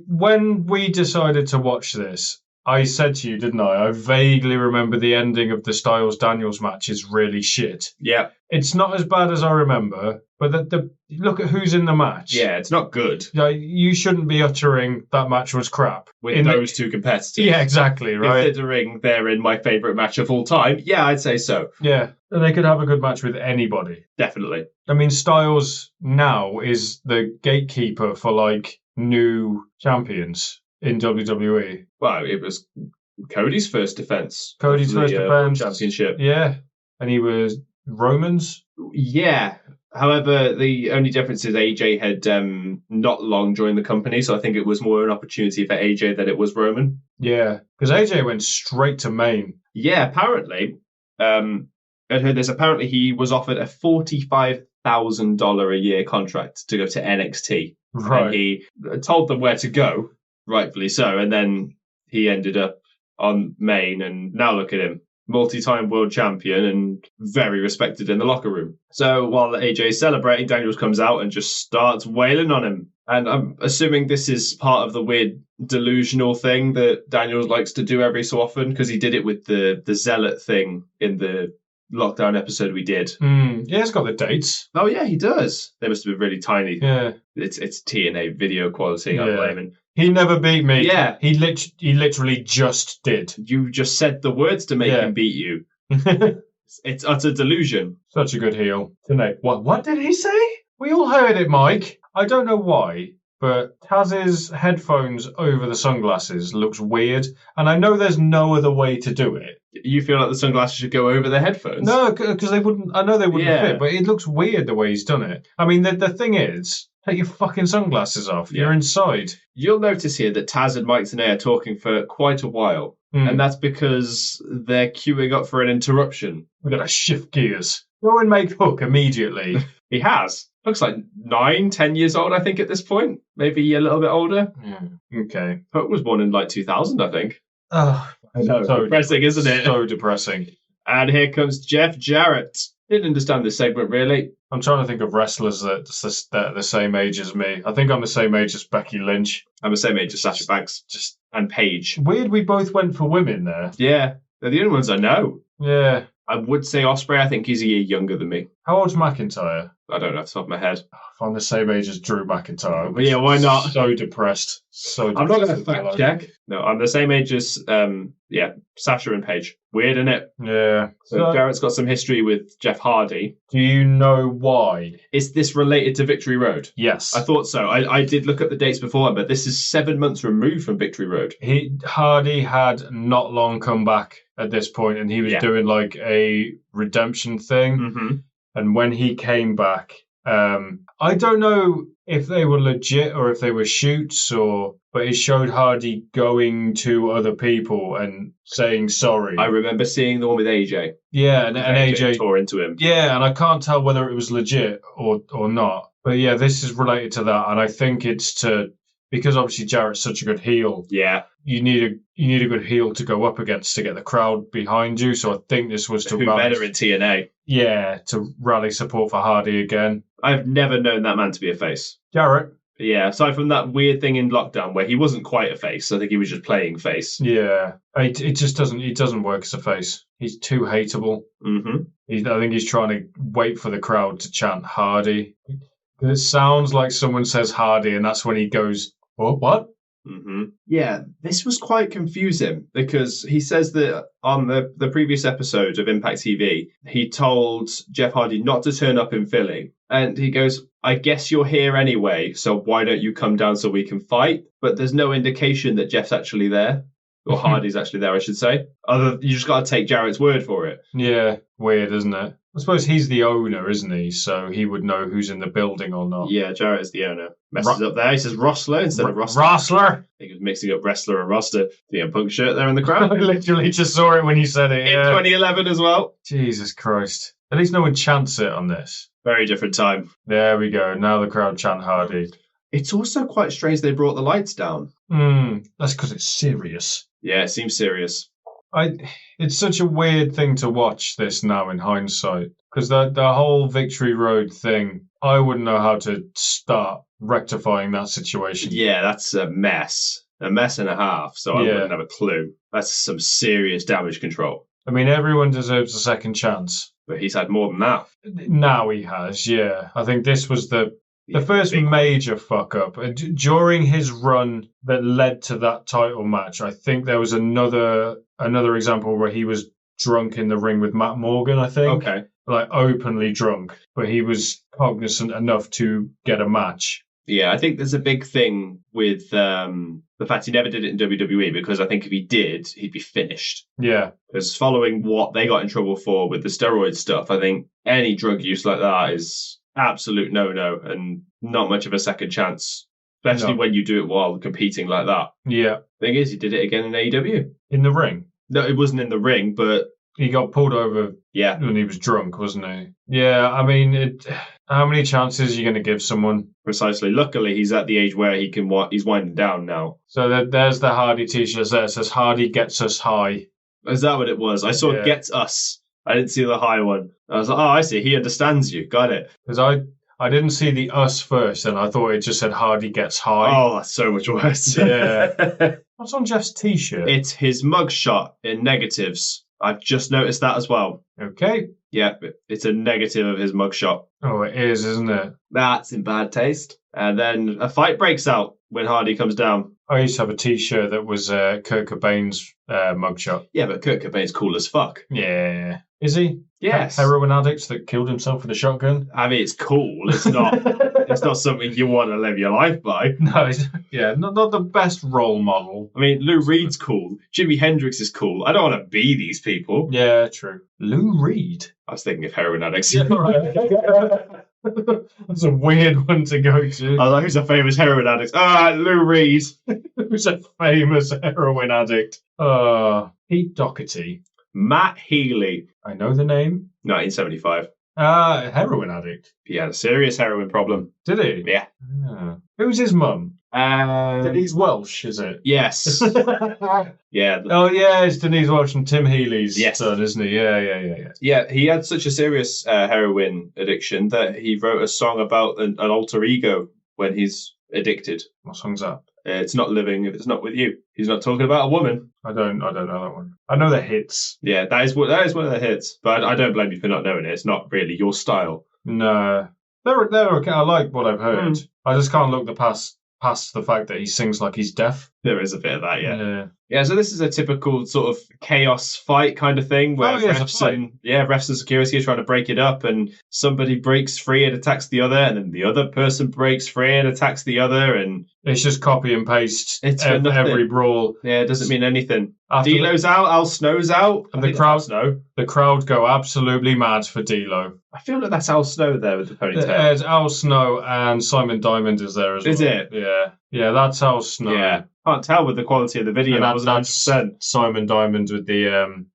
When we decided to watch this, I said to you, didn't I? I vaguely remember the ending of the Styles-Daniels match is really shit. Yeah. It's not as bad as I remember, but look at who's in the match. Yeah, it's not good. You shouldn't be uttering that match was crap. With those two competitors. Yeah, exactly, right? Considering they're in my favourite match of all time, yeah, I'd say so. Yeah, they could have a good match with anybody. Definitely. I mean, Styles now is the gatekeeper for, like, new champions in WWE. Well, it was Cody's first defense. Cody's first defense. Championship. Yeah, and he was Roman's. Yeah. However, the only difference is AJ had not long joined the company, so I think it was more an opportunity for AJ than it was Roman. Yeah, because AJ went straight to main. Yeah, apparently. I heard this. Apparently, he was offered a $45,000 a year contract to go to NXT. Right. And he told them where to go, rightfully so, and then he ended up on main, and now look at him. multi-time world champion and very respected in the locker room. So while AJ is celebrating, Daniels comes out and just starts wailing on him. And I'm assuming this is part of the weird delusional thing that Daniels likes to do every so often, because he did it with the Zealot thing in the lockdown episode we did. Yeah, it's got the dates. Oh yeah, he does. They must have been really tiny. Yeah. It's TNA video quality, I'm blaming. He never beat me. Yeah. He literally just did. You just said the words to make him beat you. It's utter delusion. Such a good heel. TNA. What did he say? We all heard it, Mike. I don't know why, but Taz's headphones over the sunglasses looks weird, and I know there's no other way to do it. You feel like the sunglasses should go over the headphones? No, because they wouldn't. I know they wouldn't fit, but it looks weird the way he's done it. I mean, the thing is, take your fucking sunglasses off. Yeah. You're inside. You'll notice here that Taz and Mike Tenay are talking for quite a while, and that's because they're queuing up for an interruption. We've got to shift gears. Go and make Hook immediately. He has. Looks like 9-10 years old, I think, at this point. Maybe a little bit older. Yeah. Okay. Hook was born in like 2000, I think. Oh, I know. So depressing, isn't it? So depressing. And here comes Jeff Jarrett. Didn't understand this segment, really. I'm trying to think of wrestlers that are the same age as me. I think I'm the same age as Becky Lynch. I'm the same age as Sasha Banks and Paige. Weird we both went for women there. Yeah. They're the only ones I know. Yeah. I would say Ospreay. I think he's a year younger than me. How old's McIntyre? I don't know off the top of my head. If I'm the same age as Drew McIntyre. But yeah, why not? So depressed. So depressed. I'm not going to fact check. No, I'm the same age as Sasha and Paige. Weird, isn't it? Yeah. So Jarrett's got some history with Jeff Hardy. Do you know why? Is this related to Victory Road? Yes. I thought so. I did look at the dates before, but this is 7 months removed from Victory Road. Hardy had not long come back at this point, and he was doing like a redemption thing. Mm-hmm. And when he came back, I don't know if they were legit or if they were shoots, but it showed Hardy going to other people and saying sorry. I remember seeing the one with AJ. Yeah, and AJ tore into him. Yeah, and I can't tell whether it was legit or not. But yeah, this is related to that, and I think it's because obviously Jarrett's such a good heel. Yeah. You need a good heel to go up against to get the crowd behind you. So I think this was to rally. Better in TNA. Yeah, to rally support for Hardy again. I've never known that man to be a face. Jarrett. Yeah, aside from that weird thing in lockdown where he wasn't quite a face, I think he was just playing face. Yeah, it just doesn't work as a face. He's too hateable. Mm-hmm. I think he's trying to wait for the crowd to chant Hardy. It sounds like someone says Hardy, and that's when he goes, "Oh, what?" Mm-hmm. Yeah, this was quite confusing because he says that on the previous episode of Impact TV, he told Jeff Hardy not to turn up in Philly. And he goes, I guess you're here anyway, so why don't you come down so we can fight? But there's no indication that Jeff's actually there. Or Hardy's actually there, I should say. You just got to take Jarrett's word for it. Yeah, weird, isn't it? I suppose he's the owner, isn't he? So he would know who's in the building or not. Yeah, Jarrett is the owner. Messes up there. He says Rossler instead of Roster. Rossler? I think he was mixing up wrestler and roster. The Punk shirt there in the crowd. I literally just saw it when you said it. In 2011 as well. Jesus Christ. At least no one chants it on this. Very different time. There we go. Now the crowd chant Hardy. It's also quite strange they brought the lights down. That's because it's serious. Yeah, it seems serious. It's such a weird thing to watch this now in hindsight. Because the whole Victory Road thing, I wouldn't know how to start rectifying that situation. Yeah, that's a mess. A mess and a half, so I wouldn't have a clue. That's some serious damage control. I mean, everyone deserves a second chance. But he's had more than that. Now he has, yeah. I think this was the first major fuck-up. During his run that led to that title match, I think there was another example where he was drunk in the ring with Matt Morgan, I think. Okay. Like, openly drunk. But he was cognizant enough to get a match. Yeah, I think there's a big thing with the fact he never did it in WWE, because I think if he did, he'd be finished. Yeah. Because following what they got in trouble for with the steroid stuff, I think any drug use like that is absolute no-no and not much of a second chance, especially when you do it while competing like that. Yeah. Thing is, he did it again in AEW. In the ring? No, it wasn't in the ring, but... He got pulled over when he was drunk, wasn't he? Yeah, I mean, how many chances are you going to give someone? Precisely. Luckily, he's at the age where he's winding down now. So there's the Hardy t-shirt there. It says, Hardy gets us high. Is that what it was? I saw Gets Us. I didn't see the high one. I was like, oh, I see. He understands you. Got it. Because I didn't see the us first, and I thought it just said Hardy Gets High. Oh, that's so much worse. Yeah. What's on Jeff's T-shirt? It's his mugshot in negatives. I've just noticed that as well. Okay. Yeah, it's a negative of his mugshot. Oh, it is, isn't it? That's in bad taste. And then a fight breaks out when Hardy comes down. I used to have a T-shirt that was Kurt Cobain's mugshot. Yeah, but Kurt Cobain's cool as fuck. Yeah. Is he? Yes. Heroin addict that killed himself with a shotgun? I mean, it's cool. It's not it's not something you want to live your life by. No, not the best role model. I mean, Lou Reed's cool. Jimi Hendrix is cool. I don't want to be these people. Yeah, true. Lou Reed? I was thinking of heroin addicts. Yeah, right. That's a weird one to go to. I was like, who's a famous heroin addict? Lou Reed. Who's a famous heroin addict? Pete Doherty. Matt Healy. I know the name. 1975. Heroin addict. He had a serious heroin problem. Did he? Yeah. Who's his mum? Denise Welsh, is it? Yes. Yeah. Oh, yeah, it's Denise Welsh and Tim Healy's Yes. son, isn't he? Yeah. Yeah, he had such a serious heroin addiction that he wrote a song about an alter ego when he's addicted. What song's that? It's not living if it's not with you. He's not talking about a woman. I don't know that one. I know the hits. Yeah, that is one of the hits. But I don't blame you for not knowing it. It's not really your style. No. They're okay. I like what I've heard. I just can't look past the fact that he sings like he's deaf. There is a bit of that, yeah. Yeah, so this is a typical sort of chaos fight kind of thing where refs and security are trying to break it up, and somebody breaks free and attacks the other, and then the other person breaks free and attacks the other, and it's just copy and paste. It's every brawl. Yeah, it doesn't mean anything. D'Lo's out, Al Snow's out, and the crowd go absolutely mad for D'Lo. I feel like that's Al Snow there with the ponytail. There's Al Snow and Simon Diamond is there as well. Is it? Yeah, that's Al Snow. Yeah, can't tell with the quality of the video. And that's Simon Diamond with the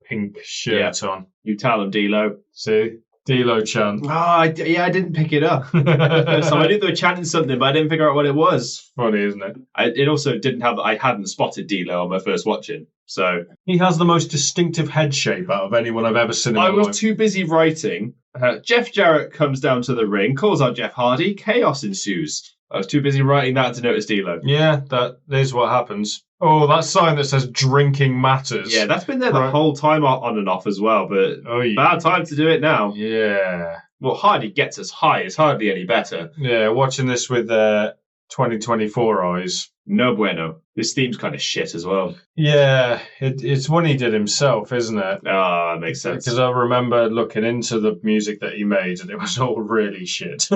pink shirt on. You tell him, D'Lo. See? D'Lo chant. Oh, I didn't pick it up. So I knew they were chanting something, but I didn't figure out what it was. Funny, isn't it? It also didn't have. I hadn't spotted D'Lo on my first watching. So he has the most distinctive head shape out of anyone I've ever seen in my life. I was too busy writing. Jeff Jarrett comes down to the ring, calls out Jeff Hardy. Chaos ensues. I was too busy writing that to notice D'Lo. Yeah, that is what happens. Oh, that sign that says drinking matters. Yeah, that's been there the whole time on and off as well, but bad time to do it now. Yeah. Well, Hardy Gets Us High is hardly any better. Yeah, watching this with 2024 eyes. No bueno. This theme's kind of shit as well. Yeah, it's one he did himself, isn't it? Ah, that makes sense. Because I remember looking into the music that he made, and it was all really shit.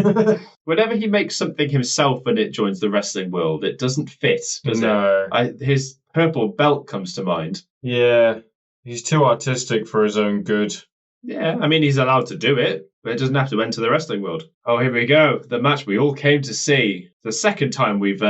Whenever he makes something himself and it joins the wrestling world, it doesn't fit, does it? His purple belt comes to mind. Yeah, he's too artistic for his own good. Yeah, I mean, he's allowed to do it, but it doesn't have to enter the wrestling world. Oh, here we go. The match we all came to see. The second time we've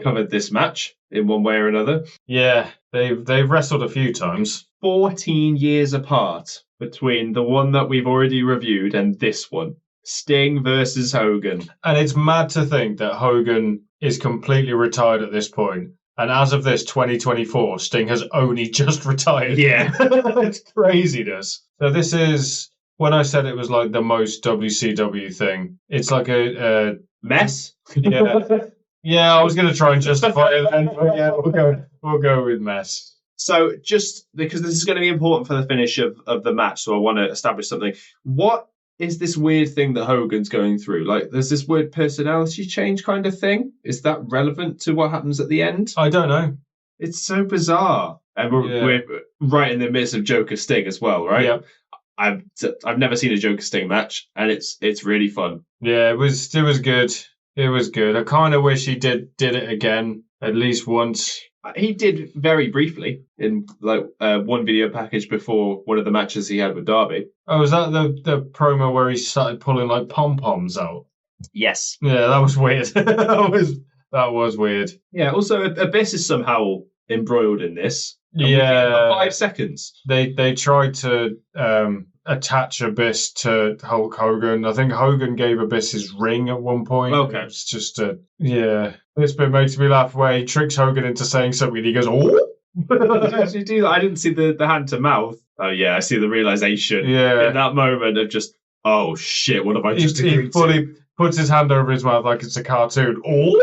covered this match in one way or another. Yeah, they've wrestled a few times. 14 years apart between the one that we've already reviewed and this one. Sting versus Hogan. And it's mad to think that Hogan is completely retired at this point. And as of this 2024, Sting has only just retired. Yeah. It's craziness. So this is, when I said it was like the most WCW thing, it's like a mess? Yeah. Yeah, I was going to try and justify it then, but yeah, we'll go with mess. So just because this is going to be important for the finish of the match, so I want to establish something. What is this weird thing that Hogan's going through? Like, there's this weird personality change kind of thing. Is that relevant to what happens at the end? I don't know. It's so bizarre. And we're right in the midst of Joker Sting as well, right? Yeah. I've never seen a Joker Sting match, and it's really fun. Yeah, it was good. It was good. I kind of wish he did it again at least once. He did very briefly in like one video package before one of the matches he had with Darby. Oh, was that the promo where he started pulling like pom-poms out? Yes. Yeah, that was weird. that was weird. Yeah, also Abyss is somehow embroiled in this. Yeah. 5 seconds. They tried to attach Abyss to Hulk Hogan. I think Hogan gave Abyss his ring at one point. Okay. It's just this bit makes me laugh where he tricks Hogan into saying something and he goes, oh! Did you actually do that? I didn't see the hand to mouth. Oh yeah, I see the realization in that moment of just, oh shit, what have I just agreed He fully puts his hand over his mouth like it's a cartoon. Oh!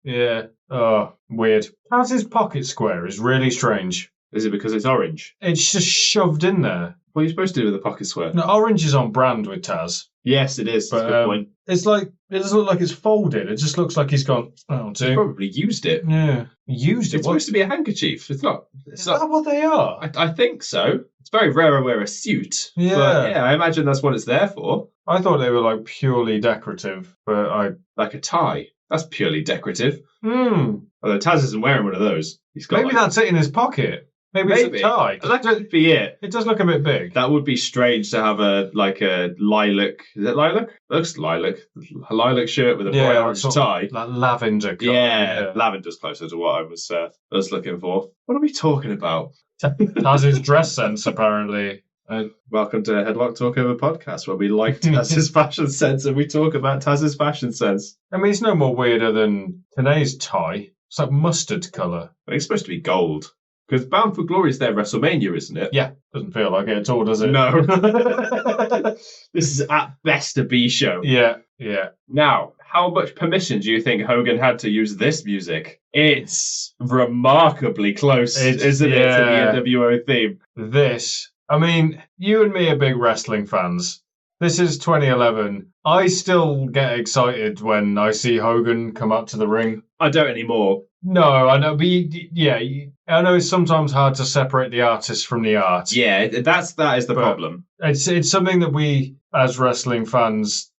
Yeah. Oh, weird. How's his pocket square? Is really strange. Is it because it's orange? It's just shoved in there. What are you supposed to do with the pocket square? No, orange is on brand with Taz. Yes, it is. That's a good point. It's like, it doesn't look like it's folded. It just looks like he's gone, He probably used it. Yeah. Used it? It's supposed to be a handkerchief. It's not. Is that what they are? I think so. It's very rare I wear a suit. Yeah. But yeah, I imagine that's what it's there for. I thought they were like purely decorative, but Like a tie. That's purely decorative. Although Taz isn't wearing one of those. He's got maybe that's it in his pocket. Maybe it's a tie. That could be it. It does look a bit big. That would be strange to have a lilac. Is it lilac? It looks lilac. A lilac shirt with a bright orange tie. Like lavender colour. Yeah, lavender's closer to what I was looking for. What are we talking about? Taz's dress sense, apparently. Welcome to Headlock Talkover podcast, where we like Taz's fashion sense and we talk about Taz's fashion sense. I mean, it's no more weirder than TNA's tie. It's like mustard colour. It's supposed to be gold. Because Bound for Glory is their WrestleMania, isn't it? Yeah, doesn't feel like it at all, does it? No. This is at best a B show. Yeah. Now, how much permission do you think Hogan had to use this music? It's remarkably close, isn't it, to the NWO theme? I mean, you and me are big wrestling fans. This is 2011. I still get excited when I see Hogan come up to the ring. I don't anymore. No, I know, but I know it's sometimes hard to separate the artist from the art. Yeah, that is the problem. It's something that we, as wrestling fans,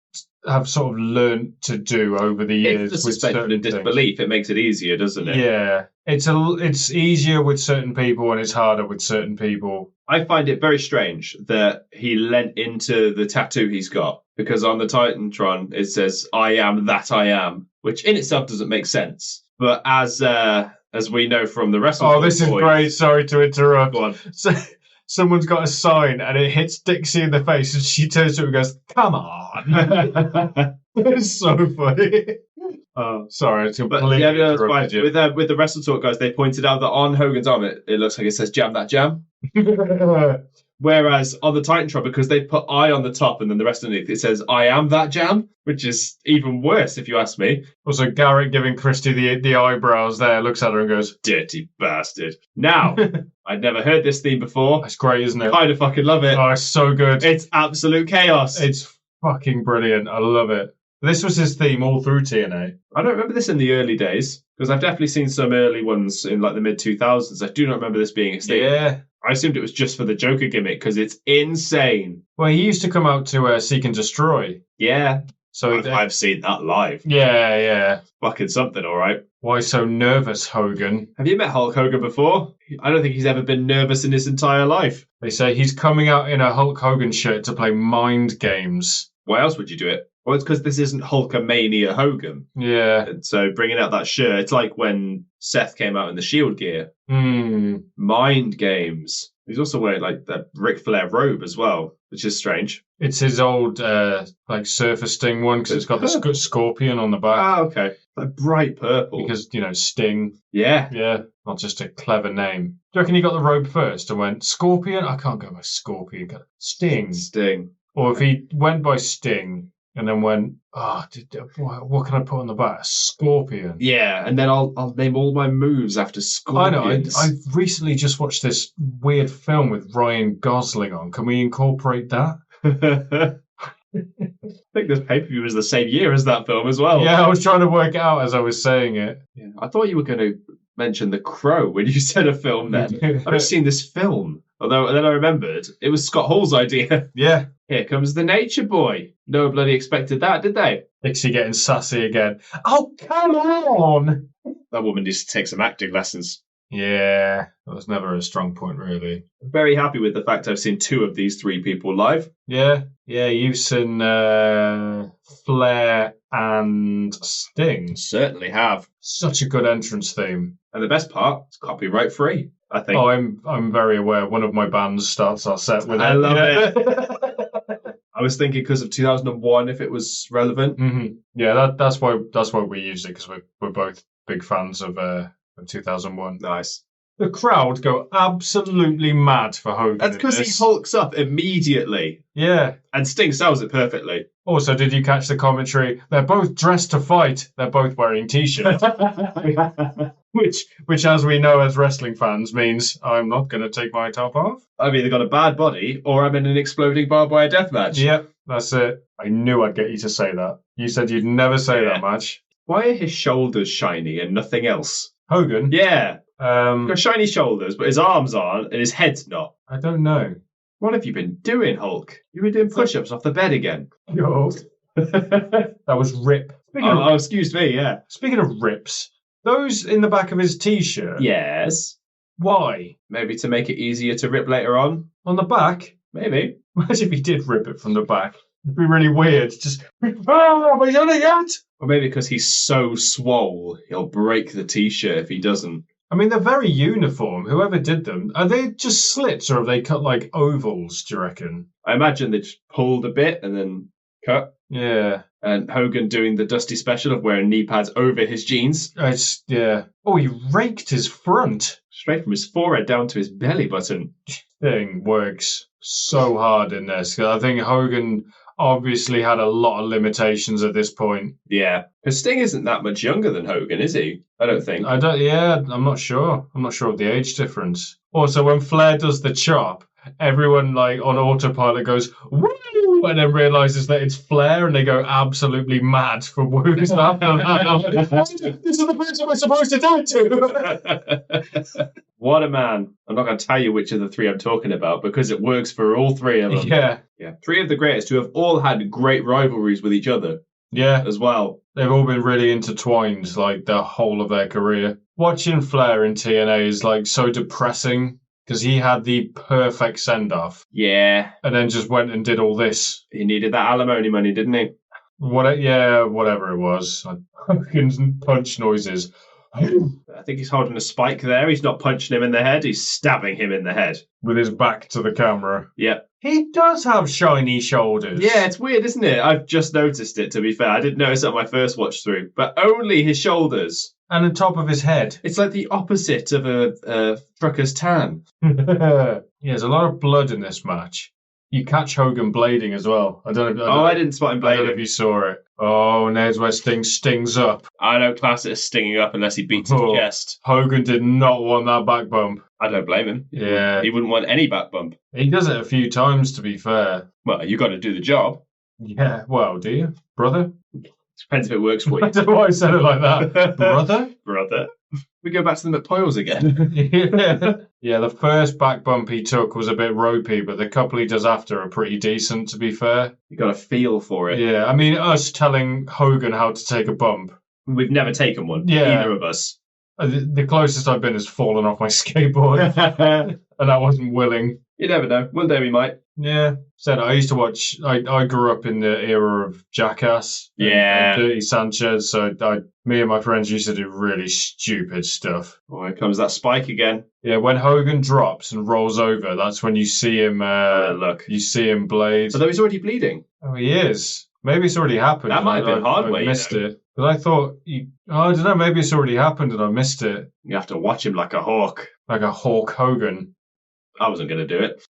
have sort of learned to do over the years. It's the suspension of disbelief. It makes it easier, doesn't it? Yeah, it's easier with certain people and it's harder with certain people. I find it very strange that he lent into the tattoo he's got, because on the Titantron it says "I am that I am," which in itself doesn't make sense. But as we know from the wrestling, this is great. Sorry to interrupt. Go on. So, someone's got a sign and it hits Dixie in the face, and she turns to him and goes, "Come on!" It's so funny. Sorry, it's completely interrupted you. With the Wrestle Talk guys, they pointed out that on Hogan's arm it looks like it says "Jam That Jam." Whereas on the Titantron, because they put I on the top and then the rest underneath, it says "I am that jam," which is even worse if you ask me. Also, Garrett giving Christy the eyebrows there, looks at her and goes, "Dirty bastard." Now, I'd never heard this theme before. That's great, isn't it? Kind of fucking love it. Oh, it's so good. It's absolute chaos. It's fucking brilliant. I love it. This was his theme all through TNA. I don't remember this in the early days, because I've definitely seen some early ones in like the mid-2000s. I do not remember this being his theme. Yeah. I assumed it was just for the Joker gimmick, because it's insane. Well, he used to come out to Seek and Destroy. Yeah. So I've seen that live. Yeah. Fucking something, all right. Why so nervous, Hogan? Have you met Hulk Hogan before? I don't think he's ever been nervous in his entire life. They say he's coming out in a Hulk Hogan shirt to play mind games. Why else would you do it? Well, it's because this isn't Hulkamania Hogan. Yeah. And so bringing out that shirt, it's like when Seth came out in the Shield gear. Mind games. He's also wearing like that Ric Flair robe as well, which is strange. It's his old like Surfer Sting one, because it's got the scorpion on the back. Ah, okay. Like bright purple. Because, Sting. Yeah. Yeah. Not just a clever name. Do you reckon he got the robe first and went, Scorpion? I can't go by Scorpion. Sting. Or if he went by Sting and then went, what can I put on the back? Scorpion. Yeah, and then I'll name all my moves after scorpions. I know. I've recently just watched this weird film with Ryan Gosling on. Can we incorporate that? I think this pay-per-view was the same year as that film as well. Yeah, I was trying to work it out as I was saying it. Yeah, I thought you were going to mention The Crow when you said a film then. I've just seen this film. Although then I remembered it was Scott Hall's idea. Yeah. Here comes the Nature Boy. No one bloody expected that, did they? Dixie getting sassy again. Oh, come on! That woman needs to take some acting lessons. Yeah, that was never a strong point, really. I'm very happy with the fact I've seen 2 of these 3 people live. Yeah, you've seen Flair and Sting. Certainly have. Such a good entrance theme. And the best part, it's copyright free, I think. Oh, I'm very aware. One of my bands starts our set with it. I love it. I was thinking because of 2001, if it was relevant. Mm-hmm. Yeah, that's why we used it, because we're both big fans of 2001. Nice. The crowd go absolutely mad for Hogan. That's because he hulks up immediately. Yeah. And Sting sells it perfectly. Also, did you catch the commentary? They're both dressed to fight. They're both wearing t-shirts. which, as we know as wrestling fans, means I'm not going to take my top off. I've either got a bad body or I'm in an exploding barbed wire death match. Yep, that's it. I knew I'd get you to say that. You said you'd never say that much. Why are his shoulders shiny and nothing else? Hogan? Yeah. He's got shiny shoulders, but his arms aren't and his head's not. I don't know. What have you been doing, Hulk? You've been doing push-ups off the bed again. Yo. That was Rip. Excuse me, yeah. Speaking of rips, those in the back of his t-shirt. Yes. Why? Maybe to make it easier to rip later on? On the back? Maybe. Imagine if he did rip it from the back. It'd be really weird. Just, oh, have I done it yet? Or maybe because he's so swole, he'll break the t-shirt if he doesn't. I mean, they're very uniform. Whoever did them, are they just slits or have they cut like ovals, do you reckon? I imagine they just pulled a bit and then cut. Yeah. And Hogan doing the Dusty special of wearing knee pads over his jeans. Yeah. Oh, he raked his front. Straight from his forehead down to his belly button. Thing works so hard in this. I think Hogan obviously had a lot of limitations at this point. Yeah. Because Sting isn't that much younger than Hogan, is he? I don't think. I'm not sure. I'm not sure of the age difference. Also, when Flair does the chop, everyone like on autopilot goes, woo! And then realizes that it's Flair and they go absolutely mad for woos after that. This is the person we're supposed to do it to. What a man. I'm not going to tell you which of the three I'm talking about because it works for all three of them. Yeah. Three of the greatest who have all had great rivalries with each other. Yeah. As well. They've all been really intertwined like the whole of their career. Watching Flair in TNA is like so depressing. Because he had the perfect send-off. Yeah. And then just went and did all this. He needed that alimony money, didn't he? Whatever it was. Hogan's punch noises. I think he's holding a spike there. He's not punching him in the head. He's stabbing him in the head. With his back to the camera. Yep. He does have shiny shoulders. Yeah, it's weird, isn't it? I've just noticed it, to be fair. I didn't notice it on my first watch through. But only his shoulders. And the top of his head. It's like the opposite of a trucker's tan. Yeah, there's a lot of blood in this match. You catch Hogan blading as well. I didn't spot him blading. I don't know if you saw it. Oh, and there's where Sting stings up. I don't class it as stinging up unless he beats his chest. Hogan did not want that back bump. I don't blame him. Yeah. He wouldn't want any back bump. He does it a few times, to be fair. Well, you got to do the job. Yeah, well, do you, brother? Depends if it works for you. I don't know why I said it like that. Brother? We go back to the McPoyles again. Yeah, the first back bump he took was a bit ropey, but the couple he does after are pretty decent, to be fair. You got a feel for it. Yeah, I mean, us telling Hogan how to take a bump. We've never taken one, either of us. The closest I've been is falling off my skateboard, and I wasn't willing. You never know. One day we might. Yeah. Said I used to watch. I grew up in the era of Jackass. Yeah. And Dirty Sanchez. So me and my friends used to do really stupid stuff. Oh, here comes that spike again. Yeah. When Hogan drops and rolls over, that's when you see him. Look. You see him blade. Although he's already bleeding. Oh, he is. Maybe it's already happened. That might have been hard way. I missed it. But I thought, I don't know. Maybe it's already happened and I missed it. You have to watch him like a hawk. Like a Hawk Hogan. I wasn't going to do it.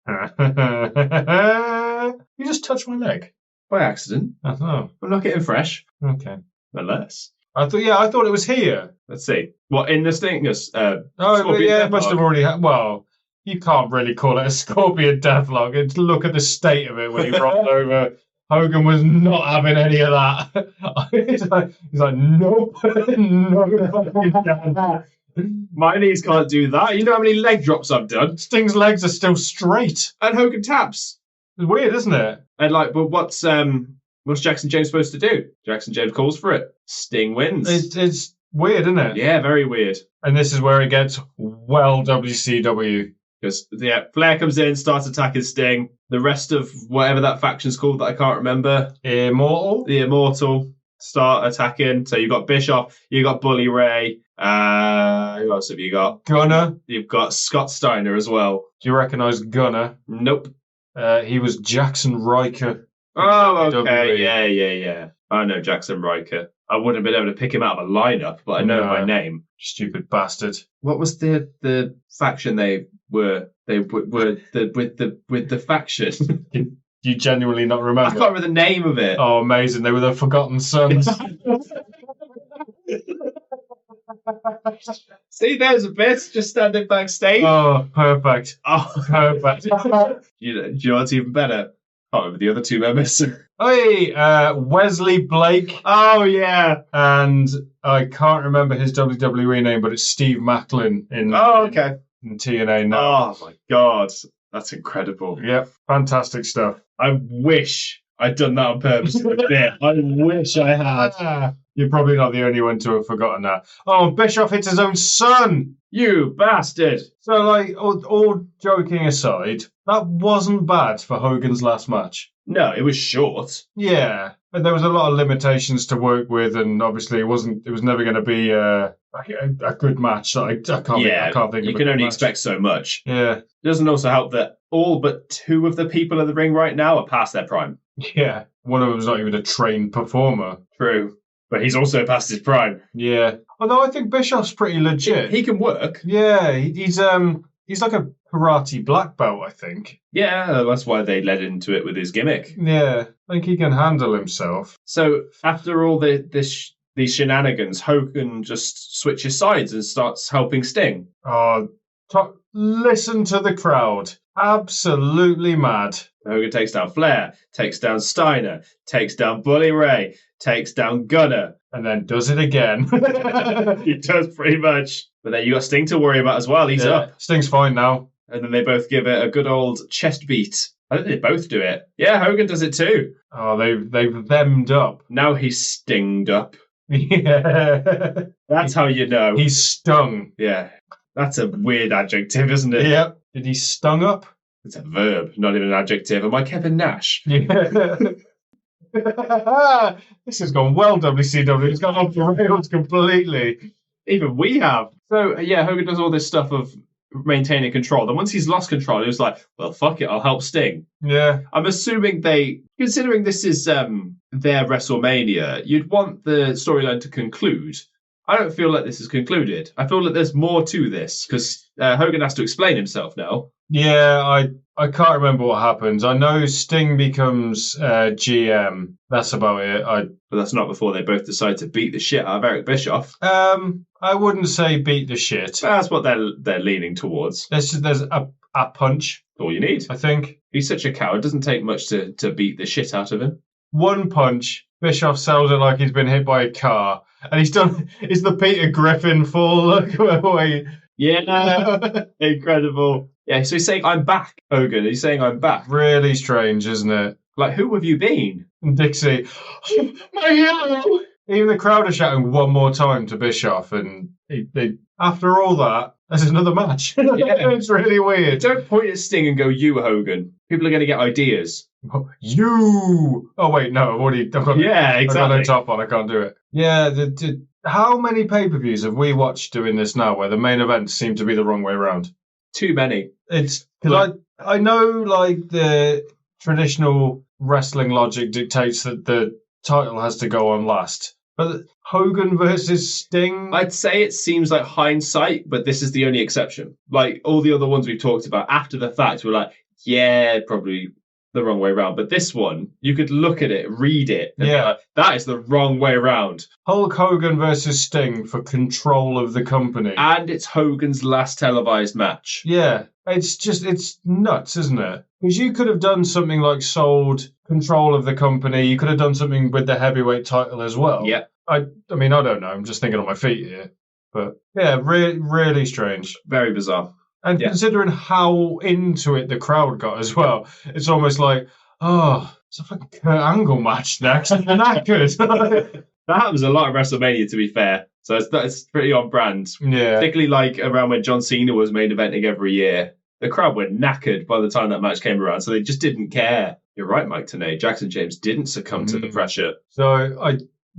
You just touched my leg. By accident. I don't know. I'm not getting fresh. Okay. Unless. I thought it was here. Let's see. What, in the Stingus? It must have already well, you can't really call it a Scorpion Deathlock. Look at the state of it when he rolled over. Hogan was not having any of that. He's like, nope. No. My knees can't do that. You know how many leg drops I've done? Sting's legs are still straight. And Hogan taps. It's weird, isn't it? And but what's Jackson James supposed to do? Jackson James calls for it. Sting wins. It's weird, isn't it? Yeah, very weird. And this is where it gets well WCW. Because Flair comes in, starts attacking Sting. The rest of whatever that faction's called that I can't remember. Immortal? The Immortal start attacking. So you've got Bischoff, you've got Bully Ray. Who else have you got? Gunner. You've got Scott Steiner as well. Do you recognise Gunner? Nope. He was Jackson Riker. Oh, okay. Yeah. I know Jackson Riker. I wouldn't have been able to pick him out of a lineup, but I know No. by name. Stupid bastard. What was the faction they were with the faction? You genuinely not I remember? can't remember the name of it. Oh, amazing. They were the Forgotten Sons. See, there's a bit just standing backstage. Oh, perfect. Oh, Perfect. do you know what's even better? I can't remember the other two members. Hey, Wesley Blake. Oh yeah. And I can't remember his WWE name, but it's Steve Macklin in Okay. in TNA now. Oh my god, that's incredible. Yep, fantastic stuff. I wish I'd done that on purpose. I wish I had. You're probably not the only one to have forgotten that. Oh, Bischoff hits his own son. You bastard. So, like, all joking aside, that wasn't bad for Hogan's last match. No, it was short. Yeah, but there was a lot of limitations to work with, and obviously it was never going to be a good match. So I can't think of you a can only match. expect so much. Yeah. It doesn't also help that all but two of the people in the ring right now are past their prime. Yeah, one of them's not even a trained performer. True. But he's also past his prime. Yeah, although I think Bischoff's pretty legit. He can work. Yeah, he's like a karate black belt, I think. Yeah, that's why they led into it with his gimmick. Yeah, I think he can handle himself. So after all these shenanigans, Hogan just switches sides and starts helping Sting. Oh, listen to the crowd. Absolutely mad. Hogan takes down Flair, takes down Steiner, takes down Bully Ray, takes down Gunner. And then does it again. He does pretty much. But then you got Sting to worry about as well. He's up. Sting's fine now. And then they both give it a good old chest beat. I think they both do it. Yeah, Hogan does it too. Oh, they've themmed up. Now he's stinged up. Yeah. That's how you know. He's stung. Yeah. That's a weird adjective, isn't it? Yep. Did he stung up? It's a verb, not even an adjective. Am I Kevin Nash? Yeah. This has gone well, WCW. It's gone off the rails completely. Even we have. So, yeah, Hogan does all this stuff of maintaining control. Then once he's lost control, he was like, well, fuck it, I'll help Sting. Yeah. I'm assuming considering this is their WrestleMania, you'd want the storyline to conclude. I don't feel like this is concluded. I feel like there's more to this because Hogan has to explain himself now. Yeah, I can't remember what happens. I know Sting becomes GM. That's about it. But that's not before they both decide to beat the shit out of Eric Bischoff. I wouldn't say beat the shit. That's what they're leaning towards. There's a punch. All you need. I think. He's such a coward. It doesn't take much to beat the shit out of him. One punch. Bischoff sells it like he's been hit by a car. And he's done. It's the Peter Griffin fall. Look away. Yeah. Incredible. Yeah, so he's saying, I'm back, Hogan. He's saying, I'm back. Really strange, isn't it? Like, who have you been? And Dixie, my hero! Even the crowd are shouting one more time to Bischoff. And they after all that, there's another match. Yeah. It's really weird. Don't point at Sting and go, you, Hogan. People are going to get ideas. You! Oh, wait, no, I've got no top on. I can't do it. Yeah, how many pay-per-views have we watched doing this now where the main events seem to be the wrong way around? Too many. It's because I know like the traditional wrestling logic dictates that the title has to go on last, but Hogan versus Sting. I'd say it seems like hindsight, but this is the only exception. Like all the other ones we've talked about after the fact, we're like, yeah, probably the wrong way around. But this one, you could look at it, read it, and be like, that is the wrong way around. Hulk Hogan versus Sting for control of the company. And it's Hogan's last televised match. Yeah, it's nuts, isn't it? Because you could have done something like sold control of the company. You could have done something with the heavyweight title as well. Yeah. I mean, I don't know. I'm just thinking on my feet here. But yeah, really strange. Very bizarre. And considering how into it the crowd got as well, it's almost like, oh, it's a fucking Kurt Angle match next. Knackered. That happens a lot at WrestleMania, to be fair. So it's pretty on brand. Yeah. Particularly like around when John Cena was main eventing every year. The crowd were knackered by the time that match came around, so they just didn't care. You're right, Mike Tenay. Jackson James didn't succumb to the pressure. So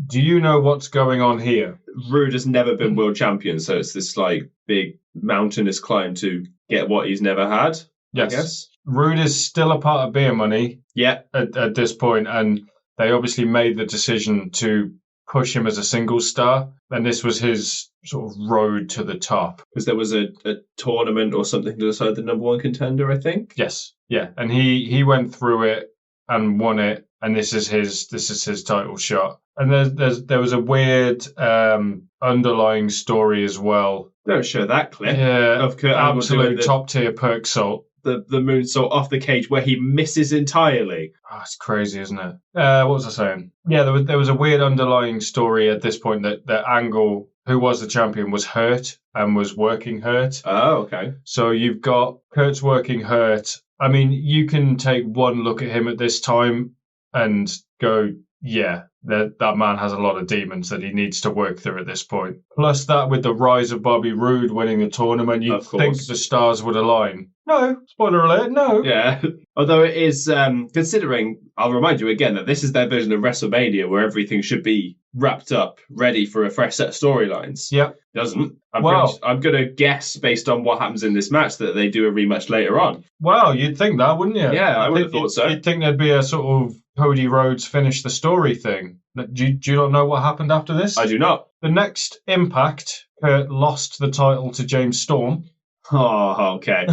do you know what's going on here? Rude has never been world champion, so it's this like big mountainous climb to get what he's never had. Yes. I guess. Rude is still a part of Beer Money. Yeah. At this point, and they obviously made the decision to push him as a single star, and this was his sort of road to the top. Because there was a tournament or something to decide the number one contender, I think. Yes, yeah, and he went through it and won it, and this is his title shot. And there was a weird underlying story as well. Don't show that clip. Yeah, of Kurt Angle absolute doing top tier perk salt. the moonsault off the cage where he misses entirely. Oh, it's crazy, isn't it? What was I saying? Yeah, there was a weird underlying story at this point that Angle, who was the champion, was hurt and was working hurt. Oh, okay. So you've got Kurt's working hurt. I mean, you can take one look at him at this time and go, yeah, that man has a lot of demons that he needs to work through at this point. Plus that with the rise of Bobby Roode winning the tournament, you'd think the stars would align. No, spoiler alert, no. Yeah, although it is, considering, I'll remind you again that this is their version of WrestleMania where everything should be wrapped up, ready for a fresh set of storylines. Yep. Doesn't. I'm going to guess, based on what happens in this match, that they do a rematch later on. Well, you'd think that, wouldn't you? Yeah, I would have thought so. You'd think there'd be a sort of Cody Rhodes finish the story thing. Do you not know what happened after this? I do not. The next Impact, Kurt lost the title to James Storm. Oh, okay.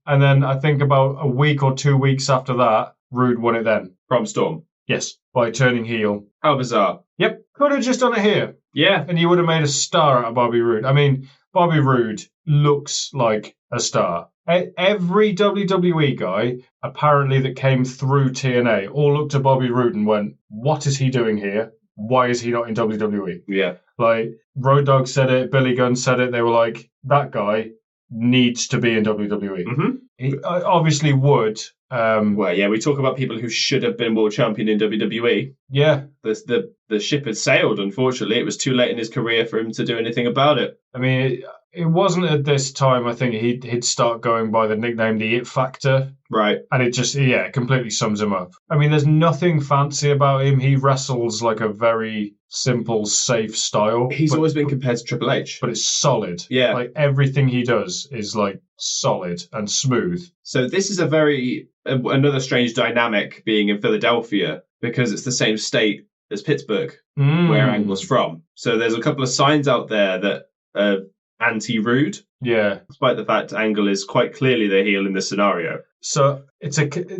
And then I think about a week or 2 weeks after that, Roode won it then. From Storm? Yes, by turning heel. How bizarre. Yep, could have just done it here. Yeah. And you would have made a star out of Bobby Roode. I mean, Bobby Roode looks like a star. Every WWE guy, apparently, that came through TNA all looked at Bobby Roode and went, what is he doing here? Why is he not in WWE? Yeah. Like, Road Dogg said it, Billy Gunn said it. They were like, that guy needs to be in WWE. Mm-hmm. He obviously would. Well, yeah, we talk about people who should have been world champion in WWE. Yeah. The ship had sailed, unfortunately. It was too late in his career for him to do anything about it. I mean, it wasn't at this time, I think, he'd start going by the nickname The It Factor. Right. And it just, it completely sums him up. I mean, there's nothing fancy about him. He wrestles like a very simple, safe style. He's always been compared to Triple H. But it's solid. Yeah. Like, everything he does is, like, solid and smooth. So this is another strange dynamic being in Philadelphia, because it's the same state as Pittsburgh, where Angle's from. So there's a couple of signs out there that are anti-Roode. Yeah. Despite the fact Angle is quite clearly the heel in this scenario. So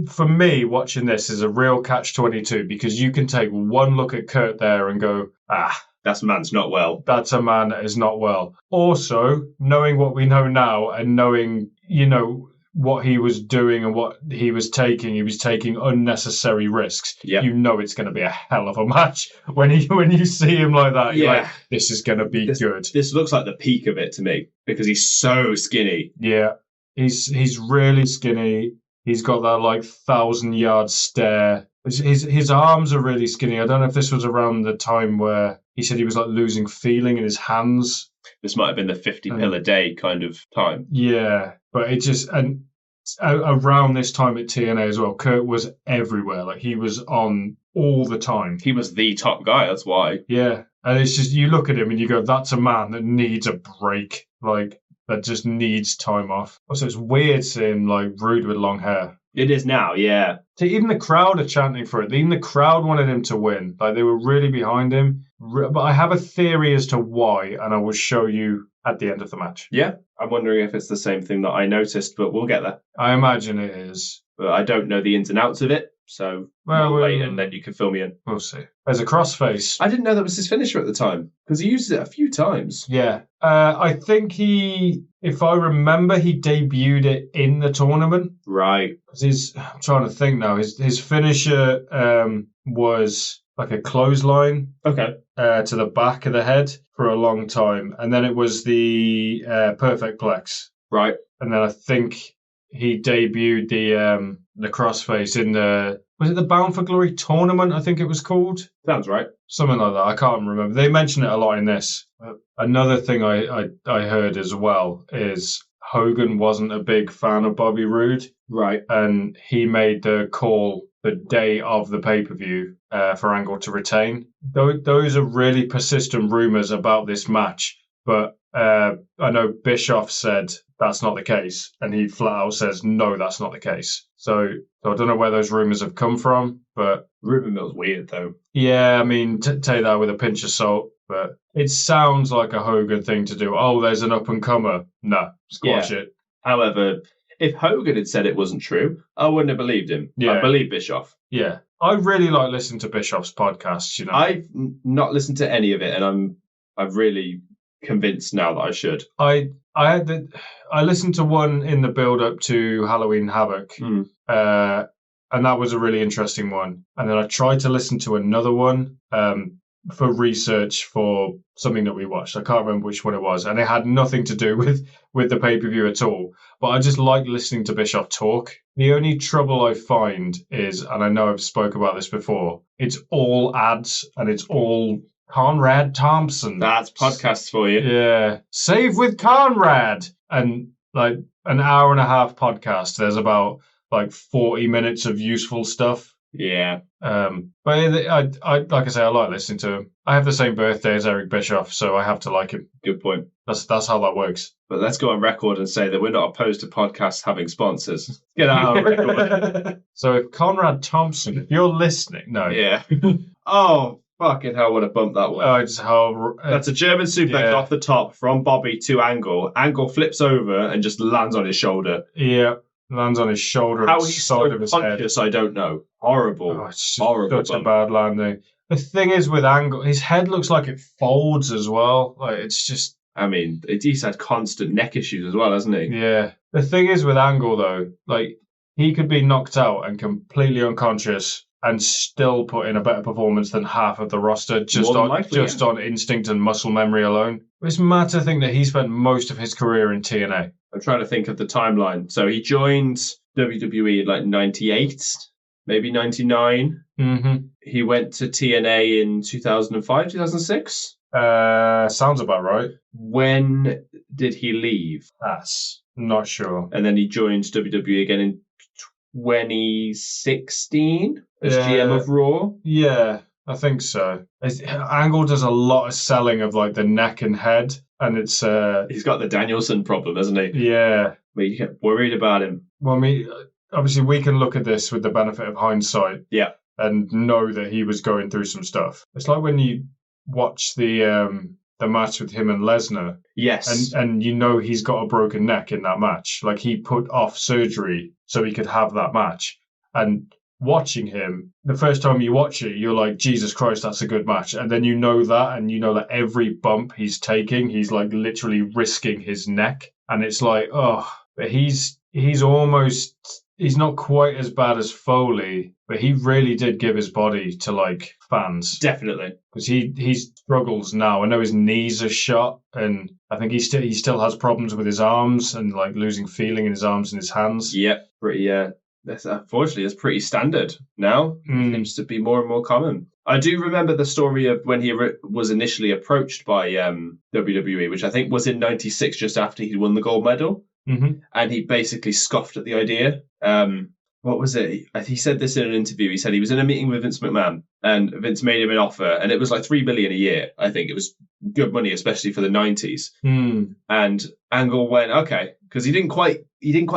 for me, watching this is a real catch-22, because you can take one look at Kurt there and go, that man's not well. That's a man that is not well. Also, knowing what we know now and knowing, what he was doing and what he was taking unnecessary risks. Yep. You know it's going to be a hell of a match when you see him like that. You're like, this is going to be good. This looks like the peak of it to me, because he's so skinny. Yeah, he's really skinny. He's got that 1,000-yard stare. His arms are really skinny. I don't know if this was around the time where he said he was losing feeling in his hands. This might have been the 50 pill a day kind of time. Yeah, but it just, and around this time at TNA as well, Kurt was everywhere. He was on all the time. He was the top guy, that's why. Yeah, and it's just, you look at him and you go, that's a man that needs a break. That just needs time off. Also, it's weird seeing Roode with long hair. It is now, yeah. So even the crowd are chanting for it. Even the crowd wanted him to win. They were really behind him. But I have a theory as to why, and I will show you at the end of the match. Yeah, I'm wondering if it's the same thing that I noticed, but we'll get there. I imagine it is. But I don't know the ins and outs of it, so we'll wait and then you can fill me in. We'll see. There's a crossface. I didn't know that was his finisher at the time, because he used it a few times. Yeah. I think if I remember, he debuted it in the tournament. Right. I'm trying to think now. His finisher was like a clothesline. Okay. To the back of the head for a long time. And then it was the perfect plex. Right. And then I think he debuted the crossface in was it the Bound for Glory tournament, I think it was called? Sounds right. Something like that. I can't remember. They mention it a lot in this. Another thing I heard as well is Hogan wasn't a big fan of Bobby Roode. Right. And he made the call the day of the pay-per-view for Angle to retain. Those are really persistent rumors about this match. but I know Bischoff said that's not the case, and he flat out says no, that's not the case. So I don't know where those rumors have come from, but Rumor mill's weird though. yeah, I mean, take that with a pinch of salt, but it sounds like a Hogan thing to do. Oh, there's an up and comer. No, squash it. However, if Hogan had said it wasn't true, I wouldn't have believed him. Yeah. I believe Bischoff. Yeah, I really like listening to Bischoff's podcasts. You know, I've not listened to any of it, and I'm really convinced now that I should. I listened to one in the build up to Halloween Havoc, and that was a really interesting one. And then I tried to listen to another one for research for something that we watched. I can't remember which one it was, and it had nothing to do with the pay-per-view at all. But I just like listening to Bischoff talk. The only trouble I find is, and I know I've spoke about this before, it's all ads and it's all Conrad Thompson. That's podcasts for you. Yeah. Save with Conrad. And like an hour and a half podcast, there's about like 40 minutes of useful stuff. Yeah. But I like I say, I like listening to him. I have the same birthday as Eric Bischoff, so I have to like him. Good point. That's how that works. But let's go on record and say that we're not opposed to podcasts having sponsors. Get out on record. So if Conrad Thompson, if you're listening, no. Yeah. Oh, fucking hell, what a bump that was. That's a German suplex off the top from Bobby to Angle. Angle flips over and just lands on his shoulder. Yeah. Lands on his shoulder. How he's so conscious, I don't know. Horrible. Oh, it's horrible. Such a bad landing. The thing is with Angle, his head looks like it folds as well. Like it's just. I mean, he's had constant neck issues as well, hasn't he? Yeah. The thing is with Angle though, like he could be knocked out and completely unconscious and still put in a better performance than half of the roster just on instinct and muscle memory alone. It's mad to think that he spent most of his career in TNA. I'm trying to think of the timeline. So he joined WWE in like 98, maybe 99. Mm-hmm. He went to TNA in 2005, 2006. Sounds about right. When did he leave? That's not sure. And then he joined WWE again in 2016 as GM of Raw. Yeah, I think so. Angle does a lot of selling of like the neck and head, and it's he's got the Danielson problem, hasn't he? Yeah. But you get worried about him. Well, I mean, obviously we can look at this with the benefit of hindsight. Yeah. And know that he was going through some stuff. It's like when you watch the match with him and Lesnar. Yes. And you know he's got a broken neck in that match. Like he put off surgery so he could have that match. And watching him, the first time you watch it, you're like, Jesus Christ, that's a good match. And then you know that, and you know that every bump he's taking, he's like literally risking his neck. And it's like, oh, but he's not quite as bad as Foley, but he really did give his body to like fans. Definitely. Because he struggles now. I know his knees are shot, and I think he still has problems with his arms and like losing feeling in his arms and his hands. Yep, pretty. Unfortunately, it's pretty standard now. It seems to be more and more common. I do remember the story of when he was initially approached by WWE, which I think was in '96, just after he'd won the gold medal. Mm-hmm. And he basically scoffed at the idea. What was it? He said this in an interview. He said he was in a meeting with Vince McMahon, and Vince made him an offer, and it was like $3 billion a year. I think it was good money, especially for the '90s. And Angle went okay, because he didn't quite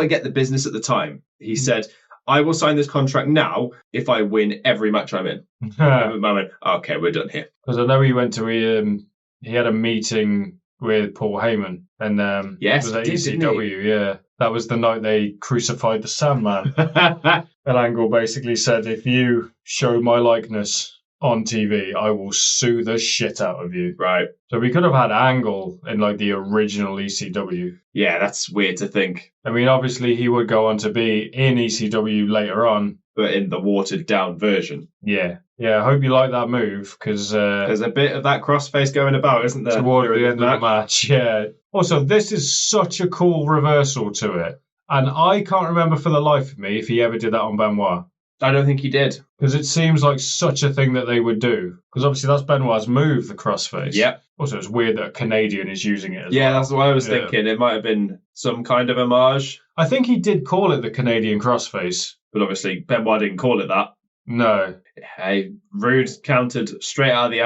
get the business at the time. He said, "I will sign this contract now if I win every match I'm in." And McMahon went, "Okay, we're done here." Because I know he went to he had a meeting with Paul Heyman, and yes, it was at ECW. Yeah, that was the night they crucified the Sandman. And Angle basically said, "If you show my likeness on TV, I will sue the shit out of you." Right. So we could have had Angle in like the original ECW. Yeah, that's weird to think. I mean, obviously he would go on to be in ECW later on, but in the watered down version. Yeah. I hope you like that move, because there's a bit of that crossface going about, isn't there? Toward the end of the match, yeah. Also, this is such a cool reversal to it, and I can't remember for the life of me if he ever did that on Benoit. I don't think he did. Because it seems like such a thing that they would do. Because obviously that's Benoit's move, the crossface. Yep. Also, it's weird that a Canadian is using it as well. Yeah, that's what I was thinking. It might have been some kind of homage. I think he did call it the Canadian crossface. But obviously Benoit didn't call it that. No. Hey, Rude countered straight out of the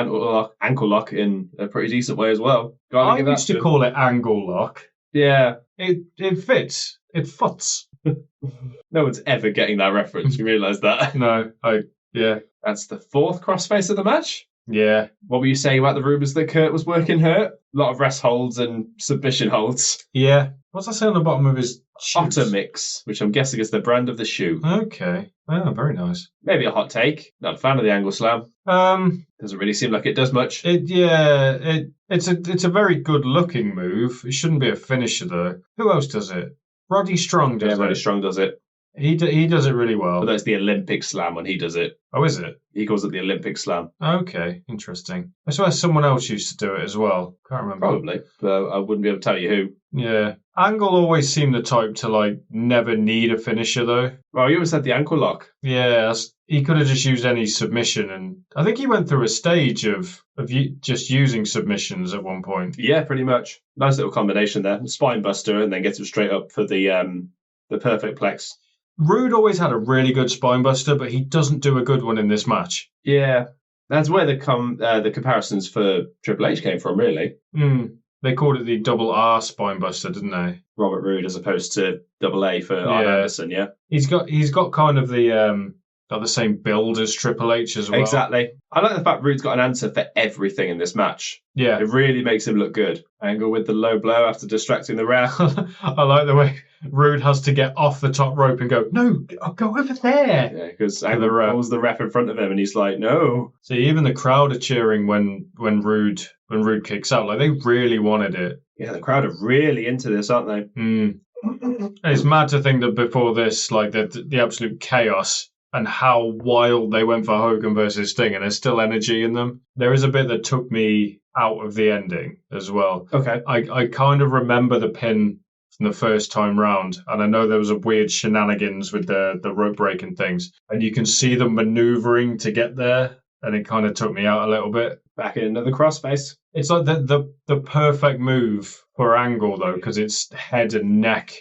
ankle lock in a pretty decent way as well. I used to call it angle lock. Yeah. It fits. It foots. No one's ever getting that reference. You realise that? No, yeah. That's the fourth crossface of the match. Yeah. What were you saying about the rumours that Kurt was working hurt? A lot of rest holds and submission holds. Yeah. What's that say on the bottom of his shoes? Otter Mix, which I'm guessing is the brand of the shoe. Okay. Oh, very nice. Maybe a hot take. Not a fan of the angle slam. Doesn't really seem like it does much. It's a very good looking move. It shouldn't be a finisher though. Who else does it? Roddy Strong does it. Roddy Strong does it. He does it really well. But that's the Olympic slam when he does it. Oh, is it? He calls it the Olympic slam. Okay, interesting. I swear someone else used to do it as well. Can't remember. Probably, but I wouldn't be able to tell you who. Yeah. Angle always seemed the type to like never need a finisher though. Well, you always had the ankle lock. Yeah, he could have just used any submission, and I think he went through a stage of just using submissions at one point. Yeah, pretty much. Nice little combination there. Spine buster, and then gets him straight up for the perfect plex. Rude always had a really good spine buster, but he doesn't do a good one in this match. Yeah, that's where the comparisons for Triple H came from, really. They called it the double R spine buster, didn't they? Robert Roode as opposed to double A for Arn Anderson, yeah. He's got kind of the same build as Triple H as well. Exactly. I like the fact Rude's got an answer for everything in this match. Yeah. It really makes him look good. Angle with the low blow after distracting the ref. I like the way Rude has to get off the top rope and go, no, I'll go over there. Yeah, because Angle pulls the ref in front of him and he's like, no. See, even the crowd are cheering when Rude kicks out. Like, they really wanted it. Yeah, the crowd are really into this, aren't they? It's mad to think that before this, like, the absolute chaos and how wild they went for Hogan versus Sting, and there's still energy in them. There is a bit that took me out of the ending as well. Okay. I kind of remember the pin from the first time round, and I know there was a weird shenanigans with the rope break and things, and you can see them maneuvering to get there, and it kind of took me out a little bit. Back in another crossface. It's like the perfect move for Angle, though, because it's head and neck.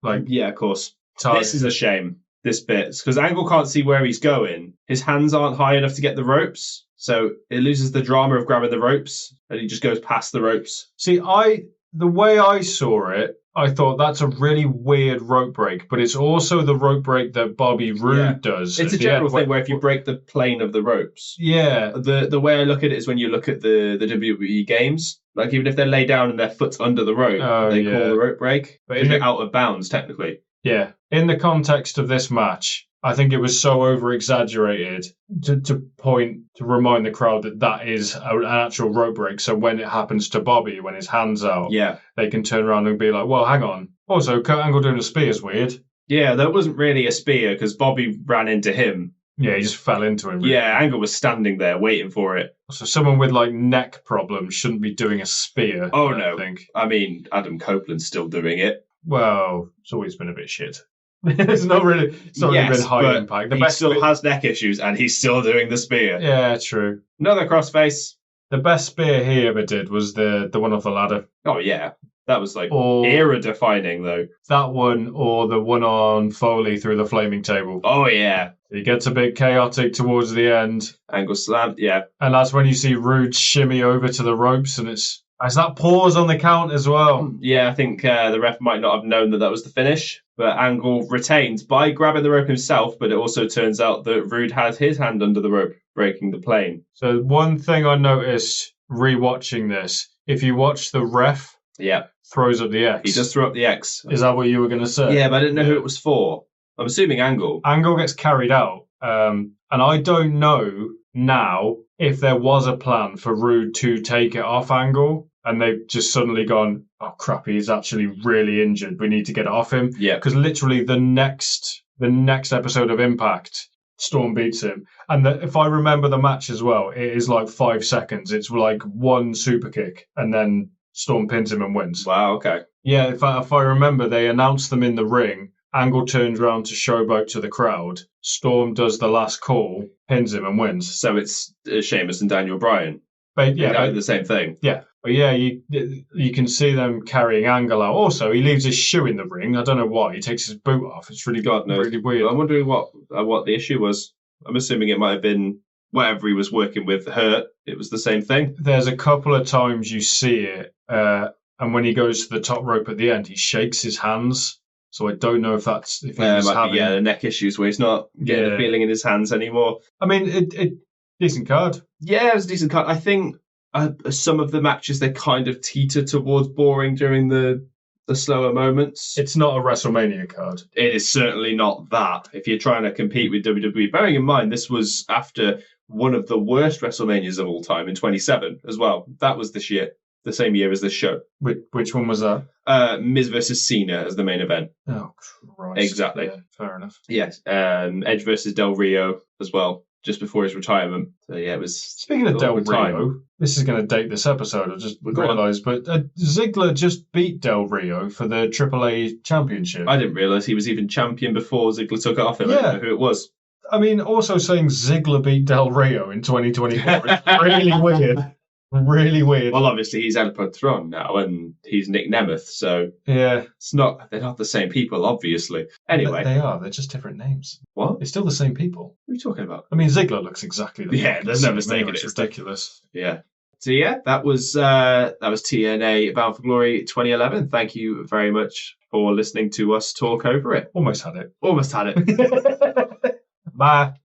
Like, yeah, of course. Target. This is a shame. This bit, because Angle can't see where he's going. His hands aren't high enough to get the ropes, so it loses the drama of grabbing the ropes, and he just goes past the ropes. See, the way I saw it, I thought that's a really weird rope break, but it's also the rope break that Bobby Roode does. It's a general thing where if you break the plane of the ropes. Yeah. The way I look at it is when you look at the WWE games, like even if they're laid down and their foot's under the rope, they call the rope break. But you're out of bounds, technically. Yeah. In the context of this match, I think it was so over-exaggerated to remind the crowd that is an actual rope break. So when it happens to Bobby, when his hand's out, they can turn around and be like, well, hang on. Also, Kurt Angle doing a spear is weird. Yeah, that wasn't really a spear because Bobby ran into him. Yeah, he just fell into him. Really. Yeah, Angle was standing there waiting for it. So someone with like neck problems shouldn't be doing a spear. Oh, no. I mean, Adam Copeland's still doing it. Well, it's always been a bit shit. It's not really been high impact. He still has neck issues and he's still doing the spear. Yeah, true. Another crossface. The best spear he ever did was the one off the ladder. Oh, yeah. That was like era-defining, though. That one or the one on Foley through the flaming table. Oh, yeah. It gets a bit chaotic towards the end. Angle slam, yeah. And that's when you see Rude shimmy over to the ropes, and it's that pause on the count as well. Yeah, I think the ref might not have known that was the finish, but Angle retains by grabbing the rope himself, but it also turns out that Rude has his hand under the rope, breaking the plane. So one thing I noticed rewatching this, if you watch the ref, throws up the X. He does throw up the X. Is that what you were going to say? Yeah, but I didn't know who it was for. I'm assuming Angle. Angle gets carried out. And I don't know now if there was a plan for Rude to take it off Angle and they've just suddenly gone, oh crap, he's actually really injured. We need to get it off him. Yeah. Because literally the next episode of Impact, Storm beats him. And if I remember the match as well, it is like 5 seconds. It's like one super kick and then Storm pins him and wins. Wow, okay. Yeah, if I remember, they announced them in the ring. Angle turns around to showboat to the crowd. Storm does the last call, pins him and wins. So it's Sheamus and Daniel Bryan. But exactly the same thing. Yeah. But yeah, you can see them carrying Angle out. Also, he leaves his shoe in the ring. I don't know why. He takes his boot off. It's really weird. I'm wondering what the issue was. I'm assuming it might have been whatever he was working with hurt. It was the same thing. There's a couple of times you see it, and when he goes to the top rope at the end, he shakes his hands. So I don't know if that's if he was having the neck issues where he's not getting the feeling in his hands anymore. I mean, it decent card. Yeah, it was a decent card. I think some of the matches they kind of teeter towards boring during the slower moments. It's not a WrestleMania card. It is certainly not that. If you're trying to compete with WWE, bearing in mind this was after one of the worst WrestleManias of all time in 27 as well. That was this year, the same year as this show. Which one was that? Miz versus Cena as the main event. Oh, Christ. Exactly. Yeah, fair enough. Yes. Edge versus Del Rio as well, just before his retirement. So yeah, it was. Speaking of Del Rio, this is going to date this episode. I just realised, but Ziggler just beat Del Rio for the AAA championship. I didn't realise he was even champion before Ziggler took it off him. I don't know who it was. I mean, also saying Ziggler beat Del Rio in 2024 is really weird. Really weird. Well, obviously he's Emperor Throne now, and he's Nick Nemeth, so yeah, they're not the same people, obviously. Anyway, they are. They're just different names. What? It's still the same people. What are you talking about? I mean, Ziggler looks exactly the same. There's no mistake. It's ridiculous. Yeah. So yeah, that was TNA Bound for Glory 2011. Thank you very much for listening to us talk over it. Almost had it. Bye.